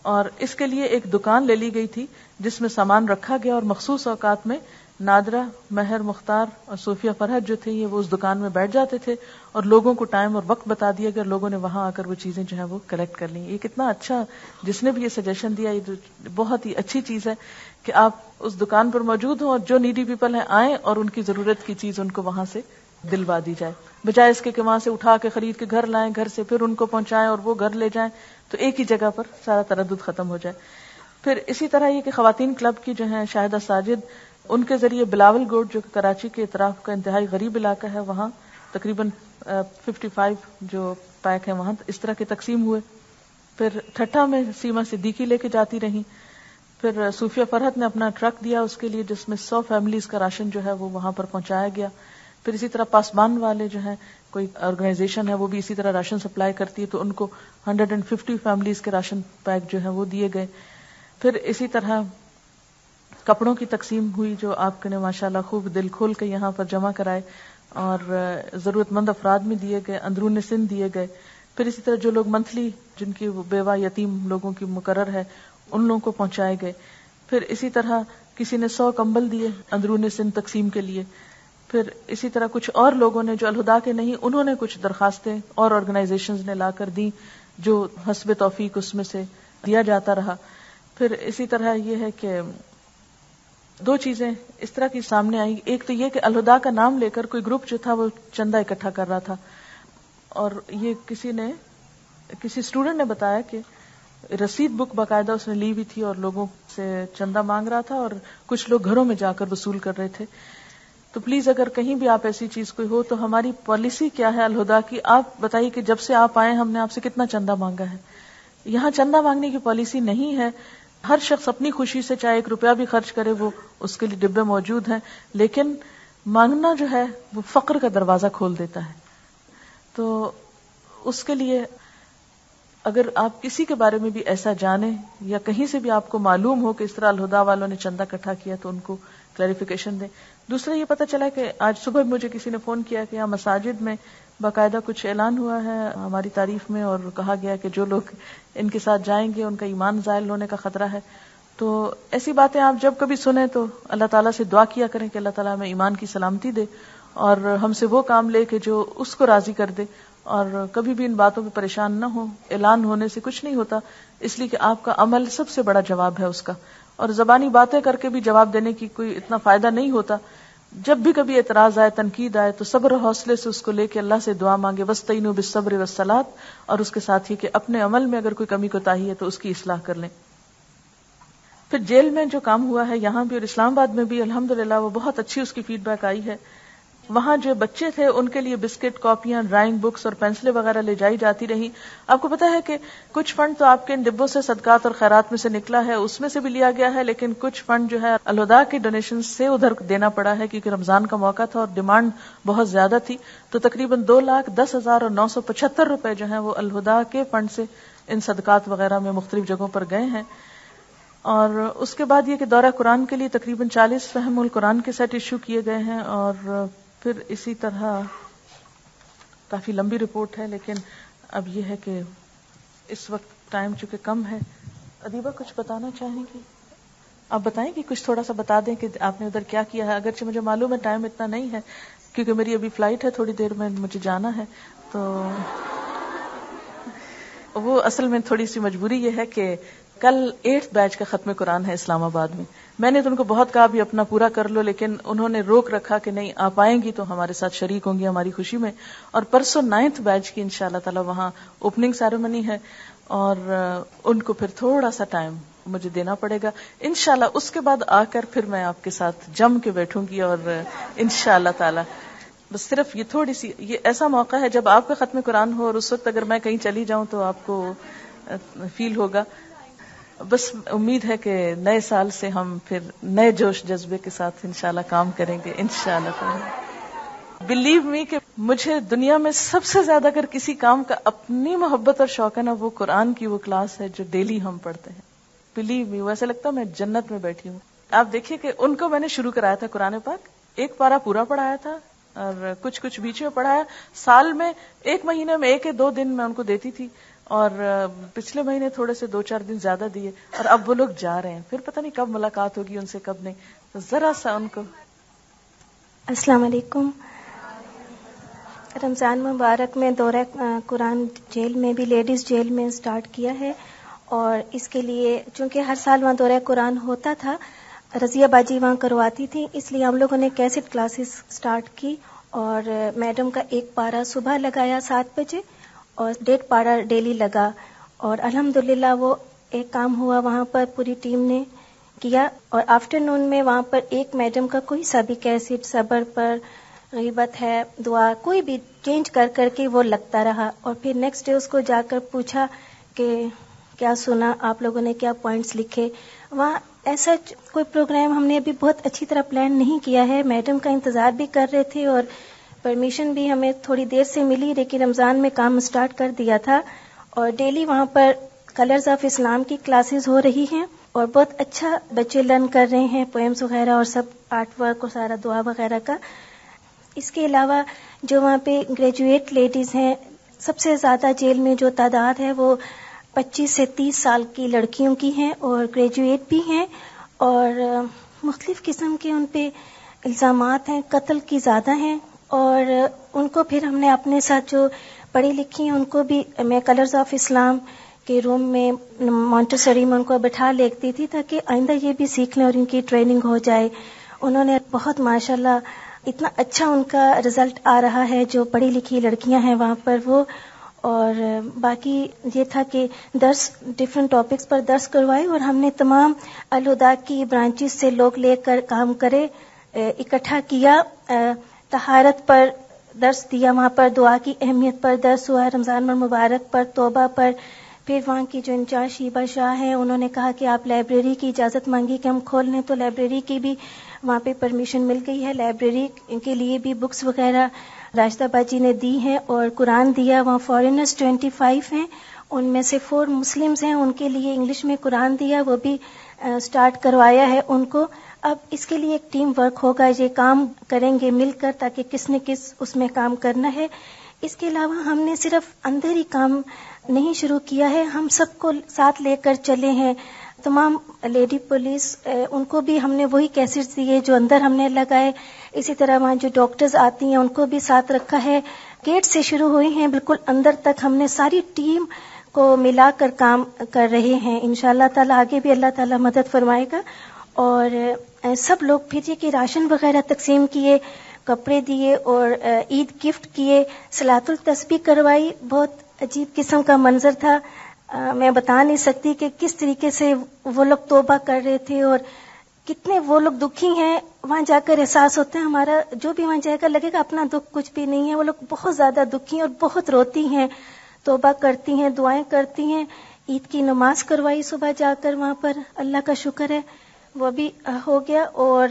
اور اس کے لیے ایک دکان لے لی گئی تھی جس میں سامان رکھا گیا, اور مخصوص اوقات میں نادرہ, مہر مختار اور صوفیہ فرحت جو تھے یہ وہ اس دکان میں بیٹھ جاتے تھے اور لوگوں کو ٹائم اور وقت بتا دیا گیا, لوگوں نے وہاں آ کر وہ چیزیں جو ہیں وہ کلیکٹ کر لیں. یہ کتنا اچھا, جس نے بھی یہ سجیشن دیا, یہ بہت ہی اچھی چیز ہے کہ آپ اس دکان پر موجود ہوں اور جو نیڈی پیپل ہیں آئیں اور ان کی ضرورت کی چیز ان کو وہاں سے دلوا دی جائے, بجائے اس کے کہ وہاں سے اٹھا کے خرید کے گھر لائیں, گھر سے پھر ان کو پہنچائیں اور وہ گھر لے جائیں, تو ایک ہی جگہ پر سارا تردد ختم ہو جائے. پھر اسی طرح یہ کہ خواتین کلب کی جو ہیں شاہدہ ساجد, ان کے ذریعے بلاول گوٹ جو کہ کراچی کے اطراف کا انتہائی غریب علاقہ ہے, وہاں تقریباً 55 جو پیک ہیں وہاں اس طرح کے تقسیم ہوئے. پھر ٹھٹھا میں سیما صدیقی لے کے جاتی رہیں. پھر صوفیہ فرحت نے اپنا ٹرک دیا اس کے لیے جس میں 100 فیملیز کا راشن جو ہے وہ وہاں پر پہنچایا گیا. پھر اسی طرح پاسبان والے جو ہیں, کوئی آرگنائزیشن ہے, وہ بھی اسی طرح راشن سپلائی کرتی ہے, تو ان کو 150 فیملیز کے راشن پیک جو ہیں وہ دیے گئے. پھر اسی طرح کپڑوں کی تقسیم ہوئی جو آپ نے ماشاءاللہ خوب دل کھول کے یہاں پر جمع کرائے اور ضرورت مند افراد میں دیے گئے, اندرون سندھ دیے گئے. پھر اسی طرح جو لوگ منتھلی جن کی بیوہ یتیم لوگوں کی مقرر ہے ان لوگوں کو پہنچائے گئے. پھر اسی طرح کسی نے 100 کمبل دیے اندرون سندھ تقسیم کے لیے. پھر اسی طرح کچھ اور لوگوں نے جو الہدا کے نہیں, انہوں نے کچھ درخواستیں اور آرگنائزیشنز نے لا کر دی جو حسب توفیق اس میں سے دیا جاتا رہا. پھر اسی طرح یہ ہے کہ 2 چیزیں اس طرح کی سامنے آئی. ایک تو یہ کہ الہدا کا نام لے کر کوئی گروپ جو تھا وہ چندہ اکٹھا کر رہا تھا, اور یہ کسی اسٹوڈنٹ نے بتایا کہ رسید بک باقاعدہ اس نے لی ہوئی تھی اور لوگوں سے چندہ مانگ رہا تھا اور کچھ لوگ گھروں میں جا کر وصول کر رہے تھے. تو پلیز اگر کہیں بھی آپ ایسی چیز کوئی ہو تو ہماری پالیسی کیا ہے الہدا کی, آپ بتائیے کہ جب سے آپ آئے ہم نے آپ سے کتنا چندہ مانگا ہے. یہاں چندہ مانگنے کی پالیسی نہیں ہے. ہر شخص اپنی خوشی سے چاہے 1 روپیہ بھی خرچ کرے, وہ اس کے لیے ڈبے موجود ہیں, لیکن مانگنا جو ہے وہ فقر کا دروازہ کھول دیتا ہے. تو اس کے لیے اگر آپ کسی کے بارے میں بھی ایسا جانیں یا کہیں سے بھی آپ کو معلوم ہو کہ اس طرح الہدا والوں نے چندہ اکٹھا کیا تو ان کو کلیریفیکیشن دیں. دوسرا یہ پتہ چلا کہ آج صبح مجھے کسی نے فون کیا کہ یہاں مساجد میں باقاعدہ کچھ اعلان ہوا ہے ہماری تعریف میں, اور کہا گیا کہ جو لوگ ان کے ساتھ جائیں گے ان کا ایمان زائل ہونے کا خطرہ ہے. تو ایسی باتیں آپ جب کبھی سنیں تو اللہ تعالیٰ سے دعا کیا کریں کہ اللہ تعالیٰ ہمیں ایمان کی سلامتی دے اور ہم سے وہ کام لے کہ جو اس کو راضی کر دے, اور کبھی بھی ان باتوں پہ پریشان نہ ہو. اعلان ہونے سے کچھ نہیں ہوتا, اس لیے کہ آپ کا عمل سب سے بڑا جواب ہے اس کا, اور زبانی باتیں کر کے بھی جواب دینے کی کوئی اتنا فائدہ نہیں ہوتا. جب بھی کبھی اعتراض آئے، تنقید آئے، تو صبر و حوصلے سے اس کو لے کے اللہ سے دعا مانگے، وَاسْتَعِینُوا بِالصَّبْرِ وَالصَّلَاةِ، اور اس کے ساتھ ہی کہ اپنے عمل میں اگر کوئی کمی کوتاہی ہے تو اس کی اصلاح کر لیں۔ پھر جیل میں جو کام ہوا ہے یہاں بھی اور اسلام آباد میں بھی الحمدللہ وہ بہت اچھی اس کی فیڈ بیک آئی ہے۔ وہاں جو بچے تھے ان کے لیے بسکٹ، کاپیاں، ڈرائنگ بکس اور پینسلیں وغیرہ لے جائی جاتی رہی۔ آپ کو پتا ہے کہ کچھ فنڈ تو آپ کے ان ڈبوں سے صدقات اور خیرات میں سے نکلا ہے، اس میں سے بھی لیا گیا ہے، لیکن کچھ فنڈ جو ہے الہدا کے ڈونیشن سے ادھر دینا پڑا ہے کیونکہ رمضان کا موقع تھا اور ڈیمانڈ بہت زیادہ تھی، تو تقریباً 2,10,975 روپے جو ہیں وہ الہدا کے فنڈ سے ان صدقات وغیرہ میں مختلف جگہوں پر گئے ہیں۔ اور اس کے بعد یہ کہ دورہ قرآن کے لیے تقریباً 40 فہم القرآن کے سیٹ ایشو کیے گئے ہیں، اور پھر اسی طرح کافی لمبی رپورٹ ہے، لیکن اب یہ ہے کہ اس وقت ٹائم چونکہ کم ہے۔ ادیبہ کچھ بتانا چاہیں گی؟ آپ بتائیں کہ کچھ تھوڑا سا بتا دیں کہ آپ نے ادھر کیا کیا ہے، اگرچہ مجھے معلوم ہے ٹائم اتنا نہیں ہے کیونکہ میری ابھی فلائٹ ہے، تھوڑی دیر میں مجھے جانا ہے، تو وہ اصل میں تھوڑی سی مجبوری یہ ہے کہ کل 8th بیچ کا ختم قرآن ہے اسلام آباد میں نے تو ان کو بہت کہا بھی اپنا پورا کر لو، لیکن انہوں نے روک رکھا کہ نہیں آپ آئیں گی تو ہمارے ساتھ شریک ہوں گی ہماری خوشی میں، اور پرسوں 9th بیچ کی انشاءاللہ تعالی وہاں اوپننگ سیریمنی ہے، اور ان کو پھر تھوڑا سا ٹائم مجھے دینا پڑے گا انشاءاللہ۔ اس کے بعد آ کر پھر میں آپ کے ساتھ جم کے بیٹھوں گی، اور انشاءاللہ تعالی بس صرف یہ تھوڑی سی یہ ایسا موقع ہے جب آپ کا ختم قرآن ہو، اور اس وقت اگر میں کہیں چلی جاؤں تو آپ کو فیل ہوگا۔ بس امید ہے کہ نئے سال سے ہم پھر نئے جوش جذبے کے ساتھ انشاءاللہ کام کریں گے انشاءاللہ تعالی۔ بلیو می کہ مجھے دنیا میں سب سے زیادہ اگر کسی کام کا اپنی محبت اور شوق ہے نا، وہ قرآن کی وہ کلاس ہے جو ڈیلی ہم پڑھتے ہیں۔ بلیو می، ویسے لگتا ہے میں جنت میں بیٹھی ہوں۔ آپ دیکھیے کہ ان کو میں نے شروع کرایا تھا قرآن پاک، ایک پارہ پورا پڑھایا تھا اور کچھ بیچ میں پڑھایا، سال میں 1 مہینے میں 1 یا 2 دن میں ان کو دیتی تھی، اور پچھلے مہینے تھوڑے سے 2-4 دن زیادہ دیے، اور اب وہ لوگ جا رہے ہیں، پھر پتہ نہیں کب ملاقات ہوگی ان سے کب نہیں، تو ذرا سا ان کو۔ السلام علیکم۔ رمضان مبارک میں دورہ قرآن جیل میں بھی لیڈیز جیل میں سٹارٹ کیا ہے، اور اس کے لیے چونکہ ہر سال وہاں دورہ قرآن ہوتا تھا، رضیہ باجی وہاں کرواتی تھی، اس لیے ہم لوگوں نے کیسٹ کلاسز سٹارٹ کی، اور میڈم کا 1 پارہ صبح لگایا 7 بجے اور 1.5 پارہ ڈیلی لگا، اور الحمدللہ وہ ایک کام ہوا وہاں پر پوری ٹیم نے کیا۔ اور آفٹرنون میں وہاں پر ایک میڈم کا کوئی سا بھی کیسٹ، صبر پر، غیبت ہے، دعا، کوئی بھی چینج کر کے وہ لگتا رہا، اور پھر نیکسٹ ڈے اس کو جا کر پوچھا کہ کیا سنا، آپ لوگوں نے کیا پوائنٹس لکھے۔ وہاں ایسا کوئی پروگرام ہم نے ابھی بہت اچھی طرح پلان نہیں کیا ہے، میڈم کا انتظار بھی کر رہے تھے اور پرمیشن بھی ہمیں تھوڑی دیر سے ملی، لیکن رمضان میں کام سٹارٹ کر دیا تھا، اور ڈیلی وہاں پر کلرز آف اسلام کی کلاسز ہو رہی ہیں، اور بہت اچھا بچے لرن کر رہے ہیں، پوئمز وغیرہ اور سب آرٹ ورک اور سارا دعا وغیرہ کا۔ اس کے علاوہ جو وہاں پہ گریجویٹ لیڈیز ہیں، سب سے زیادہ جیل میں جو تعداد ہے وہ 25 سے 30 سال کی لڑکیوں کی ہیں، اور گریجویٹ بھی ہیں، اور مختلف قسم کے ان پہ الزامات ہیں، قتل کی زیادہ ہیں، اور ان کو پھر ہم نے اپنے ساتھ جو پڑھی لکھی ہیں ان کو بھی میں کلرز آف اسلام کے روم میں مونٹیسری میں ان کو بٹھا لیتی تھی تاکہ آئندہ یہ بھی سیکھ لیں اور ان کی ٹریننگ ہو جائے۔ انہوں نے بہت ماشاءاللہ اتنا اچھا ان کا رزلٹ آ رہا ہے، جو پڑھی لکھی لڑکیاں ہیں وہاں پر وہ۔ اور باقی یہ تھا کہ درس ڈفرینٹ ٹاپکس پر درس کروائے، اور ہم نے تمام الہدا کی برانچز سے لوگ لے کر کام کرے، اکٹھا کیا، طہارت پر درس دیا، وہاں پر دعا کی اہمیت پر درس ہوا، رمضان المبارک پر، توبہ پر۔ پھر وہاں کی جو انچارج شیبہ شاہ ہیں انہوں نے کہا کہ آپ لائبریری کی اجازت مانگی کہ ہم کھول لیں، تو لائبریری کی بھی وہاں پہ پرمیشن مل گئی ہے، لائبریری کے لیے بھی بکس وغیرہ راشدہ باجی نے دی ہیں، اور قرآن دیا۔ وہاں فارینرز 25 ہیں، ان میں سے 4 مسلمز ہیں، ان کے لیے انگلش میں قرآن دیا، وہ بھی سٹارٹ کروایا ہے ان کو۔ اب اس کے لیے ایک ٹیم ورک ہوگا، یہ کام کریں گے مل کر تاکہ کس نے کس اس میں کام کرنا ہے۔ اس کے علاوہ ہم نے صرف اندر ہی کام نہیں شروع کیا ہے، ہم سب کو ساتھ لے کر چلے ہیں، تمام لیڈی پولیس ان کو بھی ہم نے وہی کیسٹس دیے جو اندر ہم نے لگائے، اسی طرح وہاں جو ڈاکٹرز آتی ہیں ان کو بھی ساتھ رکھا ہے۔ گیٹ سے شروع ہوئی ہیں بالکل اندر تک ہم نے ساری ٹیم کو ملا کر کام کر رہے ہیں، انشاءاللہ تعالی آگے بھی اللہ تعالی مدد فرمائے گا۔ اور سب لوگ پھر کہ راشن وغیرہ تقسیم کیے، کپڑے دیے اور عید گفٹ کیے، صلاۃ التسبیح کروائی. بہت عجیب قسم کا منظر تھا. میں بتا نہیں سکتی کہ کس طریقے سے وہ لوگ توبہ کر رہے تھے اور کتنے وہ لوگ دکھی ہیں. وہاں جا کر احساس ہوتا ہے ہمارا جو بھی وہاں جائے گا لگے گا اپنا دکھ کچھ بھی نہیں ہے. وہ لوگ بہت زیادہ دکھی ہیں اور بہت روتی ہیں، توبہ کرتی ہیں، دعائیں کرتی ہیں. عید کی نماز کروائی صبح جا کر وہاں پر، اللہ کا شکر ہے وہ بھی ہو گیا. اور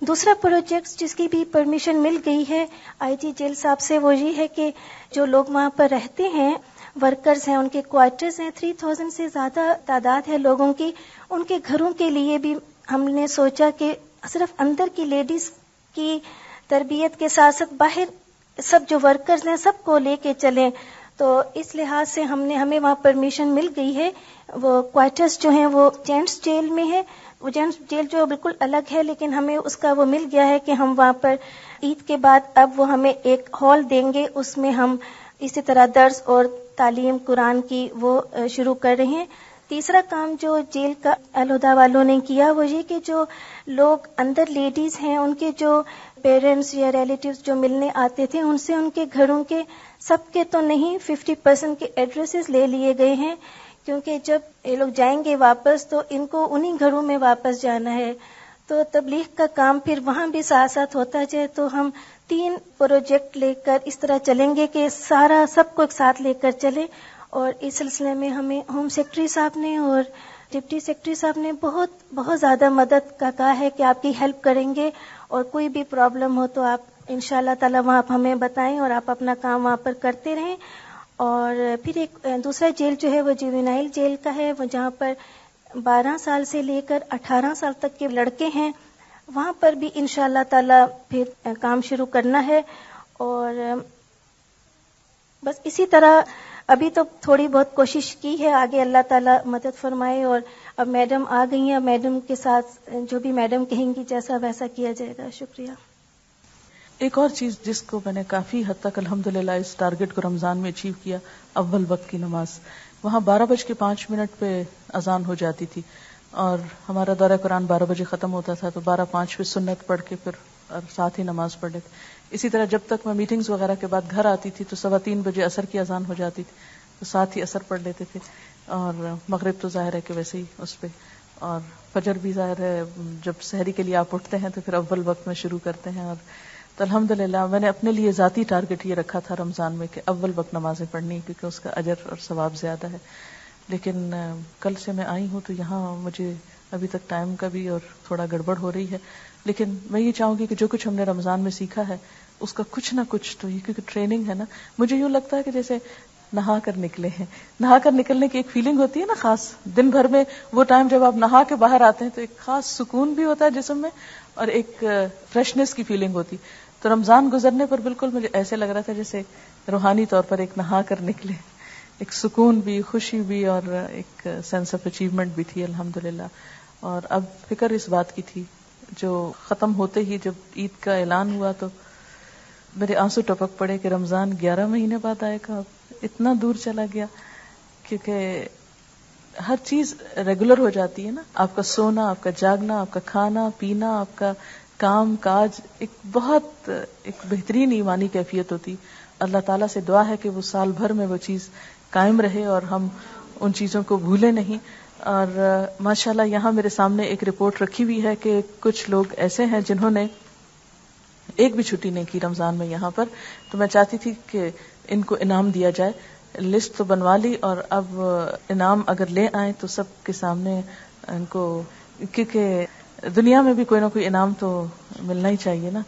دوسرا پروجیکٹ جس کی بھی پرمیشن مل گئی ہے آئی جی جیل صاحب سے، وہ یہ ہے کہ جو لوگ وہاں پر رہتے ہیں، ورکرز ہیں، ان کے کوارٹرز ہیں، 3000 سے زیادہ تعداد ہے لوگوں کی. ان کے گھروں کے لیے بھی ہم نے سوچا کہ صرف اندر کی لیڈیز کی تربیت کے ساتھ ساتھ باہر سب جو ورکرز ہیں سب کو لے کے چلیں. تو اس لحاظ سے ہمیں وہاں پرمیشن مل گئی ہے. وہ کوارٹرز جو ہیں وہ جینٹس جیل میں ہے، وہ جینٹس جیل جو بالکل الگ ہے، لیکن ہمیں اس کا وہ مل گیا ہے کہ ہم وہاں پر عید کے بعد اب وہ ہمیں ایک ہال دیں گے، اس میں ہم اسی طرح درس اور تعلیم قرآن کی وہ شروع کر رہے ہیں. تیسرا کام جو جیل کا الہدہ والوں نے کیا وہ یہ کہ جو لوگ اندر لیڈیز ہیں ان کے جو پیرنٹس یا ریلیٹیوز جو ملنے آتے تھے ان سے ان کے گھروں کے سب کے تو نہیں 50% کے ایڈریسز لے لیے گئے ہیں، کیونکہ جب یہ لوگ جائیں گے واپس تو ان کو انہی گھروں میں واپس جانا ہے. تو تبلیغ کا کام پھر وہاں بھی ساتھ ساتھ ہوتا جائے. تو ہم 3 پروجیکٹ لے کر اس طرح چلیں گے کہ سارا سب کو ایک ساتھ لے کر چلے. اور اس سلسلے میں ہمیں ہوم سیکرٹری صاحب نے اور ڈپٹی سیکرٹری صاحب نے بہت زیادہ مدد کا کہا ہے کہ آپ کی ہیلپ کریں گے، اور کوئی بھی پرابلم ہو تو آپ انشاءاللہ تعالی وہاں آپ ہمیں بتائیں اور آپ اپنا کام وہاں پر کرتے رہیں. اور پھر ایک دوسرا جیل جو ہے وہ جوینائل جیل کا ہے، وہ جہاں پر 12 سال سے لے کر 18 سال تک کے لڑکے ہیں، وہاں پر بھی انشاءاللہ تعالی پھر کام شروع کرنا ہے. اور بس اسی طرح ابھی تو تھوڑی بہت کوشش کی ہے، آگے اللہ تعالیٰ مدد فرمائے. اور اب میڈم آ گئی ہیں، میڈم کے ساتھ جو بھی میڈم کہیں گی جیسا ویسا کیا جائے گا. شکریہ. ایک اور چیز جس کو میں نے کافی حد تک الحمدللہ اس ٹارگٹ کو رمضان میں اچیو کیا، اول وقت کی نماز. وہاں 12:05 پہ اذان ہو جاتی تھی اور ہمارا دورہ قرآن 12 بجے ختم ہوتا تھا، تو 12:05 پہ سنت پڑھ کے پھر اور ساتھ ہی نماز پڑھ لیتے. اسی طرح جب تک میں میٹنگز وغیرہ کے بعد گھر آتی تھی تو 3:15 بجے عصر کی اذان ہو جاتی تھی، تو ساتھ ہی عصر پڑھ لیتے تھے. اور مغرب تو ظاہر ہے کہ ویسے ہی اس پہ، اور فجر بھی ظاہر ہے جب سحری کے لیے آپ اٹھتے ہیں تو پھر اول وقت میں شروع کرتے ہیں. اور تو الحمدللہ میں نے اپنے لیے ذاتی ٹارگٹ یہ رکھا تھا رمضان میں کہ اول وقت نمازیں پڑھنی، کیونکہ اس کا اجر اور ثواب زیادہ ہے. لیکن کل سے میں آئی ہوں تو یہاں مجھے ابھی تک ٹائم کا بھی اور تھوڑا گڑبڑ ہو رہی ہے. لیکن میں یہ چاہوں گی کہ جو کچھ ہم نے رمضان میں سیکھا ہے اس کا کچھ نہ کچھ تو یہ، کیونکہ ٹریننگ ہے نا، مجھے یوں لگتا ہے کہ جیسے نہا کر نکلے ہیں. نہا کر نکلنے کی ایک فیلنگ ہوتی ہے نا خاص، دن بھر میں وہ ٹائم جب آپ نہا کے باہر آتے ہیں تو ایک خاص سکون بھی ہوتا ہے جسم میں اور ایک فریشنس کی فیلنگ ہوتی. تو رمضان گزرنے پر بالکل مجھے ایسے لگ رہا تھا جیسے روحانی طور پر ایک نہا کر نکلے، ایک سکون بھی، خوشی بھی اور ایک سینس آف اچیومنٹ بھی تھی الحمدللہ. اور اب فکر اس بات کی تھی جو ختم ہوتے ہی جب عید کا اعلان ہوا تو میرے آنسو ٹپک پڑے کہ رمضان 11 مہینے بعد آئے گا، اتنا دور چلا گیا. کیونکہ ہر چیز ریگولر ہو جاتی ہے نا، آپ کا سونا، آپ کا جاگنا، آپ کا کھانا پینا، آپ کا کام کاج ایک بہت ایک بہترین ایمانی کیفیت ہوتی. اللہ تعالیٰ سے دعا ہے کہ وہ سال بھر میں وہ چیز قائم رہے اور ہم ان چیزوں کو بھولے نہیں. اور ماشاءاللہ یہاں میرے سامنے ایک رپورٹ رکھی ہوئی ہے کہ کچھ لوگ ایسے ہیں جنہوں نے ایک بھی چھٹی نہیں کی رمضان میں یہاں پر. تو میں چاہتی تھی کہ ان کو انعام دیا جائے. لسٹ تو بنوا لی اور اب انعام اگر لے آئیں تو سب کے سامنے ان کو، کیونکہ دنیا میں بھی کوئی نہ کوئی انعام تو ملنا ہی چاہیے نا.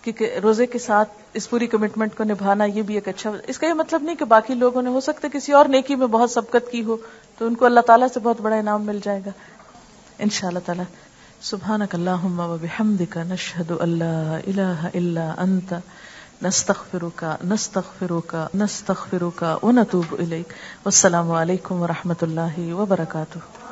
کیونکہ روزے کے ساتھ اس پوری کمٹمنٹ کو نبھانا یہ بھی ایک اچھا، اس کا یہ مطلب نہیں کہ باقی لوگوں نے ہو سکتا ہے کسی اور نیکی میں بہت سبقت کی ہو تو ان کو اللہ تعالیٰ سے بہت بڑا انعام مل جائے گا انشاءاللہ تعالیٰ. سبحانک اللہم و بحمدک نشہد ان لا الہ الا انت نستغفرک ونتوب الیک. والسلام علیکم ورحمۃ اللہ وبرکاتہ.